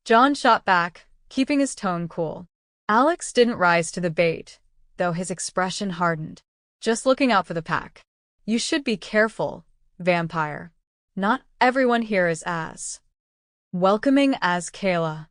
John shot back, keeping his tone cool. Alex didn't rise to the bait, though his expression hardened. Just looking out for the pack. You should be careful, vampire. Not everyone here is as welcoming as Kayla.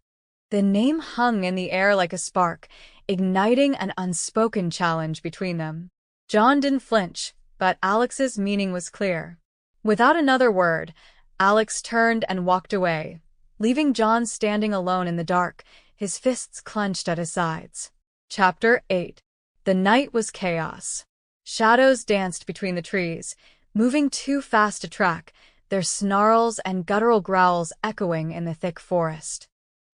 The name hung in the air like a spark, igniting an unspoken challenge between them. John didn't flinch, but Alex's meaning was clear. Without another word, Alex turned and walked away, leaving John standing alone in the dark, his fists clenched at his sides. Chapter 8. The night was chaos. Shadows danced between the trees, moving too fast to track, their snarls and guttural growls echoing in the thick forest.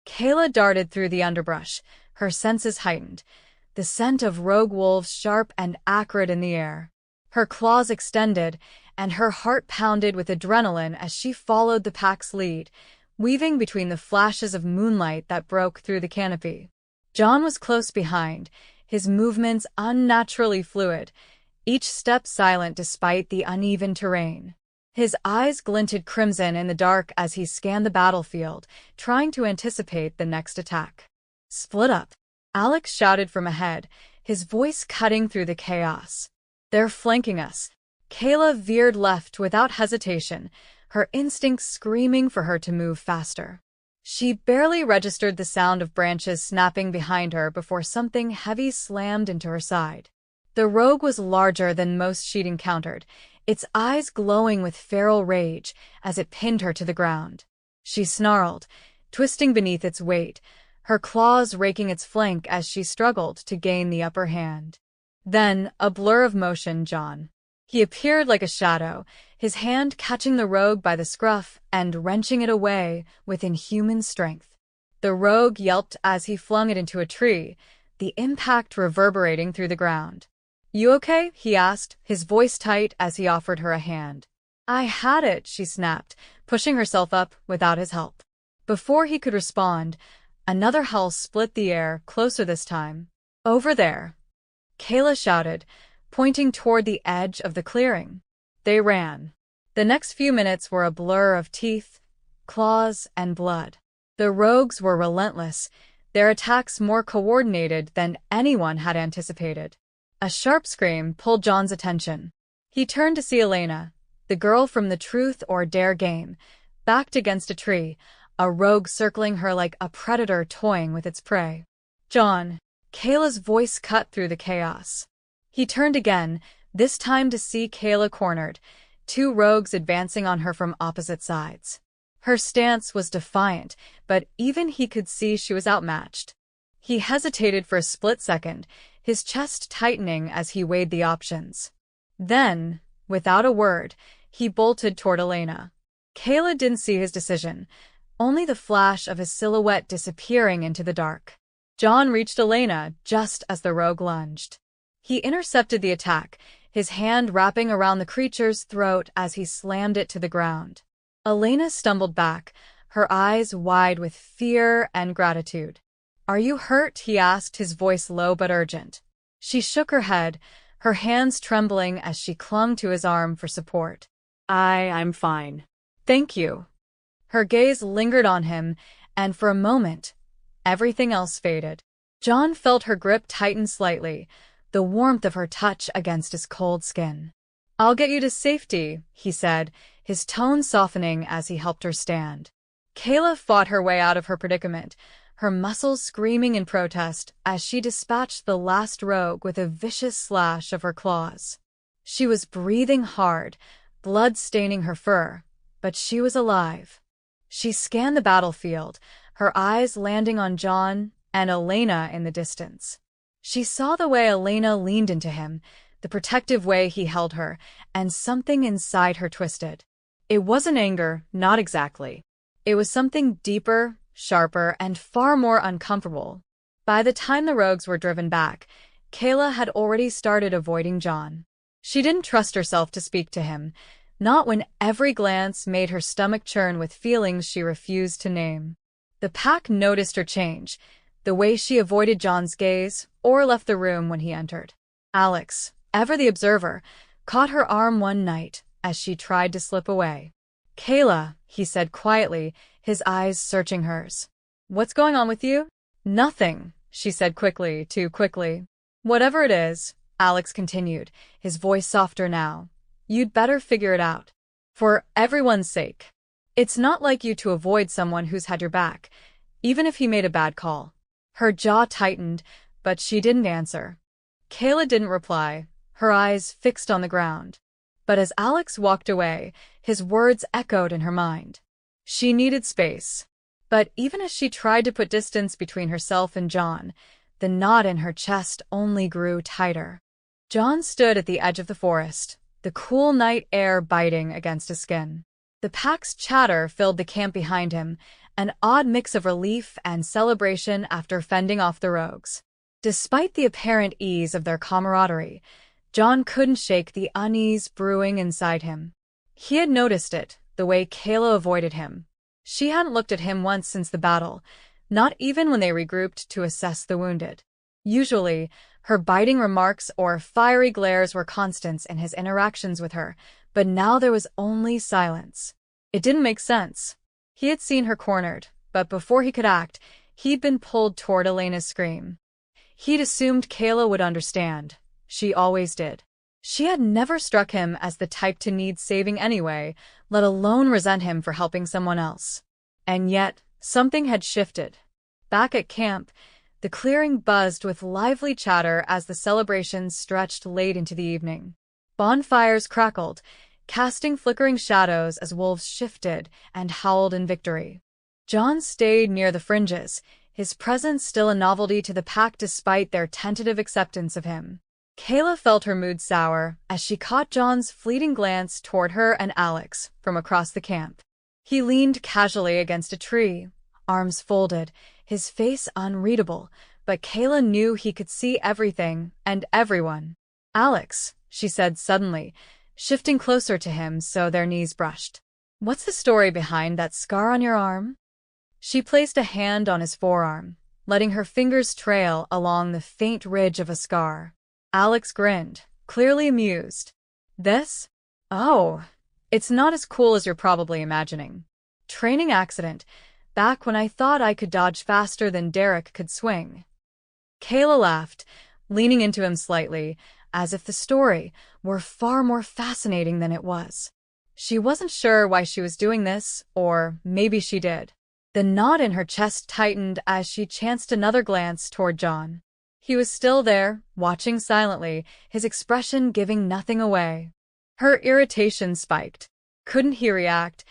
Kayla darted through the underbrush, her senses heightened, the scent of rogue wolves sharp and acrid in the air. Her claws extended, and her heart pounded with adrenaline as she followed the pack's lead, weaving between the flashes of moonlight that broke through the canopy. John was close behind, his movements unnaturally fluid, each step silent despite the uneven terrain. His eyes glinted crimson in the dark as he scanned the battlefield, trying to anticipate the next attack. Split up, Alex shouted from ahead, his voice cutting through the chaos. They're flanking us. Kayla veered left without hesitation, her instincts screaming for her to move faster. She barely registered the sound of branches snapping behind her before something heavy slammed into her side. The rogue was larger than most she'd encountered, its eyes glowing with feral rage as it pinned her to the ground. She snarled, twisting beneath its weight, her claws raking its flank as she struggled to gain the upper hand. Then, a blur of motion, John. He appeared like a shadow, his hand catching the rogue by the scruff and wrenching it away with inhuman strength. The rogue yelped as he flung it into a tree, the impact reverberating through the ground. You okay? He asked, his voice tight as he offered her a hand. I had it, she snapped, pushing herself up without his help. Before he could respond, another howl split the air, closer this time. Over there, Kayla shouted, pointing toward the edge of the clearing. They ran. The next few minutes were a blur of teeth, claws, and blood. The rogues were relentless, their attacks more coordinated than anyone had anticipated. A sharp scream pulled John's attention. He turned to see Elena, the girl from the Truth or Dare game, backed against a tree, a rogue circling her like a predator toying with its prey. John, Kayla's voice cut through the chaos. He turned again, this time to see Kayla cornered, two rogues advancing on her from opposite sides. Her stance was defiant, but even he could see she was outmatched. He hesitated for a split second, his chest tightening as he weighed the options. Then, without a word, he bolted toward Elena. Kayla didn't see his decision, only the flash of his silhouette disappearing into the dark. John reached Elena just as the rogue lunged. He intercepted the attack, his hand wrapping around the creature's throat as he slammed it to the ground. Elena stumbled back, her eyes wide with fear and gratitude. "Are you hurt?" he asked, his voice low but urgent. She shook her head, her hands trembling as she clung to his arm for support. I'm fine. "Thank you." Her gaze lingered on him, and for a moment, everything else faded. John felt her grip tighten slightly, the warmth of her touch against his cold skin. "I'll get you to safety," he said, his tone softening as he helped her stand. Kayla fought her way out of her predicament, her muscles screaming in protest as she dispatched the last rogue with a vicious slash of her claws. She was breathing hard, blood staining her fur, but she was alive. She scanned the battlefield, her eyes landing on John and Elena in the distance. She saw the way Elena leaned into him, the protective way he held her, and something inside her twisted. It wasn't anger, not exactly. It was something deeper, sharper, and far more uncomfortable. By the time the rogues were driven back, Kayla had already started avoiding John. She didn't trust herself to speak to him, not when every glance made her stomach churn with feelings she refused to name. The pack noticed her change, the way she avoided John's gaze or left the room when he entered. Alex, ever the observer, caught her arm one night as she tried to slip away. "Kayla," he said quietly, his eyes searching hers. "What's going on with you?" "Nothing," she said quickly, too quickly. "Whatever it is," Alex continued, his voice softer now, "you'd better figure it out. For everyone's sake. It's not like you to avoid someone who's had your back, even if he made a bad call." Her jaw tightened, but she didn't answer. Kayla didn't reply, her eyes fixed on the ground. But as Alex walked away, his words echoed in her mind. She needed space. But even as she tried to put distance between herself and John, the knot in her chest only grew tighter. John stood at the edge of the forest, the cool night air biting against his skin. The pack's chatter filled the camp behind him, an odd mix of relief and celebration after fending off the rogues. Despite the apparent ease of their camaraderie, John couldn't shake the unease brewing inside him. He had noticed it, the way Kayla avoided him. She hadn't looked at him once since the battle, not even when they regrouped to assess the wounded. Usually, her biting remarks or fiery glares were constants in his interactions with her, but now there was only silence. It didn't make sense. He had seen her cornered, but before he could act, he'd been pulled toward Elena's scream. He'd assumed Kayla would understand. She always did. She had never struck him as the type to need saving anyway, let alone resent him for helping someone else. And yet, something had shifted. Back at camp, the clearing buzzed with lively chatter as the celebrations stretched late into the evening. Bonfires crackled, casting flickering shadows as wolves shifted and howled in victory. John stayed near the fringes, his presence still a novelty to the pack despite their tentative acceptance of him. Kayla felt her mood sour as she caught John's fleeting glance toward her and Alex from across the camp. He leaned casually against a tree, arms folded, his face unreadable, but Kayla knew he could see everything and everyone. "Alex," she said suddenly, shifting closer to him so their knees brushed. "What's the story behind that scar on your arm?" She placed a hand on his forearm, letting her fingers trail along the faint ridge of a scar. Alex grinned, clearly amused. "This? Oh, it's not as cool as you're probably imagining. Training accident, back when I thought I could dodge faster than Derek could swing." Kayla laughed, leaning into him slightly, as if the story were far more fascinating than it was. She wasn't sure why she was doing this, or maybe she did. The knot in her chest tightened as she chanced another glance toward John. He was still there, watching silently, his expression giving nothing away. Her irritation spiked. Couldn't he react,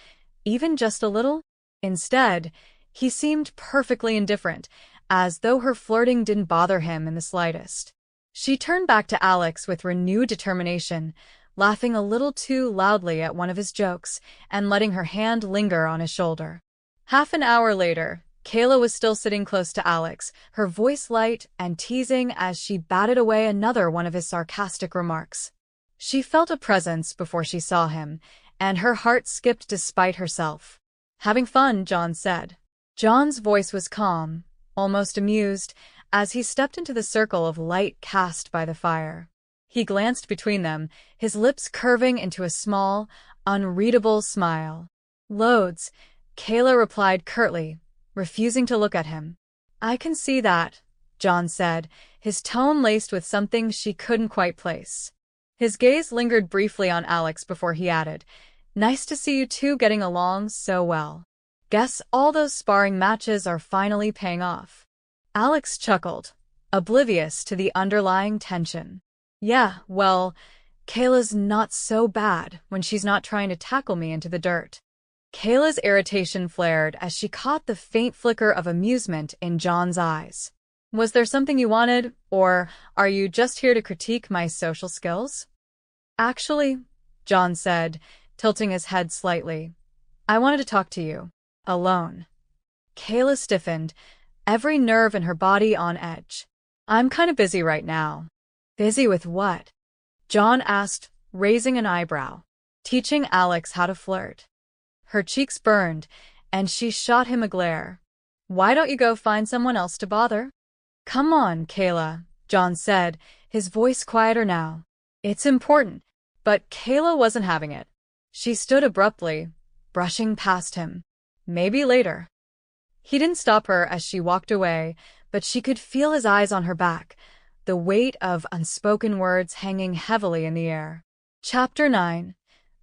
even just a little? Instead, he seemed perfectly indifferent, as though her flirting didn't bother him in the slightest. She turned back to Alex with renewed determination, laughing a little too loudly at one of his jokes and letting her hand linger on his shoulder. Half an hour later, Kayla was still sitting close to Alex, her voice light and teasing as she batted away another one of his sarcastic remarks. She felt a presence before she saw him, and her heart skipped despite herself. "Having fun," John said. John's voice was calm, almost amused, as he stepped into the circle of light cast by the fire. He glanced between them, his lips curving into a small, unreadable smile. "Loads," Kayla replied curtly, refusing to look at him. "I can see that," John said, his tone laced with something she couldn't quite place. His gaze lingered briefly on Alex before he added, "Nice to see you two getting along so well. Guess all those sparring matches are finally paying off." Alex chuckled, oblivious to the underlying tension. "Yeah, well, Kayla's not so bad when she's not trying to tackle me into the dirt." Kayla's irritation flared as she caught the faint flicker of amusement in John's eyes. "Was there something you wanted, or are you just here to critique my social skills?" "Actually," John said, tilting his head slightly, "I wanted to talk to you. Alone." Kayla stiffened, every nerve in her body on edge. "I'm kind of busy right now." "Busy with what?" John asked, raising an eyebrow. "Teaching Alex how to flirt." Her cheeks burned, and she shot him a glare. "Why don't you go find someone else to bother?" "Come on, Kayla," John said, his voice quieter now. "It's important." But Kayla wasn't having it. She stood abruptly, brushing past him. "Maybe later." He didn't stop her as she walked away, but she could feel his eyes on her back, the weight of unspoken words hanging heavily in the air. Chapter 9.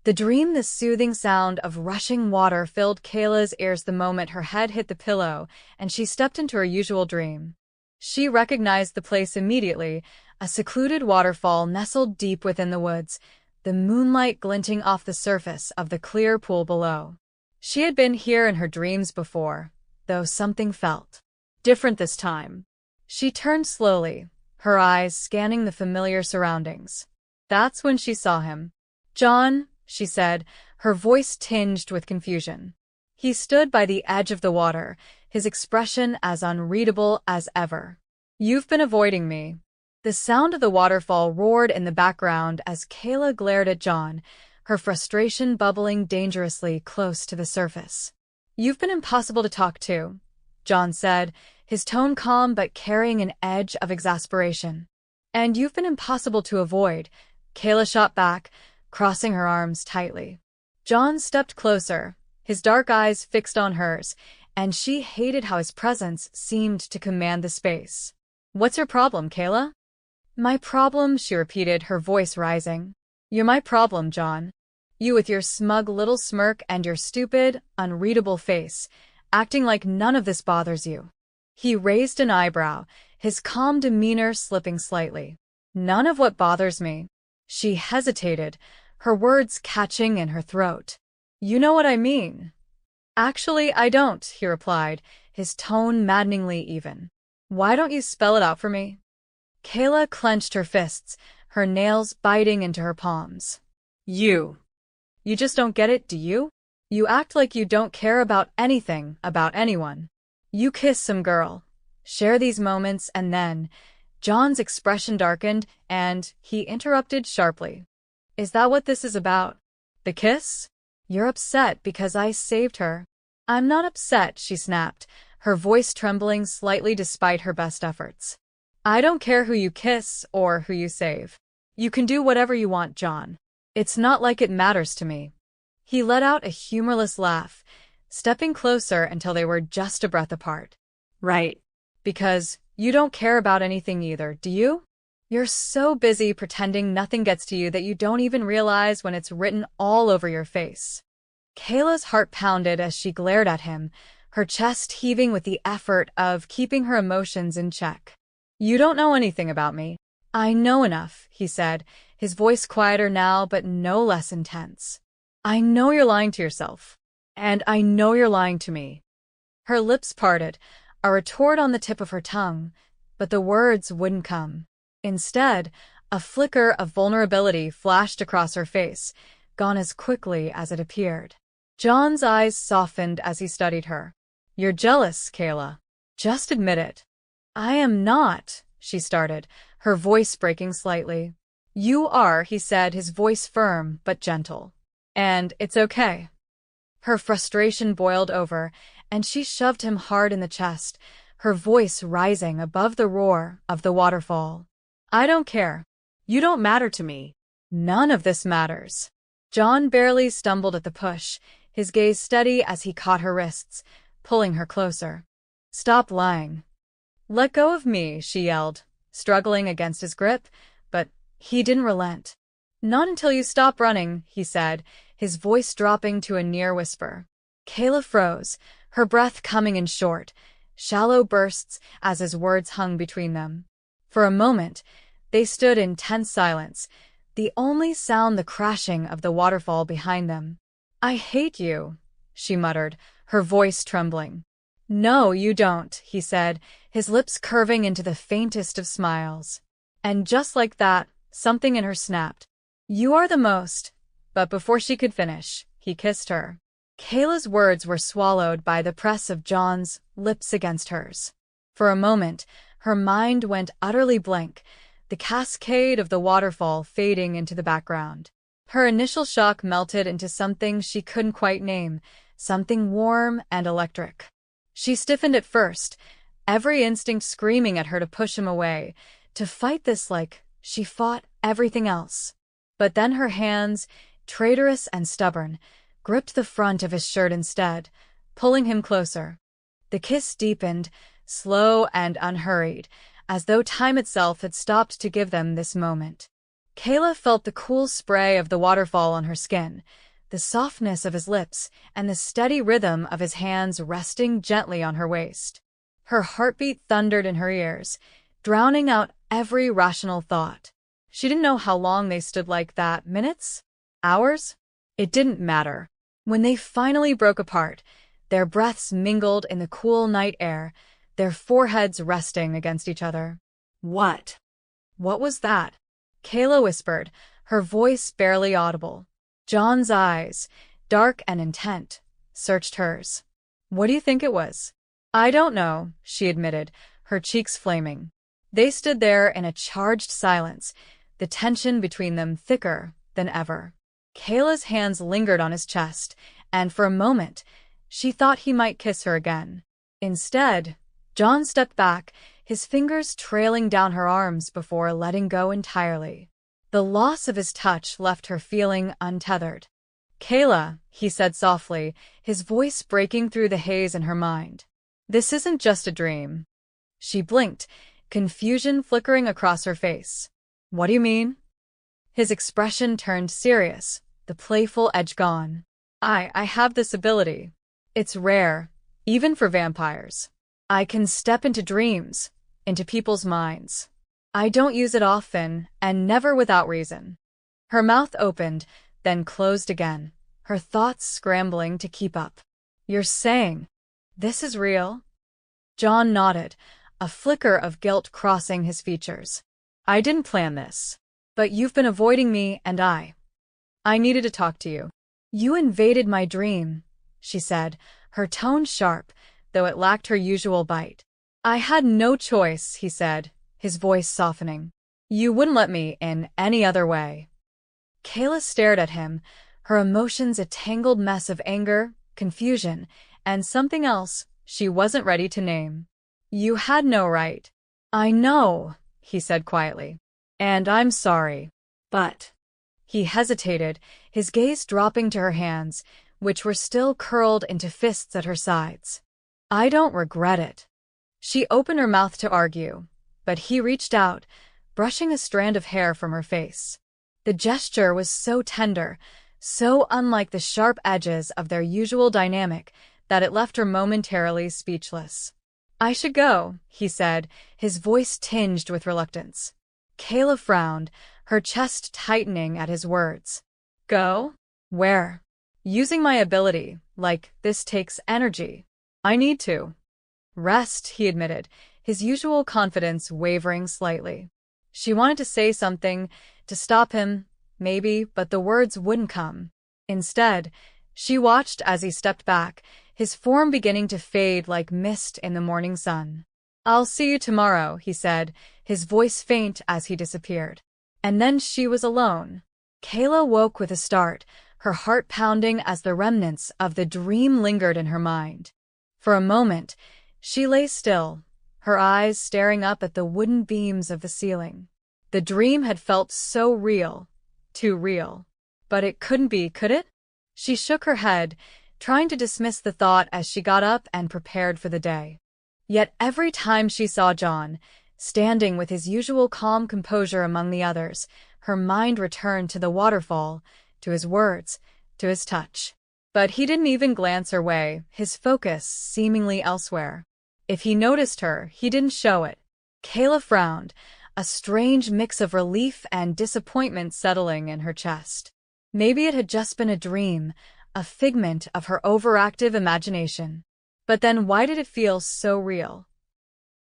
The dream. The soothing sound of rushing water filled Kayla's ears the moment her head hit the pillow and she stepped into her usual dream. She recognized the place immediately, a secluded waterfall nestled deep within the woods, the moonlight glinting off the surface of the clear pool below. She had been here in her dreams before, though something felt different this time. She turned slowly, her eyes scanning the familiar surroundings. That's when she saw him. "John," she said, her voice tinged with confusion. He stood by the edge of the water, his expression as unreadable as ever. "You've been avoiding me." The sound of the waterfall roared in the background as Kayla glared at John, her frustration bubbling dangerously close to the surface. "You've been impossible to talk to," John said, his tone calm but carrying an edge of exasperation. "And you've been impossible to avoid," Kayla shot back, crossing her arms tightly. John stepped closer, his dark eyes fixed on hers, and she hated how his presence seemed to command the space. "What's your problem, Kayla?" "My problem," she repeated, her voice rising. "You're my problem, John. You with your smug little smirk and your stupid, unreadable face, acting like none of this bothers you." He raised an eyebrow, his calm demeanor slipping slightly. "None of what bothers me." She hesitated, her words catching in her throat. "You know what I mean." "Actually, I don't," he replied, his tone maddeningly even. "Why don't you spell it out for me?" Kayla clenched her fists, her nails biting into her palms. You just don't get it, do you? You act like you don't care about anything, about anyone. You kiss some girl, share these moments, and then..." John's expression darkened, and he interrupted sharply. "Is that what this is about? The kiss? You're upset because I saved her." "I'm not upset," she snapped, her voice trembling slightly despite her best efforts. "I don't care who you kiss or who you save. You can do whatever you want, John. It's not like it matters to me." He let out a humorless laugh, stepping closer until they were just a breath apart. "Right. Because you don't care about anything either, do you? You're so busy pretending nothing gets to you that you don't even realize when it's written all over your face." Kayla's heart pounded as she glared at him, her chest heaving with the effort of keeping her emotions in check. "You don't know anything about me." "I know enough," he said, his voice quieter now but no less intense. "I know you're lying to yourself. And I know you're lying to me." Her lips parted, a retort on the tip of her tongue, but the words wouldn't come. Instead, a flicker of vulnerability flashed across her face, gone as quickly as it appeared. John's eyes softened as he studied her. "You're jealous, Kayla. Just admit it." "I am not," she started, her voice breaking slightly. "You are," he said, his voice firm but gentle. "And it's okay." Her frustration boiled over, and she shoved him hard in the chest, her voice rising above the roar of the waterfall. "I don't care. You don't matter to me." None of this matters." John barely stumbled at the push, his gaze steady as he caught her wrists, pulling her closer. "Stop lying." "Let go of me," she yelled, struggling against his grip, but he didn't relent. "Not until you stop running," he said, his voice dropping to a near whisper. Kayla froze, her breath coming in short, shallow bursts as his words hung between them. For a moment, they stood in tense silence, the only sound the crashing of the waterfall behind them. "I hate you," she muttered, her voice trembling. "No, you don't," he said, his lips curving into the faintest of smiles. And just like that, something in her snapped. "You are the most." But before she could finish, he kissed her. Kayla's words were swallowed by the press of John's lips against hers. For a moment, her mind went utterly blank, the cascade of the waterfall fading into the background. Her initial shock melted into something she couldn't quite name, something warm and electric. She stiffened at first, every instinct screaming at her to push him away, to fight this like she fought everything else. But then her hands, traitorous and stubborn, gripped the front of his shirt instead, pulling him closer. The kiss deepened, slow and unhurried, as though time itself had stopped to give them this moment. Kayla felt the cool spray of the waterfall on her skin, the softness of his lips, and the steady rhythm of his hands resting gently on her waist. Her heartbeat thundered in her ears, drowning out every rational thought. She didn't know how long they stood like that, minutes? Hours? It didn't matter. When they finally broke apart, their breaths mingled in the cool night air, their foreheads resting against each other. "What?" "What was that?" Kayla whispered, her voice barely audible. John's eyes, dark and intent, searched hers. "What do you think it was?" "I don't know," she admitted, her cheeks flaming. They stood there in a charged silence, the tension between them thicker than ever. Kayla's hands lingered on his chest, and for a moment, she thought he might kiss her again. Instead, John stepped back, his fingers trailing down her arms before letting go entirely. The loss of his touch left her feeling untethered. "Kayla," he said softly, his voice breaking through the haze in her mind. "This isn't just a dream." She blinked, confusion flickering across her face. "What do you mean?" His expression turned serious, the playful edge gone. I have this ability. It's rare, even for vampires. I can step into dreams, into people's minds. I don't use it often, and never without reason." Her mouth opened, then closed again, her thoughts scrambling to keep up. "You're saying this is real?" John nodded, a flicker of guilt crossing his features. "I didn't plan this. But you've been avoiding me, and I needed to talk to you." "You invaded my dream," she said, her tone sharp, though it lacked her usual bite. "I had no choice," he said, his voice softening. "You wouldn't let me in any other way." Kayla stared at him, her emotions a tangled mess of anger, confusion, and something else she wasn't ready to name. "You had no right." "I know," he said quietly. "And I'm sorry. But..." He hesitated, his gaze dropping to her hands, which were still curled into fists at her sides. "I don't regret it." She opened her mouth to argue, but he reached out, brushing a strand of hair from her face. The gesture was so tender, so unlike the sharp edges of their usual dynamic, that it left her momentarily speechless. "I should go," he said, his voice tinged with reluctance. Kayla frowned, her chest tightening at his words. "Go? Where?" "Using my ability, like this takes energy. I need to." "Rest," he admitted, his usual confidence wavering slightly. She wanted to say something, to stop him, maybe, but the words wouldn't come. Instead, she watched as he stepped back, his form beginning to fade like mist in the morning sun. "I'll see you tomorrow," he said, his voice faint as he disappeared. And then she was alone. Kayla woke with a start, her heart pounding as the remnants of the dream lingered in her mind. For a moment, she lay still, her eyes staring up at the wooden beams of the ceiling. The dream had felt so real, too real. But it couldn't be, could it? She shook her head, trying to dismiss the thought as she got up and prepared for the day. Yet every time she saw John, standing with his usual calm composure among the others, her mind returned to the waterfall, to his words, to his touch. But he didn't even glance her way, his focus seemingly elsewhere. If he noticed her, he didn't show it. Kayla frowned, a strange mix of relief and disappointment settling in her chest. Maybe it had just been a dream, a figment of her overactive imagination. But then why did it feel so real?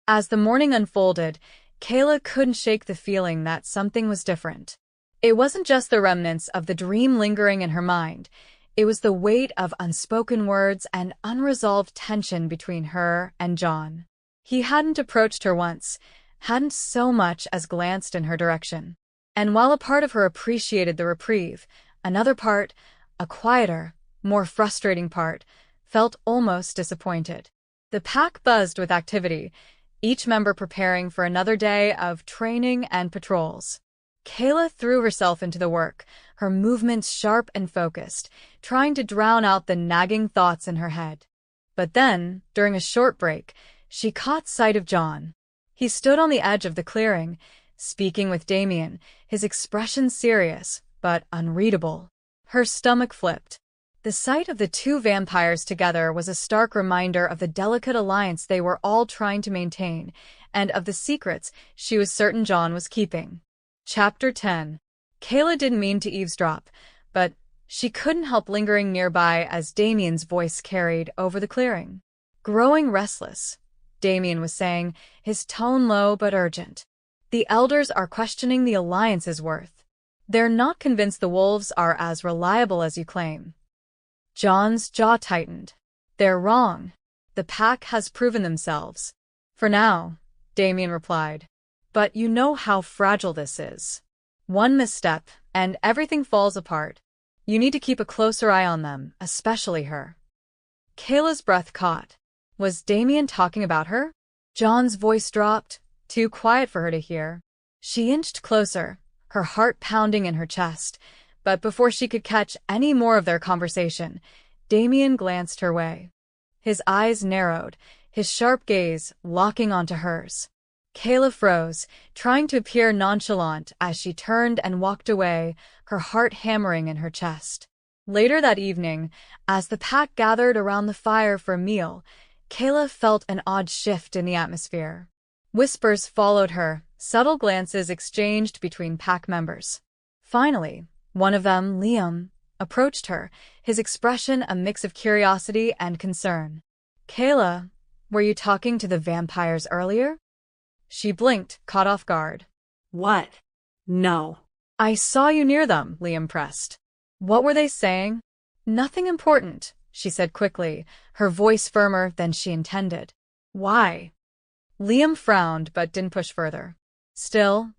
As the morning unfolded, Kayla couldn't shake the feeling that something was different. It wasn't just the remnants of the dream lingering in her mind. It was the weight of unspoken words and unresolved tension between her and John. He hadn't approached her once, hadn't so much as glanced in her direction. And while a part of her appreciated the reprieve, another part, a quieter, more frustrating part, felt almost disappointed. The pack buzzed with activity, each member preparing for another day of training and patrols. Kayla threw herself into the work, her movements sharp and focused, trying to drown out the nagging thoughts in her head. But then, during a short break, she caught sight of John. He stood on the edge of the clearing, speaking with Damien, his expression serious, but unreadable. Her stomach flipped. The sight of the two vampires together was a stark reminder of the delicate alliance they were all trying to maintain, and of the secrets she was certain John was keeping. Chapter 10. Kayla didn't mean to eavesdrop, but she couldn't help lingering nearby as Damien's voice carried over the clearing. Growing restless, Damien was saying, his tone low but urgent. The elders are questioning the alliance's worth. They're not convinced the wolves are as reliable as you claim. John's jaw tightened. They're wrong. The pack has proven themselves. For now, Damien replied. But you know how fragile this is. One misstep, and everything falls apart. You need to keep a closer eye on them, especially her. Kayla's breath caught. Was Damien talking about her? John's voice dropped, too quiet for her to hear. She inched closer, her heart pounding in her chest, but before she could catch any more of their conversation, Damien glanced her way. His eyes narrowed, his sharp gaze locking onto hers. Kayla froze, trying to appear nonchalant as she turned and walked away, her heart hammering in her chest. Later that evening, as the pack gathered around the fire for a meal, Kayla felt an odd shift in the atmosphere. Whispers followed her, subtle glances exchanged between pack members. Finally, one of them, Liam, approached her, his expression a mix of curiosity and concern. Kayla, were you talking to the vampires earlier? She blinked, caught off guard. What? No. I saw you near them, Liam pressed. What were they saying? Nothing important, she said quickly, her voice firmer than she intended. Why? Liam frowned but didn't push further. Still,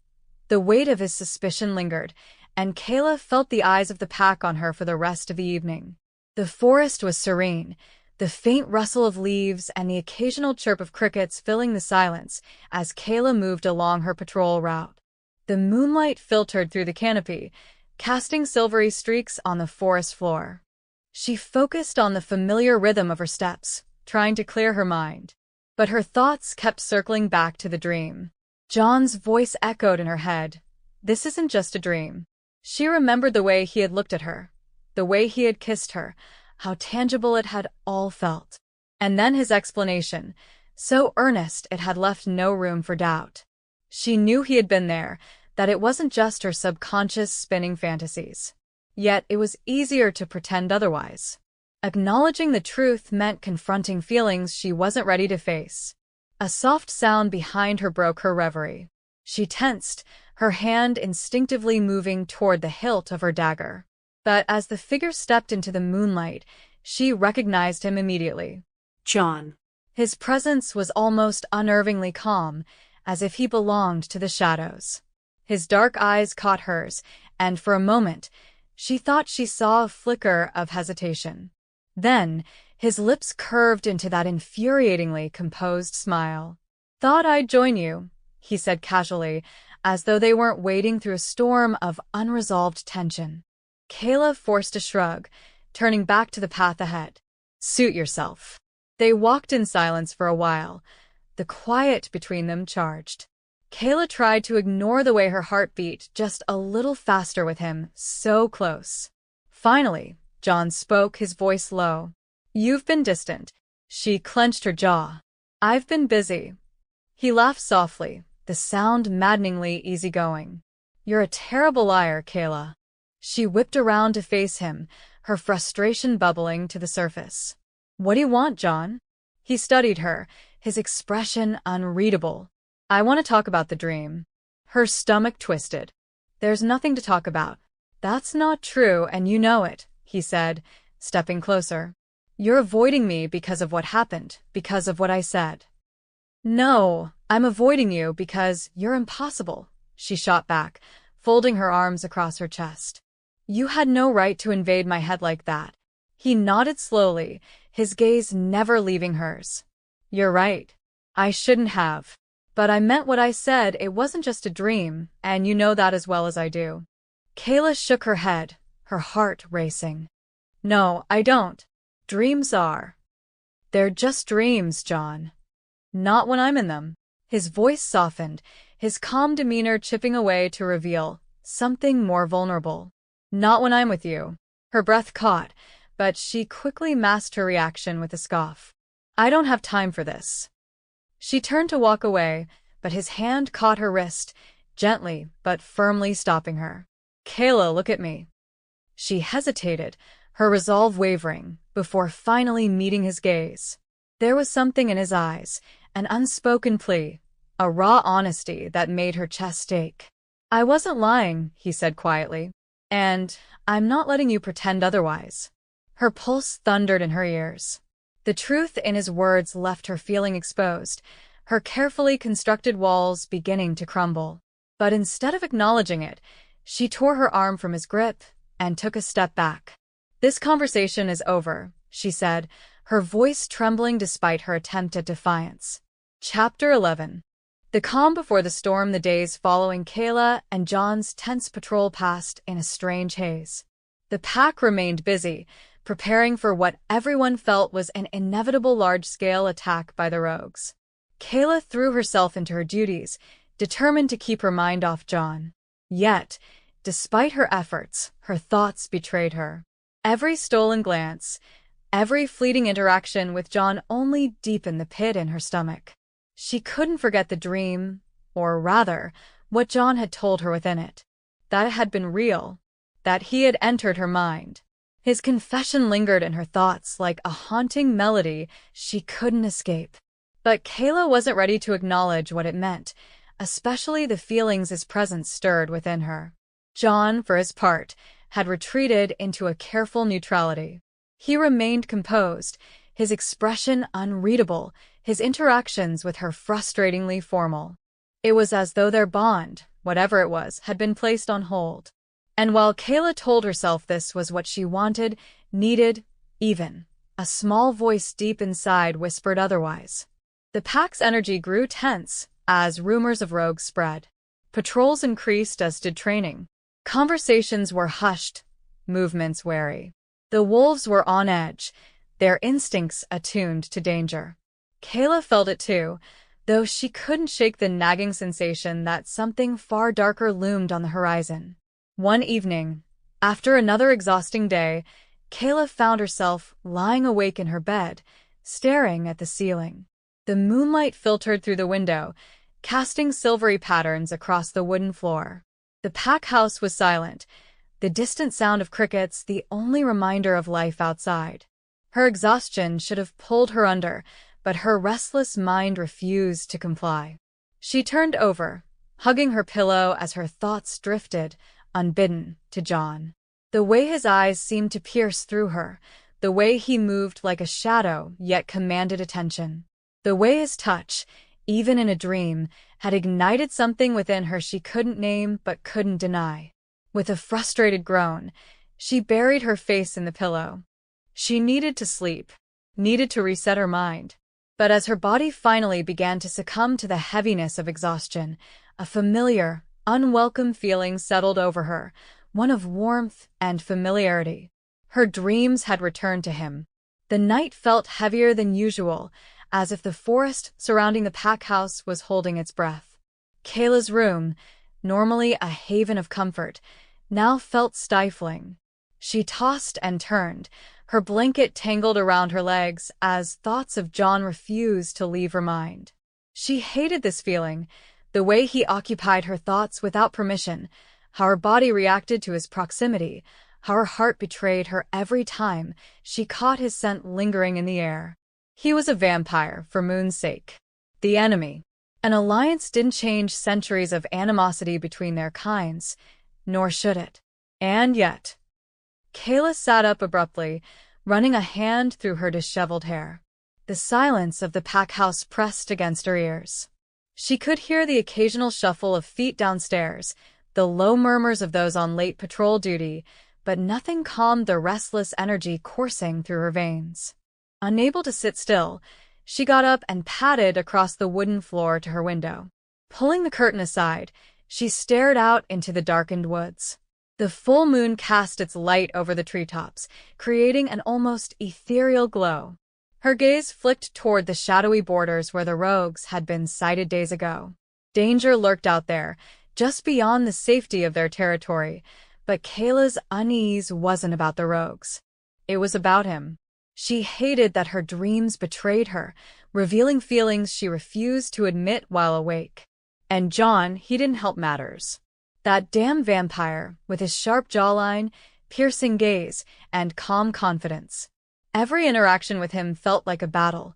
the weight of his suspicion lingered, and Kayla felt the eyes of the pack on her for the rest of the evening. The forest was serene, the faint rustle of leaves and the occasional chirp of crickets filling the silence as Kayla moved along her patrol route. The moonlight filtered through the canopy, casting silvery streaks on the forest floor. She focused on the familiar rhythm of her steps, trying to clear her mind. But her thoughts kept circling back to the dream. John's voice echoed in her head. This isn't just a dream. She remembered the way he had looked at her, the way he had kissed her, how tangible it had all felt. And then his explanation, so earnest it had left no room for doubt. She knew he had been there, that it wasn't just her subconscious spinning fantasies. Yet it was easier to pretend otherwise. Acknowledging the truth meant confronting feelings she wasn't ready to face. A soft sound behind her broke her reverie. She tensed, her hand instinctively moving toward the hilt of her dagger. But as the figure stepped into the moonlight, she recognized him immediately. John. His presence was almost unnervingly calm, as if he belonged to the shadows. His dark eyes caught hers, and for a moment, she thought she saw a flicker of hesitation. Then, his lips curved into that infuriatingly composed smile. Thought I'd join you, he said casually, as though they weren't wading through a storm of unresolved tension. Kayla forced a shrug, turning back to the path ahead. Suit yourself. They walked in silence for a while, the quiet between them charged. Kayla tried to ignore the way her heart beat just a little faster with him, so close. Finally, John spoke, his voice low. You've been distant. She clenched her jaw. I've been busy. He laughed softly, the sound maddeningly easygoing. You're a terrible liar, Kayla. She whipped around to face him, her frustration bubbling to the surface. What do you want, John? He studied her, his expression unreadable. I want to talk about the dream. Her stomach twisted. There's nothing to talk about. That's not true, and you know it, he said, stepping closer. You're avoiding me because of what happened, because of what I said. No, I'm avoiding you because you're impossible, she shot back, folding her arms across her chest. You had no right to invade my head like that. He nodded slowly, his gaze never leaving hers. You're right. I shouldn't have. But I meant what I said. It wasn't just a dream, and you know that as well as I do. Kayla shook her head, her heart racing. No, I don't. Dreams are. They're just dreams, John. Not when I'm in them. His voice softened, his calm demeanor chipping away to reveal something more vulnerable. Not when I'm with you. Her breath caught, but she quickly masked her reaction with a scoff. I don't have time for this. She turned to walk away, but his hand caught her wrist, gently but firmly stopping her. Kayla, look at me. She hesitated, her resolve wavering, before finally meeting his gaze. There was something in his eyes, an unspoken plea, a raw honesty that made her chest ache. I wasn't lying, he said quietly. And I'm not letting you pretend otherwise. Her pulse thundered in her ears. The truth in his words left her feeling exposed, her carefully constructed walls beginning to crumble. But instead of acknowledging it, she tore her arm from his grip and took a step back. This conversation is over, she said, her voice trembling despite her attempt at defiance. Chapter 11. The calm before the storm. The days following Kayla and John's tense patrol passed in a strange haze. The pack remained busy, preparing for what everyone felt was an inevitable large-scale attack by the rogues. Kayla threw herself into her duties, determined to keep her mind off John. Yet, despite her efforts, her thoughts betrayed her. Every stolen glance, every fleeting interaction with John only deepened the pit in her stomach. She couldn't forget the dream, or rather, what John had told her within it. That it had been real, that he had entered her mind. His confession lingered in her thoughts like a haunting melody she couldn't escape. But Kayla wasn't ready to acknowledge what it meant, especially the feelings his presence stirred within her. John, for his part, had retreated into a careful neutrality. He remained composed, his expression unreadable, his interactions with her frustratingly formal. It was as though their bond, whatever it was, had been placed on hold. And while Kayla told herself this was what she wanted, needed, even, a small voice deep inside whispered otherwise. The pack's energy grew tense as rumors of rogues spread. Patrols increased as did training. Conversations were hushed, movements wary. The wolves were on edge, their instincts attuned to danger. Kayla felt it too, though she couldn't shake the nagging sensation that something far darker loomed on the horizon. One evening, after another exhausting day, Kayla found herself lying awake in her bed, staring at the ceiling. The moonlight filtered through the window, casting silvery patterns across the wooden floor. The pack house was silent, the distant sound of crickets the only reminder of life outside. Her exhaustion should have pulled her under, but her restless mind refused to comply. She turned over, hugging her pillow as her thoughts drifted, unbidden, to John. The way his eyes seemed to pierce through her, the way he moved like a shadow yet commanded attention. The way his touch, even in a dream, had ignited something within her she couldn't name but couldn't deny. With a frustrated groan, she buried her face in the pillow. She needed to sleep, needed to reset her mind. But as her body finally began to succumb to the heaviness of exhaustion, a familiar, unwelcome feeling settled over her, one of warmth and familiarity. Her dreams had returned to him. The night felt heavier than usual, as if the forest surrounding the pack house was holding its breath. Kayla's room, normally a haven of comfort, now felt stifling. She tossed and turned, her blanket tangled around her legs as thoughts of John refused to leave her mind. She hated this feeling, the way he occupied her thoughts without permission, how her body reacted to his proximity, how her heart betrayed her every time she caught his scent lingering in the air. He was a vampire, for Moon's sake. The enemy. An alliance didn't change centuries of animosity between their kinds, nor should it. And yet... Kayla sat up abruptly, running a hand through her disheveled hair. The silence of the pack house pressed against her ears. She could hear the occasional shuffle of feet downstairs, the low murmurs of those on late patrol duty, but nothing calmed the restless energy coursing through her veins. Unable to sit still, she got up and padded across the wooden floor to her window. Pulling the curtain aside, she stared out into the darkened woods. The full moon cast its light over the treetops, creating an almost ethereal glow. Her gaze flicked toward the shadowy borders where the rogues had been sighted days ago. Danger lurked out there, just beyond the safety of their territory, but Kayla's unease wasn't about the rogues. It was about him. She hated that her dreams betrayed her, revealing feelings she refused to admit while awake. And John, he didn't help matters. That damn vampire, with his sharp jawline, piercing gaze, and calm confidence. Every interaction with him felt like a battle,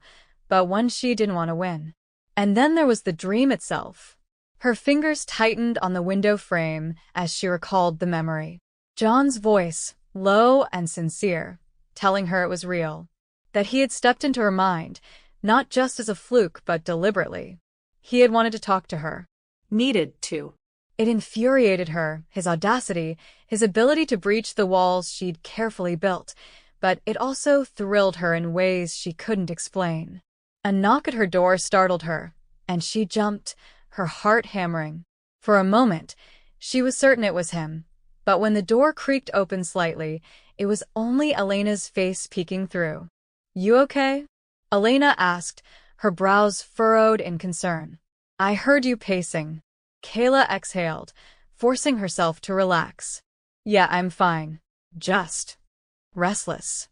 but one she didn't want to win. And then there was the dream itself. Her fingers tightened on the window frame as she recalled the memory. John's voice, low and sincere, telling her it was real. That he had stepped into her mind, not just as a fluke but deliberately. He had wanted to talk to her. Needed to. It infuriated her, his audacity, his ability to breach the walls she'd carefully built, but it also thrilled her in ways she couldn't explain. A knock at her door startled her, and she jumped, her heart hammering. For a moment, she was certain it was him, but when the door creaked open slightly, it was only Elena's face peeking through. "You okay?" Elena asked, her brows furrowed in concern. "I heard you pacing." Kayla exhaled, forcing herself to relax. "Yeah, I'm fine. Just restless."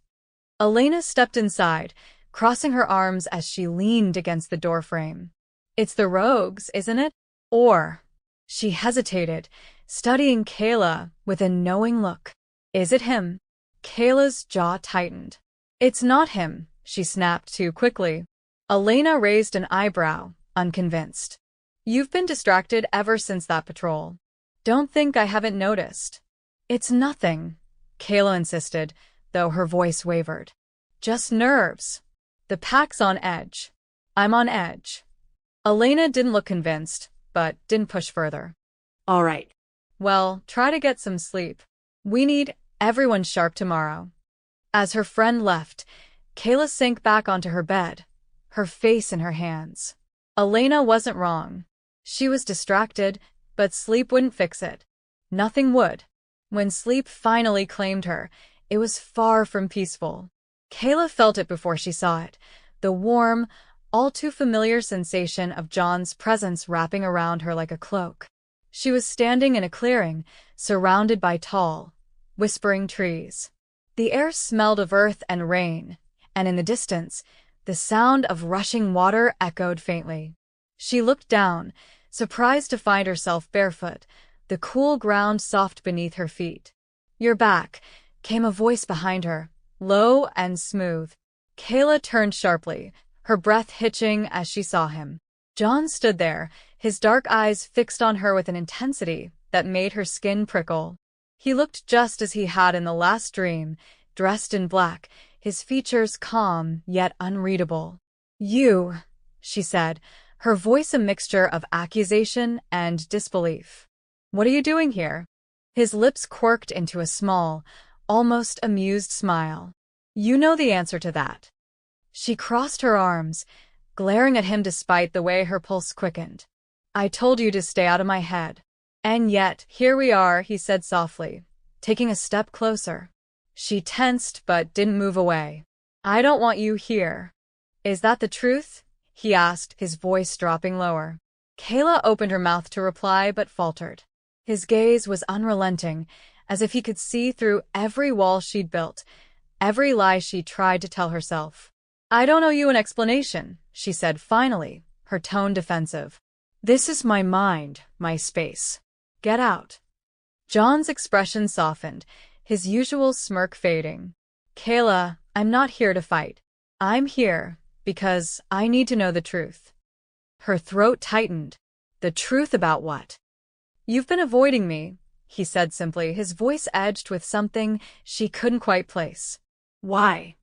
Elena stepped inside, crossing her arms as she leaned against the doorframe. "It's the rogues, isn't it? Or..." She hesitated, studying Kayla with a knowing look. "Is it him?" Kayla's jaw tightened. "It's not him," she snapped too quickly. Elena raised an eyebrow, unconvinced. "You've been distracted ever since that patrol. Don't think I haven't noticed." "It's nothing," Kayla insisted, though her voice wavered. "Just nerves. The pack's on edge. I'm on edge." Elena didn't look convinced, but didn't push further. "All right." "Well, try to get some sleep. We need everyone sharp tomorrow." As her friend left, Kayla sank back onto her bed, her face in her hands. Elena wasn't wrong. She was distracted, but sleep wouldn't fix it. Nothing would. When sleep finally claimed her, it was far from peaceful. Kayla felt it before she saw it, the warm, all too familiar sensation of John's presence wrapping around her like a cloak. She was standing in a clearing, surrounded by tall, whispering trees. The air smelled of earth and rain, and in the distance, the sound of rushing water echoed faintly. She looked down, surprised to find herself barefoot, the cool ground soft beneath her feet. "You're back," came a voice behind her, low and smooth. Kayla turned sharply, her breath hitching as she saw him. John stood there, his dark eyes fixed on her with an intensity that made her skin prickle. He looked just as he had in the last dream, dressed in black, his features calm yet unreadable. "You," she said, her voice a mixture of accusation and disbelief. "What are you doing here?" His lips quirked into a small, almost amused smile. "You know the answer to that." She crossed her arms, glaring at him despite the way her pulse quickened. "I told you to stay out of my head. And yet, here we are," he said softly, taking a step closer. She tensed but didn't move away. "I don't want you here." "Is that the truth?" he asked, his voice dropping lower. Kayla opened her mouth to reply but faltered. His gaze was unrelenting, as if he could see through every wall she'd built, every lie she tried to tell herself. "I don't owe you an explanation," she said finally, her tone defensive. "This is my mind, my space. Get out." John's expression softened, his usual smirk fading. "Kayla, I'm not here to fight. I'm here because I need to know the truth." Her throat tightened. "The truth about what?" "You've been avoiding me," he said simply, his voice edged with something she couldn't quite place. "Why?"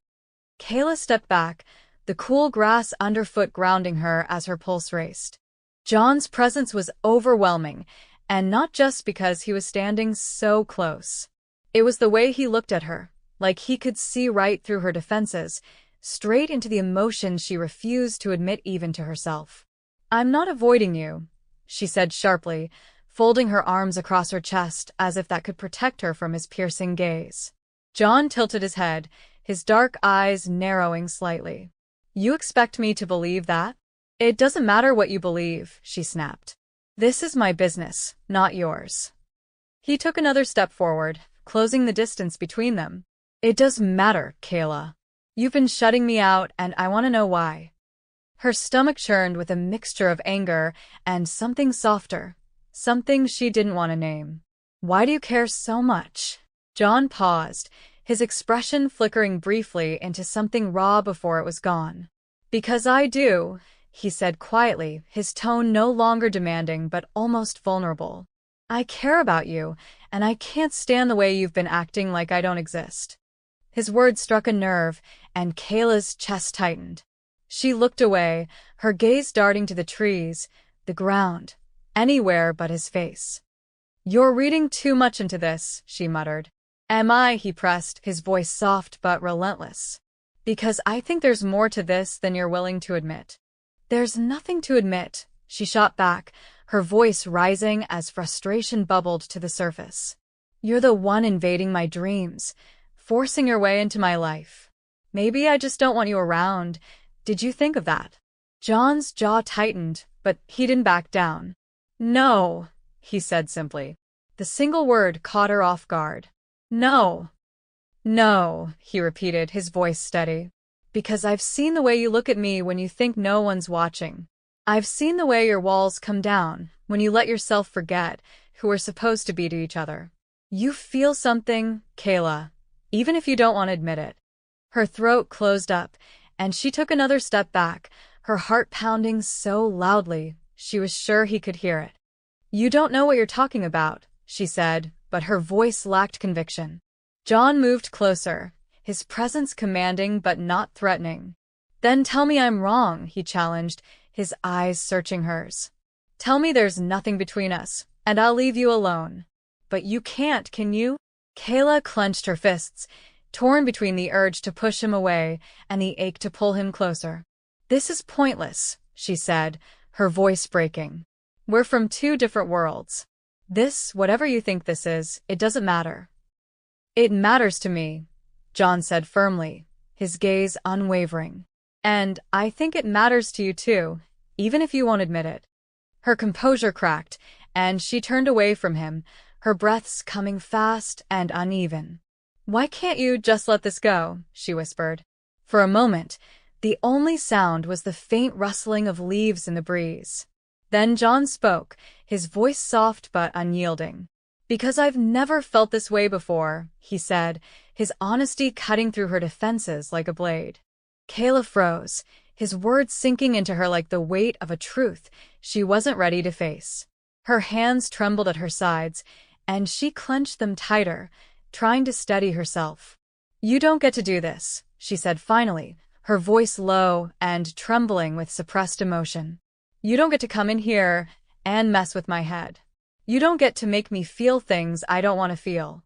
Kayla stepped back, the cool grass underfoot grounding her as her pulse raced. John's presence was overwhelming, and not just because he was standing so close. It was the way he looked at her, like he could see right through her defenses, straight into the emotions she refused to admit even to herself. "I'm not avoiding you," she said sharply, folding her arms across her chest as if that could protect her from his piercing gaze. John tilted his head, his dark eyes narrowing slightly. "You expect me to believe that?" "It doesn't matter what you believe," she snapped. "This is my business, not yours." He took another step forward, closing the distance between them. "It does matter, Kayla. You've been shutting me out, and I want to know why." Her stomach churned with a mixture of anger and something softer, something she didn't want to name. "Why do you care so much?" John paused, his expression flickering briefly into something raw before it was gone. "Because I do," he said quietly, his tone no longer demanding but almost vulnerable. "I care about you, and I can't stand the way you've been acting like I don't exist." His words struck a nerve, and Kayla's chest tightened. She looked away, her gaze darting to the trees, the ground, anywhere but his face. "You're reading too much into this," she muttered. "Am I?" he pressed, his voice soft but relentless. "Because I think there's more to this than you're willing to admit." "There's nothing to admit," she shot back, her voice rising as frustration bubbled to the surface. "You're the one invading my dreams, forcing your way into my life. Maybe I just don't want you around. Did you think of that?" John's jaw tightened, but he didn't back down. "No," he said simply. The single word caught her off guard. "No." "No," he repeated, his voice steady. "Because I've seen the way you look at me when you think no one's watching. I've seen the way your walls come down when you let yourself forget who we're supposed to be to each other. You feel something, Kayla, even if you don't want to admit it." Her throat closed up, and she took another step back, her heart pounding so loudly she was sure he could hear it. "You don't know what you're talking about," she said, but her voice lacked conviction. John moved closer, his presence commanding but not threatening. "Then tell me I'm wrong," he challenged, his eyes searching hers. "Tell me there's nothing between us, and I'll leave you alone." "But you can't, can you?" Kayla clenched her fists, torn between the urge to push him away and the ache to pull him closer. "This is pointless," she said, her voice breaking. "We're from two different worlds. This, whatever you think this is, it doesn't matter." "It matters to me," John said firmly, his gaze unwavering. "And I think it matters to you too, even if you won't admit it." Her composure cracked, and she turned away from him, her breaths coming fast and uneven. "Why can't you just let this go?" she whispered. For a moment, the only sound was the faint rustling of leaves in the breeze. Then John spoke, his voice soft but unyielding. "Because I've never felt this way before," he said, his honesty cutting through her defenses like a blade. Kayla froze, his words sinking into her like the weight of a truth she wasn't ready to face. Her hands trembled at her sides, and she clenched them tighter, trying to steady herself. "You don't get to do this," she said finally, her voice low and trembling with suppressed emotion. "You don't get to come in here and mess with my head. You don't get to make me feel things I don't want to feel."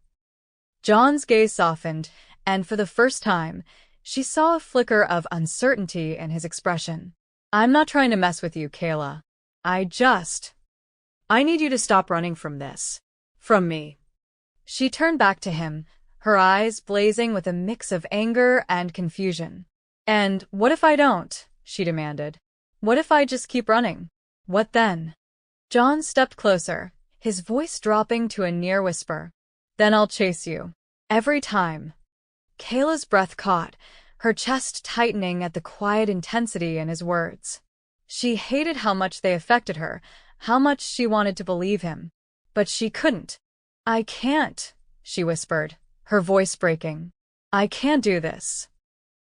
John's gaze softened, and for the first time, she saw a flicker of uncertainty in his expression. I'm not trying to mess with you, Kayla. I need you to stop running from this. From me. She turned back to him, her eyes blazing with a mix of anger and confusion. And what if I don't? She demanded. What if I just keep running? What then? John stepped closer, his voice dropping to a near whisper. Then I'll chase you. Every time. Kayla's breath caught, her chest tightening at the quiet intensity in his words. She hated how much they affected her, how much she wanted to believe him. But she couldn't. I can't, she whispered, her voice breaking. I can't do this.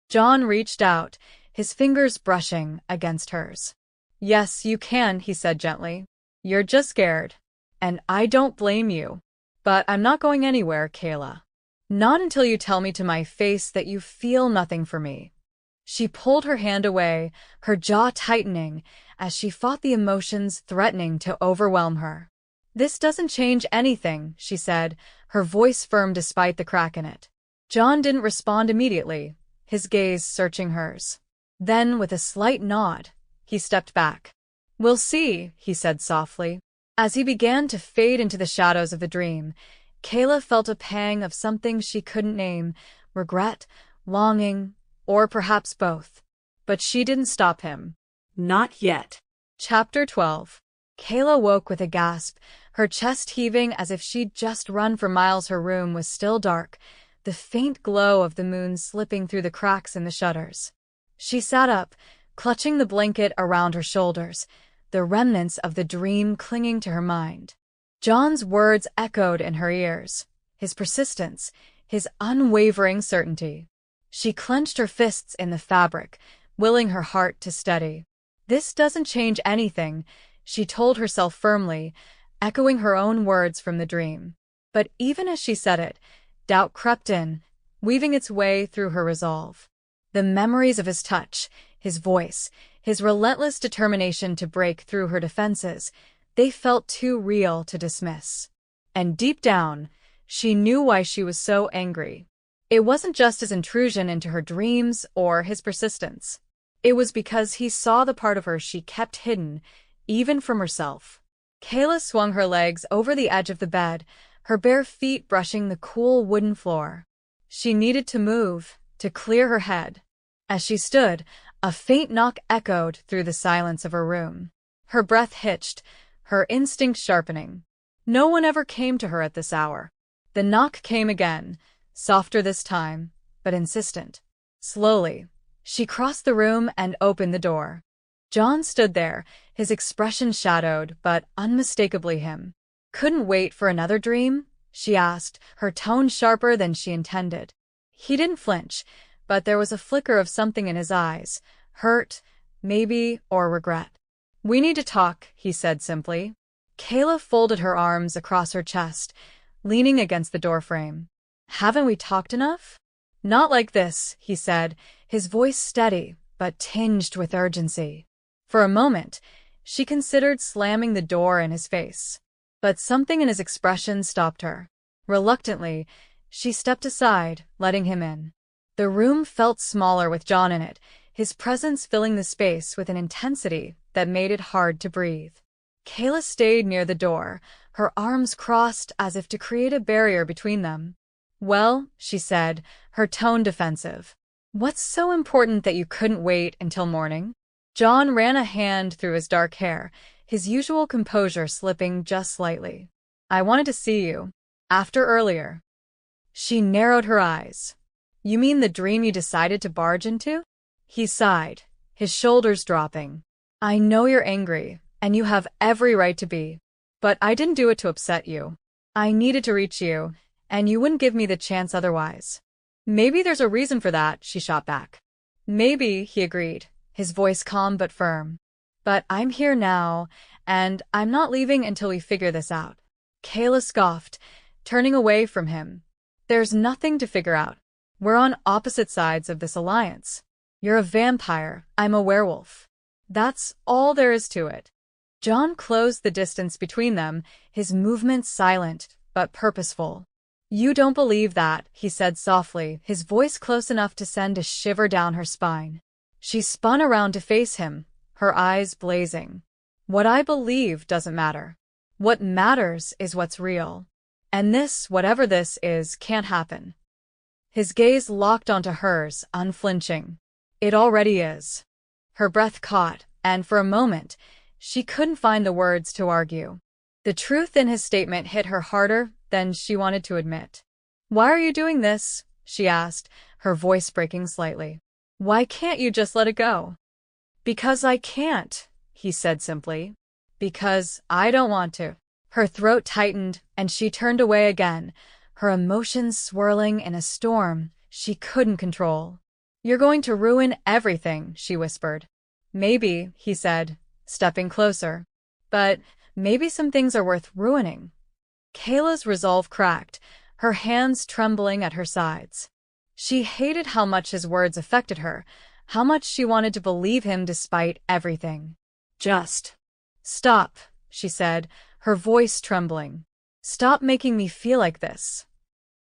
John reached out, his fingers brushing against hers. Yes, you can, he said gently. You're just scared. And I don't blame you. But I'm not going anywhere, Kayla. Not until you tell me to my face that you feel nothing for me. She pulled her hand away, her jaw tightening, as she fought the emotions threatening to overwhelm her. This doesn't change anything, she said, her voice firm despite the crack in it. John didn't respond immediately, his gaze searching hers. Then, with a slight nod, he stepped back. We'll see, he said softly. As he began to fade into the shadows of the dream, Kayla felt a pang of something she couldn't name, regret, longing, or perhaps both. But she didn't stop him. Not yet. Chapter 12. Kayla woke with a gasp, her chest heaving as if she'd just run for miles. Her room was still dark, the faint glow of the moon slipping through the cracks in the shutters. She sat up, clutching the blanket around her shoulders, the remnants of the dream clinging to her mind. John's words echoed in her ears, his persistence, his unwavering certainty. She clenched her fists in the fabric, willing her heart to steady. This doesn't change anything, she told herself firmly, echoing her own words from the dream. But even as she said it, doubt crept in, weaving its way through her resolve. The memories of his touch, his voice, his relentless determination to break through her defenses, they felt too real to dismiss. And deep down, she knew why she was so angry. It wasn't just his intrusion into her dreams or his persistence. It was because he saw the part of her she kept hidden, even from herself. Kayla swung her legs over the edge of the bed, her bare feet brushing the cool wooden floor. She needed to move, to clear her head. As she stood, a faint knock echoed through the silence of her room. Her breath hitched, her instinct sharpening. No one ever came to her at this hour. The knock came again, softer this time, but insistent. Slowly, she crossed the room and opened the door. John stood there, his expression shadowed but unmistakably him. Couldn't wait for another dream? She asked, her tone sharper than she intended. He didn't flinch, but there was a flicker of something in his eyes, hurt, maybe, or regret. We need to talk, he said simply. Kayla folded her arms across her chest, leaning against the doorframe. Haven't we talked enough? Not like this, he said, his voice steady, but tinged with urgency. For a moment, she considered slamming the door in his face. But something in his expression stopped her. Reluctantly, she stepped aside, letting him in. The room felt smaller with John in it, his presence filling the space with an intensity that made it hard to breathe. Kayla stayed near the door, her arms crossed as if to create a barrier between them. Well, she said, her tone defensive. What's so important that you couldn't wait until morning? John ran a hand through his dark hair, his usual composure slipping just slightly. I wanted to see you. After earlier. She narrowed her eyes. You mean the dream you decided to barge into? He sighed, his shoulders dropping. I know you're angry, and you have every right to be. But I didn't do it to upset you. I needed to reach you, and you wouldn't give me the chance otherwise. Maybe there's a reason for that, she shot back. Maybe, he agreed, his voice calm but firm. But I'm here now, and I'm not leaving until we figure this out. Kayla scoffed, turning away from him. There's nothing to figure out. We're on opposite sides of this alliance. You're a vampire, I'm a werewolf. That's all there is to it. John closed the distance between them, his movements silent but purposeful. You don't believe that, he said softly, his voice close enough to send a shiver down her spine. She spun around to face him, her eyes blazing. What I believe doesn't matter. What matters is what's real. And this, whatever this is, can't happen. His gaze locked onto hers, unflinching. It already is. Her breath caught, and for a moment, she couldn't find the words to argue. The truth in his statement hit her harder than she wanted to admit. "Why are you doing this?" she asked, her voice breaking slightly. "Why can't you just let it go?" "Because I can't," he said simply. "Because I don't want to." Her throat tightened, and she turned away again, her emotions swirling in a storm she couldn't control. "You're going to ruin everything," she whispered. "Maybe," he said, stepping closer. "But maybe some things are worth ruining." Kayla's resolve cracked, her hands trembling at her sides. She hated how much his words affected her, how much she wanted to believe him despite everything. Just "Stop," she said, her voice trembling. "Stop making me feel like this."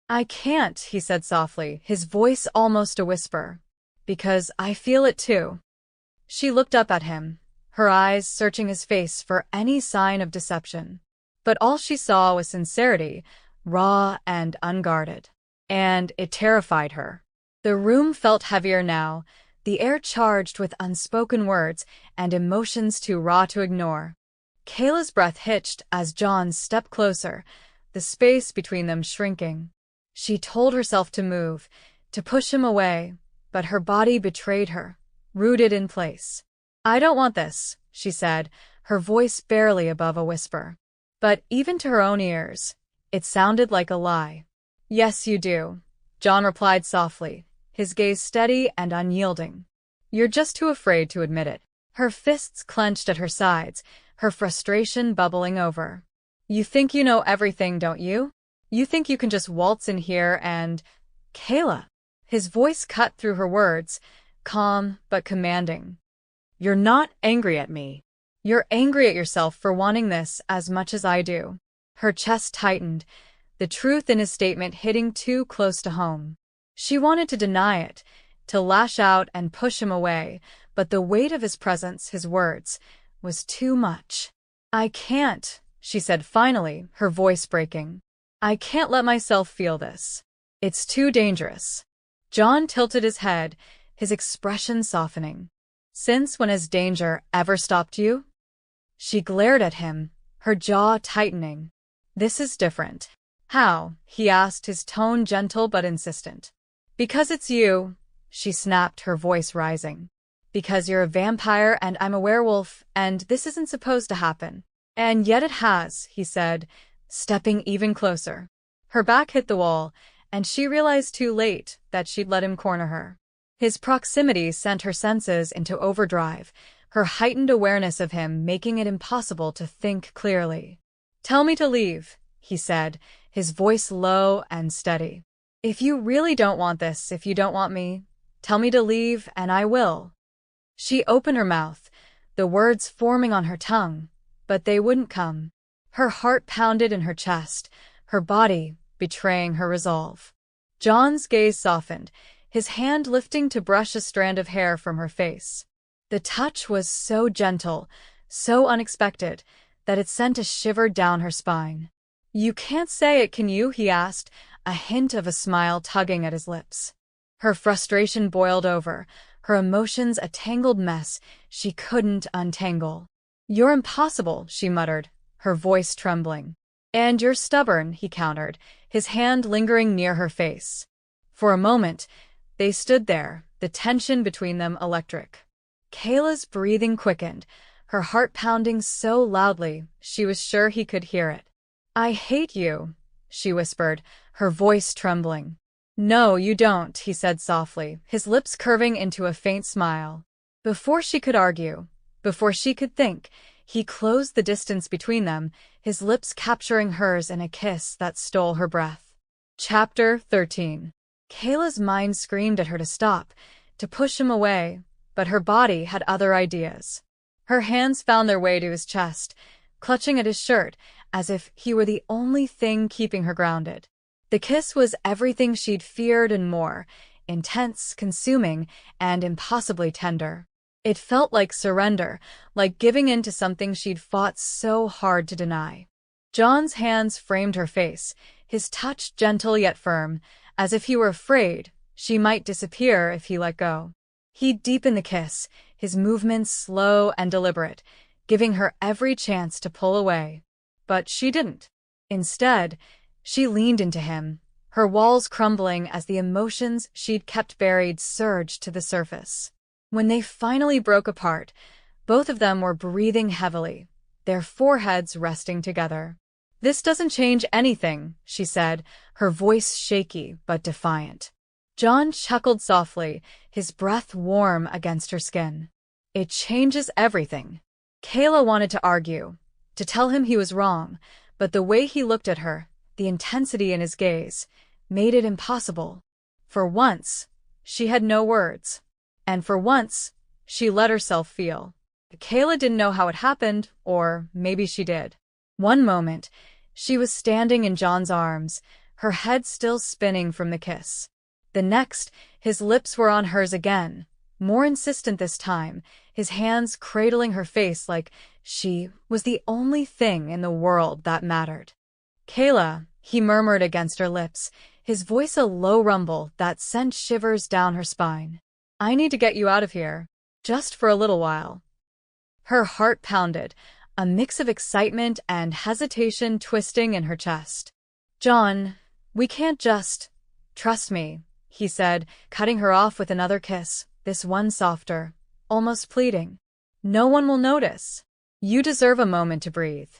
"I can't," he said softly, his voice almost a whisper. "Because I feel it too." She looked up at him, her eyes searching his face for any sign of deception. But all she saw was sincerity, raw and unguarded. And it terrified her. The room felt heavier now, the air charged with unspoken words and emotions too raw to ignore. Kayla's breath hitched as John stepped closer, the space between them shrinking. She told herself to move, to push him away, but her body betrayed her, rooted in place. "I don't want this," she said, her voice barely above a whisper. But even to her own ears, it sounded like a lie. "Yes, you do," John replied softly, his gaze steady and unyielding. "You're just too afraid to admit it." Her fists clenched at her sides, her frustration bubbling over. "You think you know everything, don't you? You think you can just waltz in here and—" "Kayla!" His voice cut through her words, calm but commanding. "You're not angry at me. You're angry at yourself for wanting this as much as I do." Her chest tightened, the truth in his statement hitting too close to home. She wanted to deny it, to lash out and push him away, but the weight of his presence, his words, was too much. "I can't," she said finally, her voice breaking. "I can't let myself feel this. It's too dangerous." John tilted his head, his expression softening. "Since when has danger ever stopped you?" She glared at him, her jaw tightening. "This is different." "How?" he asked, his tone gentle but insistent. "Because it's you," she snapped, her voice rising. "Because you're a vampire and I'm a werewolf, and this isn't supposed to happen." "And yet it has," he said, stepping even closer. Her back hit the wall, and she realized too late that she'd let him corner her. His proximity sent her senses into overdrive, her heightened awareness of him making it impossible to think clearly. "Tell me to leave," he said, his voice low and steady. "If you really don't want this, if you don't want me, tell me to leave and I will." She opened her mouth, the words forming on her tongue, but they wouldn't come. Her heart pounded in her chest, her body betraying her resolve. John's gaze softened, his hand lifting to brush a strand of hair from her face. The touch was so gentle, so unexpected, that it sent a shiver down her spine. "You can't say it, can you?" he asked, a hint of a smile tugging at his lips. Her frustration boiled over, her emotions a tangled mess she couldn't untangle. "You're impossible," she muttered, her voice trembling. "And you're stubborn," he countered, his hand lingering near her face. For a moment, they stood there, the tension between them electric. Kayla's breathing quickened, her heart pounding so loudly she was sure he could hear it. "I hate you," she whispered, her voice trembling. "No, you don't," he said softly, his lips curving into a faint smile. Before she could argue, before she could think, he closed the distance between them, his lips capturing hers in a kiss that stole her breath. Chapter 13. Kayla's mind screamed at her to stop, to push him away, but her body had other ideas. Her hands found their way to his chest, clutching at his shirt, as if he were the only thing keeping her grounded. The kiss was everything she'd feared and more, intense, consuming, and impossibly tender. It felt like surrender, like giving in to something she'd fought so hard to deny. John's hands framed her face, his touch gentle yet firm, as if he were afraid she might disappear if he let go. He deepened the kiss, his movements slow and deliberate, giving her every chance to pull away. But she didn't. Instead, she leaned into him, her walls crumbling as the emotions she'd kept buried surged to the surface. When they finally broke apart, both of them were breathing heavily, their foreheads resting together. "This doesn't change anything," she said, her voice shaky but defiant. John chuckled softly, his breath warm against her skin. "It changes everything." Kayla wanted to argue, to tell him he was wrong, but the way he looked at her, the intensity in his gaze, made it impossible. For once, she had no words. And for once, she let herself feel. Kayla didn't know how it happened, or maybe she did. One moment, she was standing in John's arms, her head still spinning from the kiss. The next, his lips were on hers again, more insistent this time, his hands cradling her face like she was the only thing in the world that mattered. "Kayla," he murmured against her lips, his voice a low rumble that sent shivers down her spine. "I need to get you out of here, just for a little while." Her heart pounded, a mix of excitement and hesitation twisting in her chest. "John, we can't just— trust me," he said, cutting her off with another kiss, this one softer, almost pleading. "No one will notice. You deserve a moment to breathe."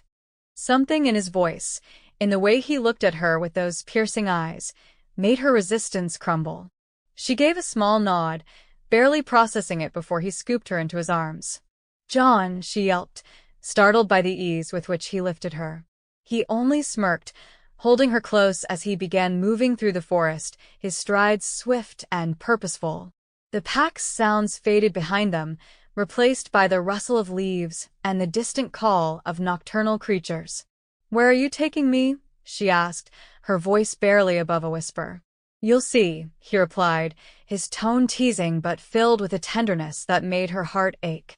Something in his voice, in the way he looked at her with those piercing eyes, made her resistance crumble. She gave a small nod, barely processing it before he scooped her into his arms. "John," she yelped, startled by the ease with which he lifted her. He only smirked, holding her close as he began moving through the forest, his strides swift and purposeful. The pack's sounds faded behind them, replaced by the rustle of leaves and the distant call of nocturnal creatures. "Where are you taking me?" she asked, her voice barely above a whisper. "You'll see," he replied, his tone teasing but filled with a tenderness that made her heart ache.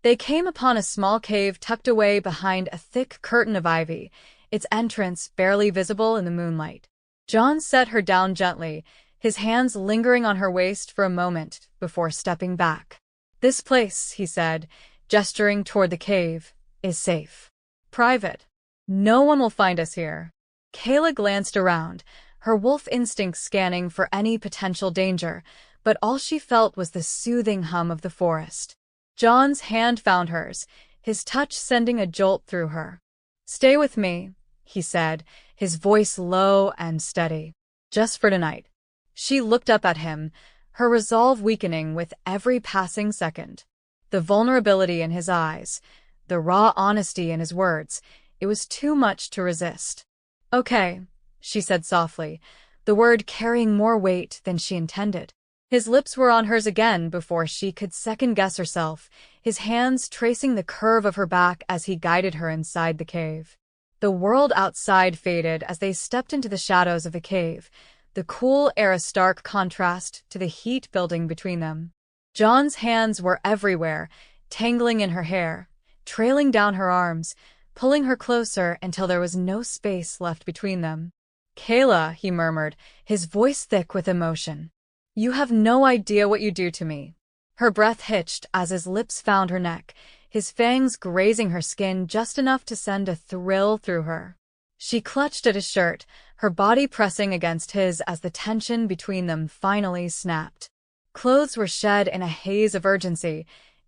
They came upon a small cave tucked away behind a thick curtain of ivy, its entrance barely visible in the moonlight. John set her down gently, his hands lingering on her waist for a moment before stepping back. "This place," he said, gesturing toward the cave, "is safe. Private. No one will find us here." Kayla glanced around, her wolf instinct scanning for any potential danger, but all she felt was the soothing hum of the forest. John's hand found hers, his touch sending a jolt through her. "Stay with me," he said, his voice low and steady. "Just for tonight." She looked up at him, her resolve weakening with every passing second. The vulnerability in his eyes, the raw honesty in his words, it was too much to resist. "Okay," she said softly, the word carrying more weight than she intended. His lips were on hers again before she could second-guess herself, his hands tracing the curve of her back as he guided her inside the cave. The world outside faded as they stepped into the shadows of the cave, the cool air a stark contrast to the heat building between them. John's hands were everywhere, tangling in her hair, trailing down her arms, pulling her closer until there was no space left between them. "Kayla," he murmured, his voice thick with emotion. "You have no idea what you do to me." Her breath hitched as his lips found her neck, his fangs grazing her skin just enough to send a thrill through her. She clutched at his shirt, her body pressing against his as the tension between them finally snapped. Clothes were shed in a haze of urgency,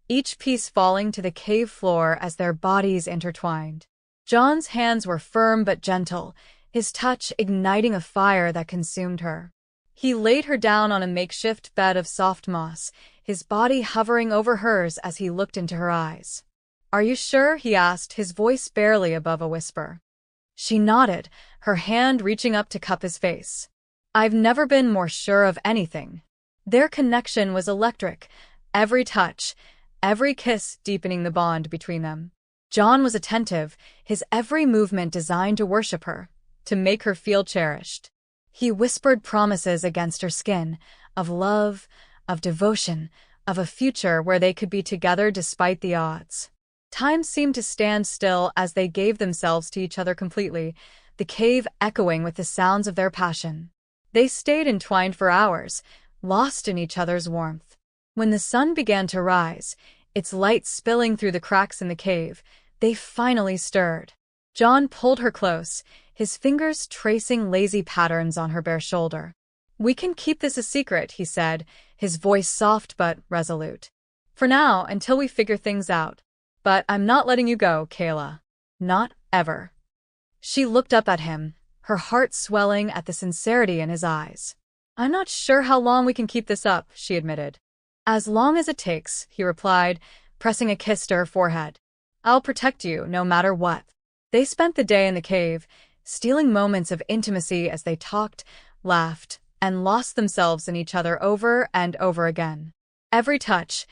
each piece falling to the cave floor as their bodies intertwined. John's hands were firm but gentle, his touch igniting a fire that consumed her. He laid her down on a makeshift bed of soft moss, his body hovering over hers as he looked into her eyes. "Are you sure?" he asked, his voice barely above a whisper. She nodded, her hand reaching up to cup his face. "I've never been more sure of anything." Their connection was electric, every touch, every kiss deepening the bond between them. John was attentive, his every movement designed to worship her, to make her feel cherished. He whispered promises against her skin, of love, of devotion, of a future where they could be together despite the odds. Time seemed to stand still as they gave themselves to each other completely, the cave echoing with the sounds of their passion. They stayed entwined for hours, lost in each other's warmth. When the sun began to rise, its light spilling through the cracks in the cave, they finally stirred. John pulled her close, his fingers tracing lazy patterns on her bare shoulder. "We can keep this a secret," he said, his voice soft but resolute. "For now, until we figure things out. But I'm not letting you go, Kayla. Not ever." She looked up at him, her heart swelling at the sincerity in his eyes. "I'm not sure how long we can keep this up," she admitted. "As long as it takes," he replied, pressing a kiss to her forehead. "I'll protect you, no matter what." They spent the day in the cave, stealing moments of intimacy as they talked, laughed, and lost themselves in each other over and over again. Every touch,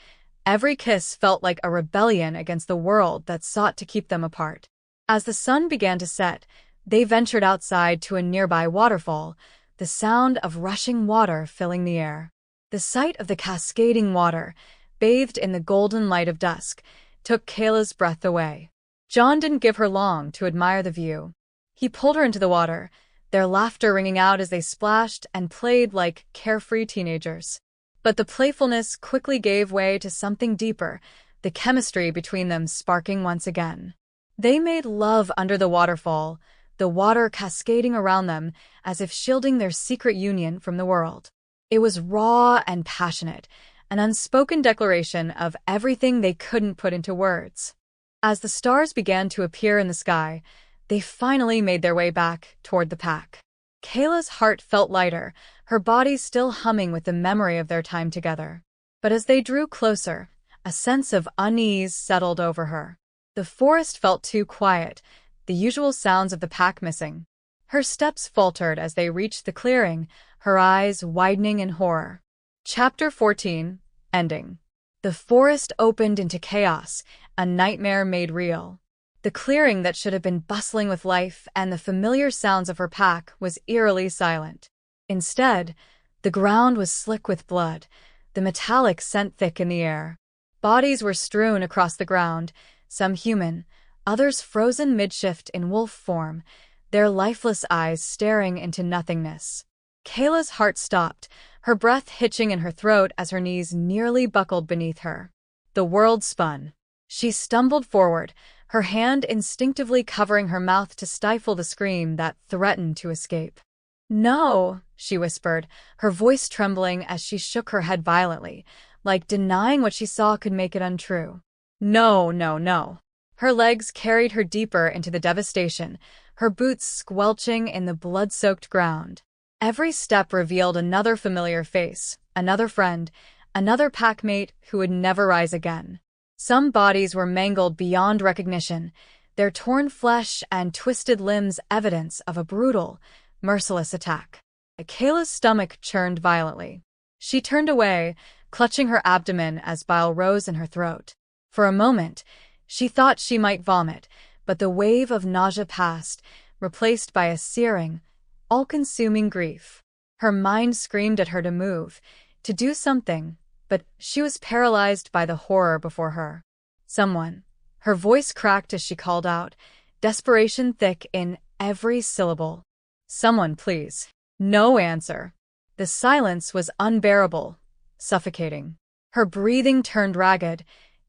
every kiss felt like a rebellion against the world that sought to keep them apart. As the sun began to set, they ventured outside to a nearby waterfall, the sound of rushing water filling the air. The sight of the cascading water, bathed in the golden light of dusk, took Kayla's breath away. John didn't give her long to admire the view. He pulled her into the water, their laughter ringing out as they splashed and played like carefree teenagers. But the playfulness quickly gave way to something deeper, the chemistry between them sparking once again. They made love under the waterfall, the water cascading around them as if shielding their secret union from the world. It was raw and passionate, an unspoken declaration of everything they couldn't put into words. As the stars began to appear in the sky, they finally made their way back toward the pack. Kayla's heart felt lighter, her body still humming with the memory of their time together. But as they drew closer, a sense of unease settled over her. The forest felt too quiet, the usual sounds of the pack missing. Her steps faltered as they reached the clearing, her eyes widening in horror. Chapter 14. Ending. The forest opened into chaos, a nightmare made real. The clearing that should have been bustling with life and the familiar sounds of her pack was eerily silent. Instead, the ground was slick with blood, the metallic scent thick in the air. Bodies were strewn across the ground, some human, others frozen mid-shift in wolf form, their lifeless eyes staring into nothingness. Kayla's heart stopped, her breath hitching in her throat as her knees nearly buckled beneath her. The world spun. She stumbled forward, her hand instinctively covering her mouth to stifle the scream that threatened to escape. "No," she whispered, her voice trembling as she shook her head violently, like denying what she saw could make it untrue. "No, no, no." Her legs carried her deeper into the devastation, her boots squelching in the blood-soaked ground. Every step revealed another familiar face, another friend, another packmate who would never rise again. Some bodies were mangled beyond recognition, their torn flesh and twisted limbs evidence of a brutal, merciless attack. Kayla's stomach churned violently. She turned away, clutching her abdomen as bile rose in her throat. For a moment, she thought she might vomit, but the wave of nausea passed, replaced by a searing, all-consuming grief. Her mind screamed at her to move, to do something, but she was paralyzed by the horror before her. "Someone." Her voice cracked as she called out, desperation thick in every syllable. "Someone, please." No answer. The silence was unbearable, suffocating. Her breathing turned ragged,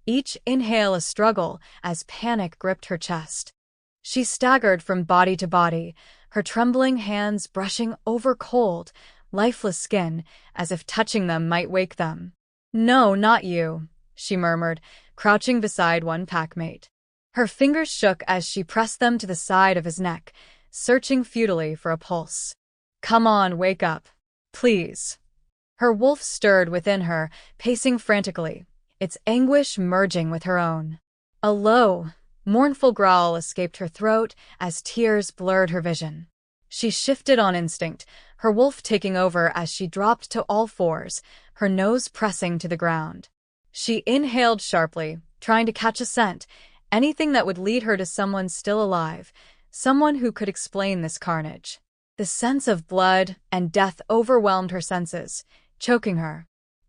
each inhale a struggle as panic gripped her chest. She staggered from body to body, her trembling hands brushing over cold, lifeless skin as if touching them might wake them. "No, not you," she murmured, crouching beside one packmate. Her fingers shook as she pressed them to the side of his neck, searching futilely for a pulse. "Come on, wake up. Please." Her wolf stirred within her, pacing frantically, its anguish merging with her own. A low, mournful growl escaped her throat as tears blurred her vision. She shifted on instinct, her wolf taking over as she dropped to all fours, her nose pressing to the ground. She inhaled sharply, trying to catch a scent, anything that would lead her to someone still alive, someone who could explain this carnage. The sense of blood and death overwhelmed her senses, choking her.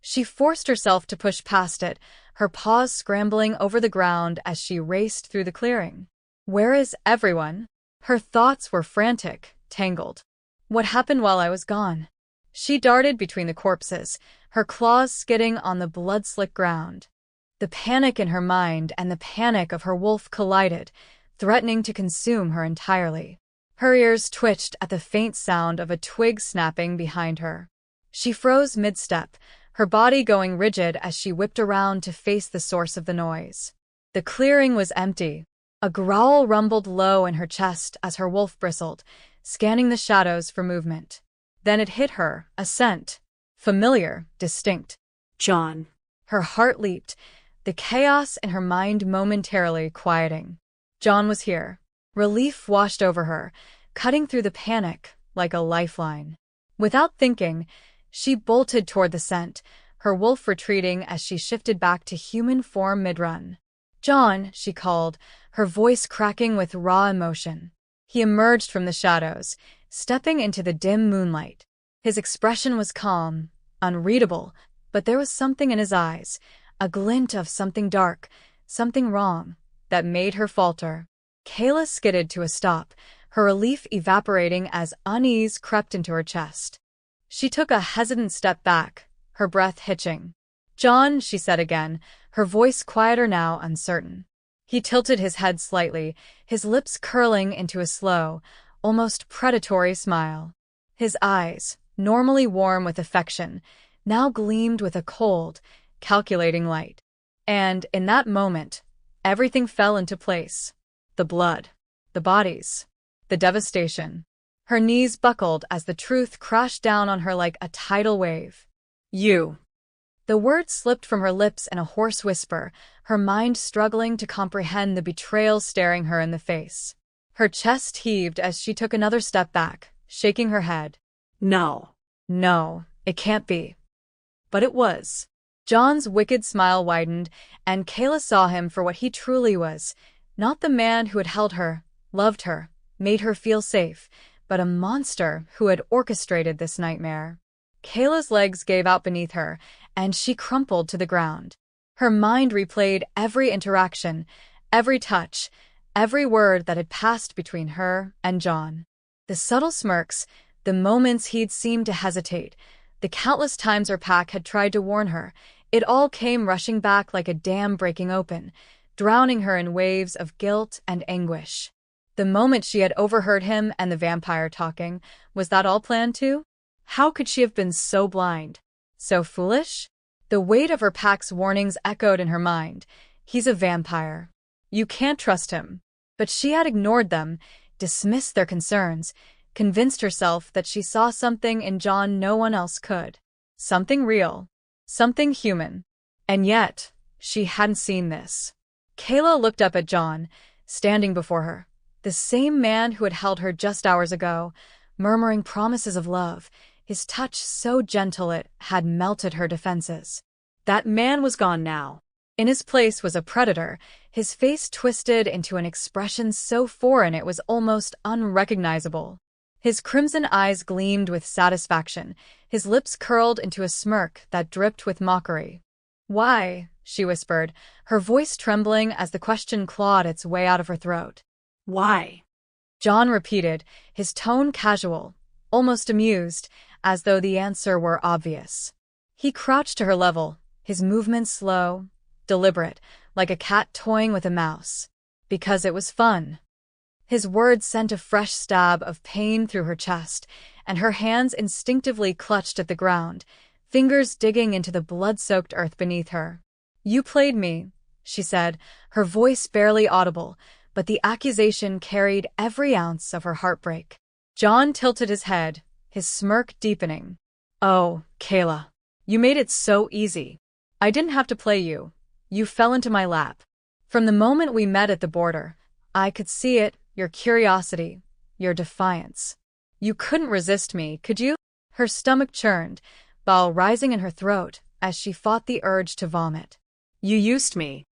She forced herself to push past it, her paws scrambling over the ground as she raced through the clearing. Where is everyone? Her thoughts were frantic, tangled. What happened while I was gone? She darted between the corpses, her claws skidding on the blood-slick ground. The panic in her mind and the panic of her wolf collided, threatening to consume her entirely. Her ears twitched at the faint sound of a twig snapping behind her. She froze mid-step, her body going rigid as she whipped around to face the source of the noise. The clearing was empty. A growl rumbled low in her chest as her wolf bristled, scanning the shadows for movement. Then it hit her, a scent. Familiar, distinct. John. Her heart leaped, the chaos in her mind momentarily quieting. John was here. Relief washed over her, cutting through the panic like a lifeline. Without thinking, she bolted toward the scent, her wolf retreating as she shifted back to human form mid-run. "John," she called, her voice cracking with raw emotion. He emerged from the shadows, stepping into the dim moonlight. His expression was calm, unreadable, but there was something in his eyes, a glint of something dark, something wrong, that made her falter. Kayla skidded to a stop, her relief evaporating as unease crept into her chest. She took a hesitant step back, her breath hitching. "John," she said again, her voice quieter now, uncertain. He tilted his head slightly, his lips curling into a slow, almost predatory smile. His eyes, normally warm with affection, now gleamed with a cold, calculating light. And in that moment, everything fell into place. The blood, the bodies, the devastation. Her knees buckled as the truth crashed down on her like a tidal wave. "You." The word slipped from her lips in a hoarse whisper, her mind struggling to comprehend the betrayal staring her in the face. Her chest heaved as she took another step back, shaking her head. No. No, it can't be. But it was. John's wicked smile widened, and Kayla saw him for what he truly was. Not the man who had held her, loved her, made her feel safe, but a monster who had orchestrated this nightmare. Kayla's legs gave out beneath her, and she crumpled to the ground. Her mind replayed every interaction, every touch, every word that had passed between her and John. The subtle smirks, the moments he'd seemed to hesitate, the countless times her pack had tried to warn her, it all came rushing back like a dam breaking open, drowning her in waves of guilt and anguish. The moment she had overheard him and the vampire talking, was that all planned too? How could she have been so blind? So foolish? The weight of her pack's warnings echoed in her mind. He's a vampire. You can't trust him. But she had ignored them, dismissed their concerns, convinced herself that she saw something in John no one else could. Something real. Something human. And yet, she hadn't seen this. Kayla looked up at John, standing before her. The same man who had held her just hours ago, murmuring promises of love, his touch so gentle it had melted her defenses. That man was gone now. In his place was a predator, his face twisted into an expression so foreign it was almost unrecognizable. His crimson eyes gleamed with satisfaction, his lips curled into a smirk that dripped with mockery. "Why?" she whispered, her voice trembling as the question clawed its way out of her throat. "Why?" John repeated, his tone casual, almost amused, as though the answer were obvious. He crouched to her level, his movements slow, deliberate, like a cat toying with a mouse. "Because it was fun." His words sent a fresh stab of pain through her chest, and her hands instinctively clutched at the ground, fingers digging into the blood-soaked earth beneath her. "You played me," she said, her voice barely audible, but the accusation carried every ounce of her heartbreak. John tilted his head, his smirk deepening. "Oh, Kayla, you made it so easy. I didn't have to play you. You fell into my lap. From the moment we met at the border, I could see it, your curiosity, your defiance. You couldn't resist me, could you?" Her stomach churned, bile rising in her throat as she fought the urge to vomit. "You used me."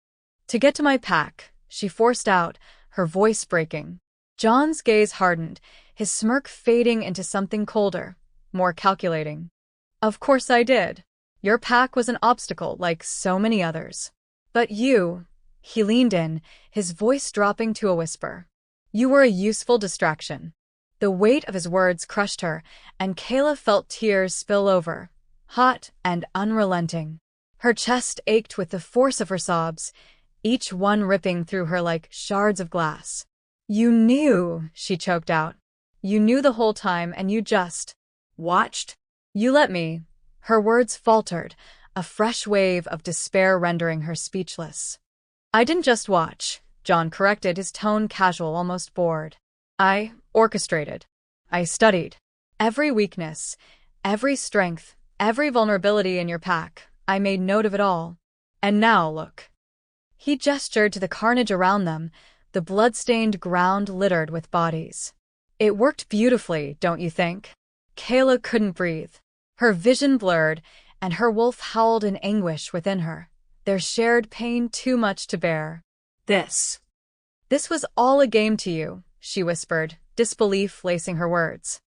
"To get to my pack," she forced out, her voice breaking. John's gaze hardened, his smirk fading into something colder, more calculating. "Of course I did. Your pack was an obstacle like so many others. But you, he leaned in, his voice dropping to a whisper. You were a useful distraction. The weight of his words crushed her, and Kayla felt tears spill over, hot and unrelenting. Her chest ached with the force of her sobs, each one ripping through her like shards of glass. You knew, she choked out. You knew the whole time and you just Watched? You let me. Her words faltered, a fresh wave of despair rendering her speechless. I didn't just watch, John corrected, his tone casual, almost bored. I orchestrated. I studied. Every weakness, every strength, every vulnerability in your pack. I made note of it all. And now, look. He gestured to the carnage around them, the blood-stained ground littered with bodies. It worked beautifully, don't you think? Kayla couldn't breathe. Her vision blurred, and her wolf howled in anguish within her, their shared pain too much to bear. This was all a game to you, she whispered, disbelief lacing her words.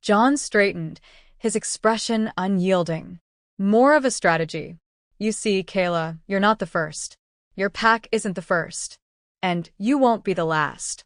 John straightened, his expression unyielding. More of a strategy. You see, Kayla, you're not the first. Your pack isn't the first. And you won't be the last.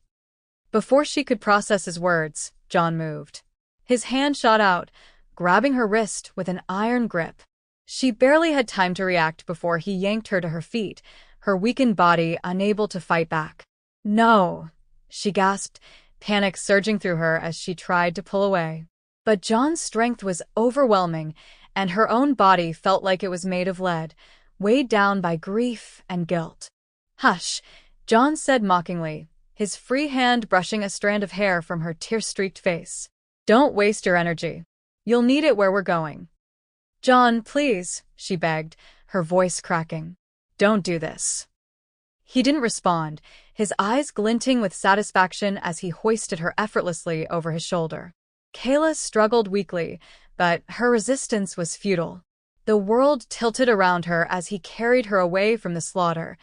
Before she could process his words, John moved. His hand shot out, grabbing her wrist with an iron grip. She barely had time to react before he yanked her to her feet, her weakened body unable to fight back. No, she gasped, panic surging through her as she tried to pull away. But John's strength was overwhelming, and her own body felt like it was made of lead, weighed down by grief and guilt. Hush, John said mockingly, his free hand brushing a strand of hair from her tear-streaked face. Don't waste your energy. You'll need it where we're going. John, please, she begged, her voice cracking. Don't do this. He didn't respond, his eyes glinting with satisfaction as he hoisted her effortlessly over his shoulder. Kayla struggled weakly, but her resistance was futile. The world tilted around her as he carried her away from the slaughter,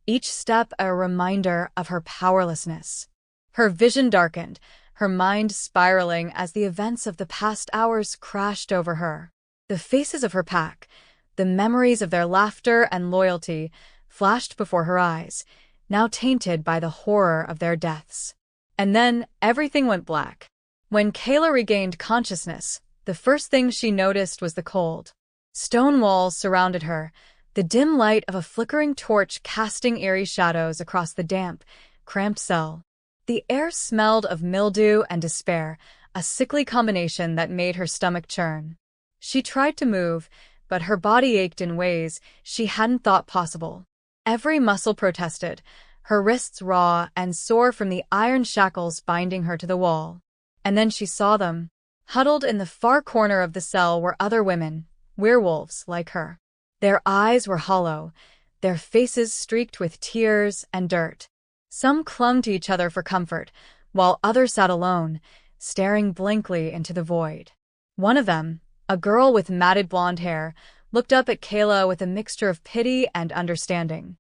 each step a reminder of her powerlessness. Her vision darkened, her mind spiraling as the events of the past hours crashed over her. The faces of her pack, the memories of their laughter and loyalty, flashed before her eyes, now tainted by the horror of their deaths. And then everything went black. When Kayla regained consciousness, the first thing she noticed was the cold. Stone walls surrounded her, the dim light of a flickering torch casting eerie shadows across the damp, cramped cell. The air smelled of mildew and despair, a sickly combination that made her stomach churn. She tried to move, but her body ached in ways she hadn't thought possible. Every muscle protested, her wrists raw and sore from the iron shackles binding her to the wall. And then she saw them. Huddled in the far corner of the cell were other women, werewolves like her. Their eyes were hollow, their faces streaked with tears and dirt. Some clung to each other for comfort, while others sat alone, staring blankly into the void. One of them, a girl with matted blonde hair, looked up at Kayla with a mixture of pity and understanding.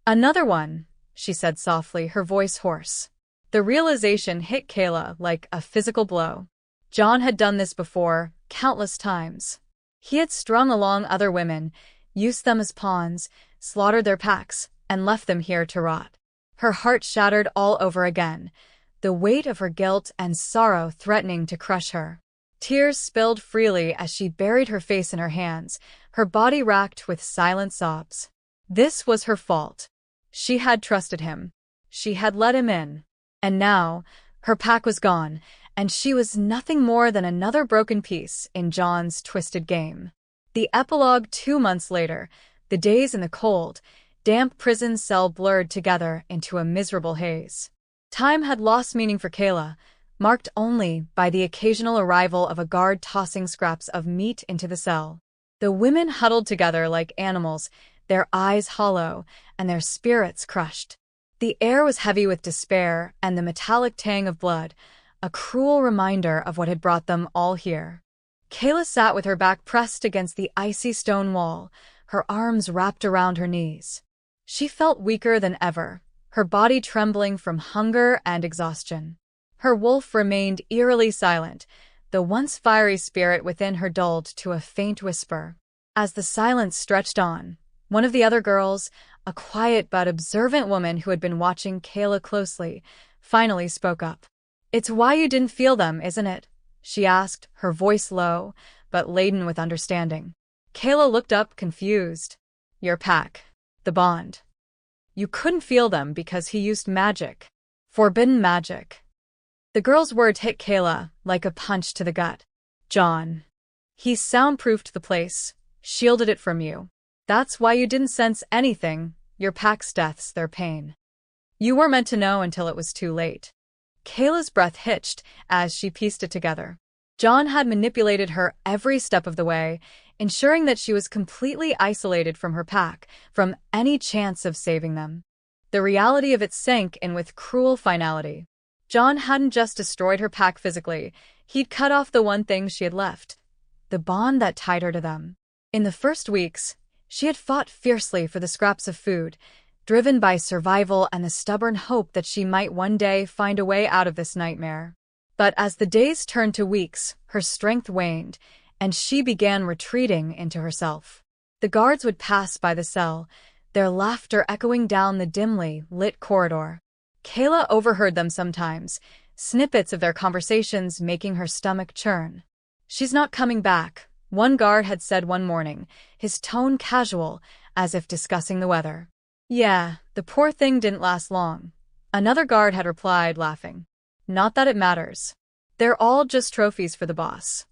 Another one, she said softly, her voice hoarse. The realization hit Kayla like a physical blow. John had done this before, countless times. He had strung along other women, used them as pawns, slaughtered their packs, and left them here to rot. Her heart shattered all over again, the weight of her guilt and sorrow threatening to crush her. Tears spilled freely as she buried her face in her hands, her body racked with silent sobs. This was her fault. She had trusted him. She had let him in. And now, her pack was gone, and she was nothing more than another broken piece in John's twisted game. The epilogue 2 months later, the days in the cold, damp prison cell blurred together into a miserable haze. Time had lost meaning for Kayla, marked only by the occasional arrival of a guard tossing scraps of meat into the cell. The women huddled together like animals, their eyes hollow and their spirits crushed. The air was heavy with despair and the metallic tang of blood, a cruel reminder of what had brought them all here. Kayla sat with her back pressed against the icy stone wall, her arms wrapped around her knees. She felt weaker than ever, her body trembling from hunger and exhaustion. Her wolf remained eerily silent, the once fiery spirit within her dulled to a faint whisper. As the silence stretched on, one of the other girls, a quiet but observant woman who had been watching Kayla closely, finally spoke up. "It's why you didn't feel them, isn't it?" she asked, her voice low, but laden with understanding. Kayla looked up, confused. "Your pack. The bond. You couldn't feel them because he used magic. Forbidden magic." The girl's words hit Kayla like a punch to the gut. "John. He soundproofed the place, shielded it from you. That's why you didn't sense anything, your pack's deaths, their pain. You weren't meant to know until it was too late." Kayla's breath hitched as she pieced it together. John had manipulated her every step of the way, ensuring that she was completely isolated from her pack, from any chance of saving them. The reality of it sank in with cruel finality. John hadn't just destroyed her pack physically, he'd cut off the one thing she had left, the bond that tied her to them. In the first weeks, she had fought fiercely for the scraps of food, driven by survival and the stubborn hope that she might one day find a way out of this nightmare. But as the days turned to weeks, her strength waned, and she began retreating into herself. The guards would pass by the cell, their laughter echoing down the dimly lit corridor. Kayla overheard them sometimes, snippets of their conversations making her stomach churn. "She's not coming back," one guard had said one morning, his tone casual, as if discussing the weather. "Yeah, the poor thing didn't last long," another guard had replied, laughing. "Not that it matters. They're all just trophies for the boss."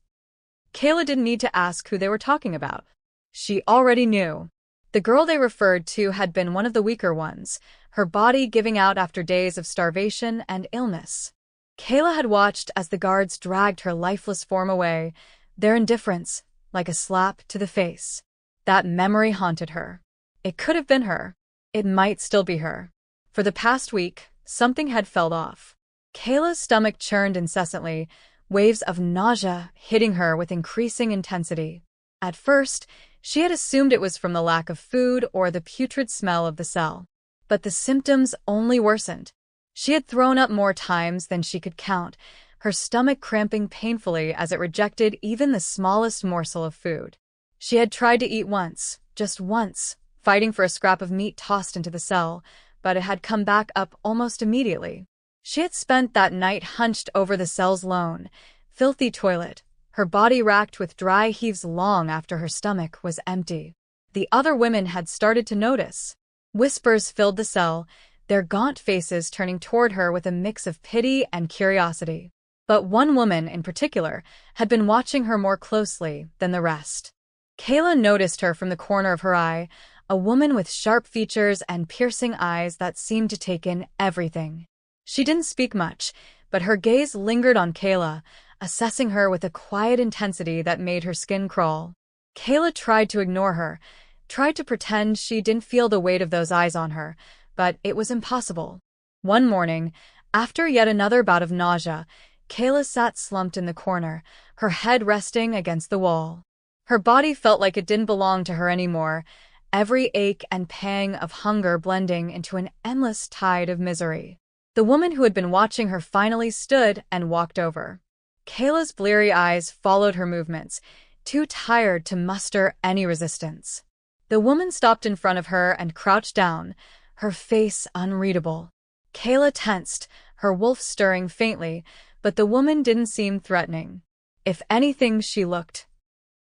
Kayla didn't need to ask who they were talking about. She already knew. The girl they referred to had been one of the weaker ones, her body giving out after days of starvation and illness. Kayla had watched as the guards dragged her lifeless form away, their indifference like a slap to the face. That memory haunted her. It could have been her. It might still be her. For the past week, something had felt off. Kayla's stomach churned incessantly, waves of nausea hitting her with increasing intensity. At first, she had assumed it was from the lack of food or the putrid smell of the cell. But the symptoms only worsened. She had thrown up more times than she could count, her stomach cramping painfully as it rejected even the smallest morsel of food. She had tried to eat once, just once, fighting for a scrap of meat tossed into the cell, but it had come back up almost immediately. She had spent that night hunched over the cell's lone, filthy toilet, her body racked with dry heaves long after her stomach was empty. The other women had started to notice. Whispers filled the cell, their gaunt faces turning toward her with a mix of pity and curiosity. But one woman in particular had been watching her more closely than the rest. Kayla noticed her from the corner of her eye, a woman with sharp features and piercing eyes that seemed to take in everything. She didn't speak much, but her gaze lingered on Kayla, assessing her with a quiet intensity that made her skin crawl. Kayla tried to ignore her, tried to pretend she didn't feel the weight of those eyes on her, but it was impossible. One morning, after yet another bout of nausea, Kayla sat slumped in the corner, her head resting against the wall. Her body felt like it didn't belong to her anymore, every ache and pang of hunger blending into an endless tide of misery. The woman who had been watching her finally stood and walked over. Kayla's bleary eyes followed her movements, too tired to muster any resistance. The woman stopped in front of her and crouched down, her face unreadable. Kayla tensed, her wolf stirring faintly, but the woman didn't seem threatening. If anything, she looked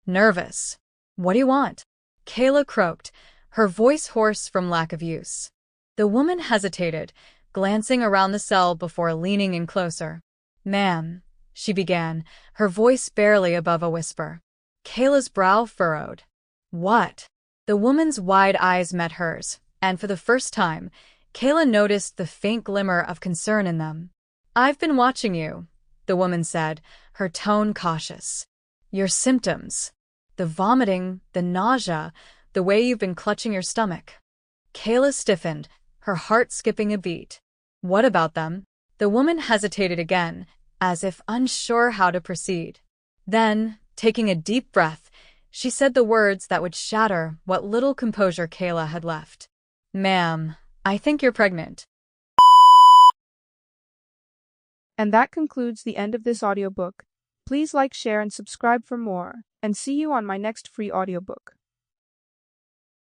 nervous. "What do you want?" Kayla croaked, her voice hoarse from lack of use. The woman hesitated, glancing around the cell before leaning in closer. "Ma'am," she began, her voice barely above a whisper. Kayla's brow furrowed. "What?" The woman's wide eyes met hers, and for the first time, Kayla noticed the faint glimmer of concern in them. "I've been watching you," the woman said, her tone cautious. "Your symptoms. The vomiting, the nausea, the way you've been clutching your stomach." Kayla stiffened, her heart skipping a beat. "What about them?" The woman hesitated again, as if unsure how to proceed. Then, taking a deep breath, she said the words that would shatter what little composure Kayla had left. "Ma'am, I think you're pregnant." And that concludes the end of this audiobook. Please like, share, and subscribe for more, and see you on my next free audiobook.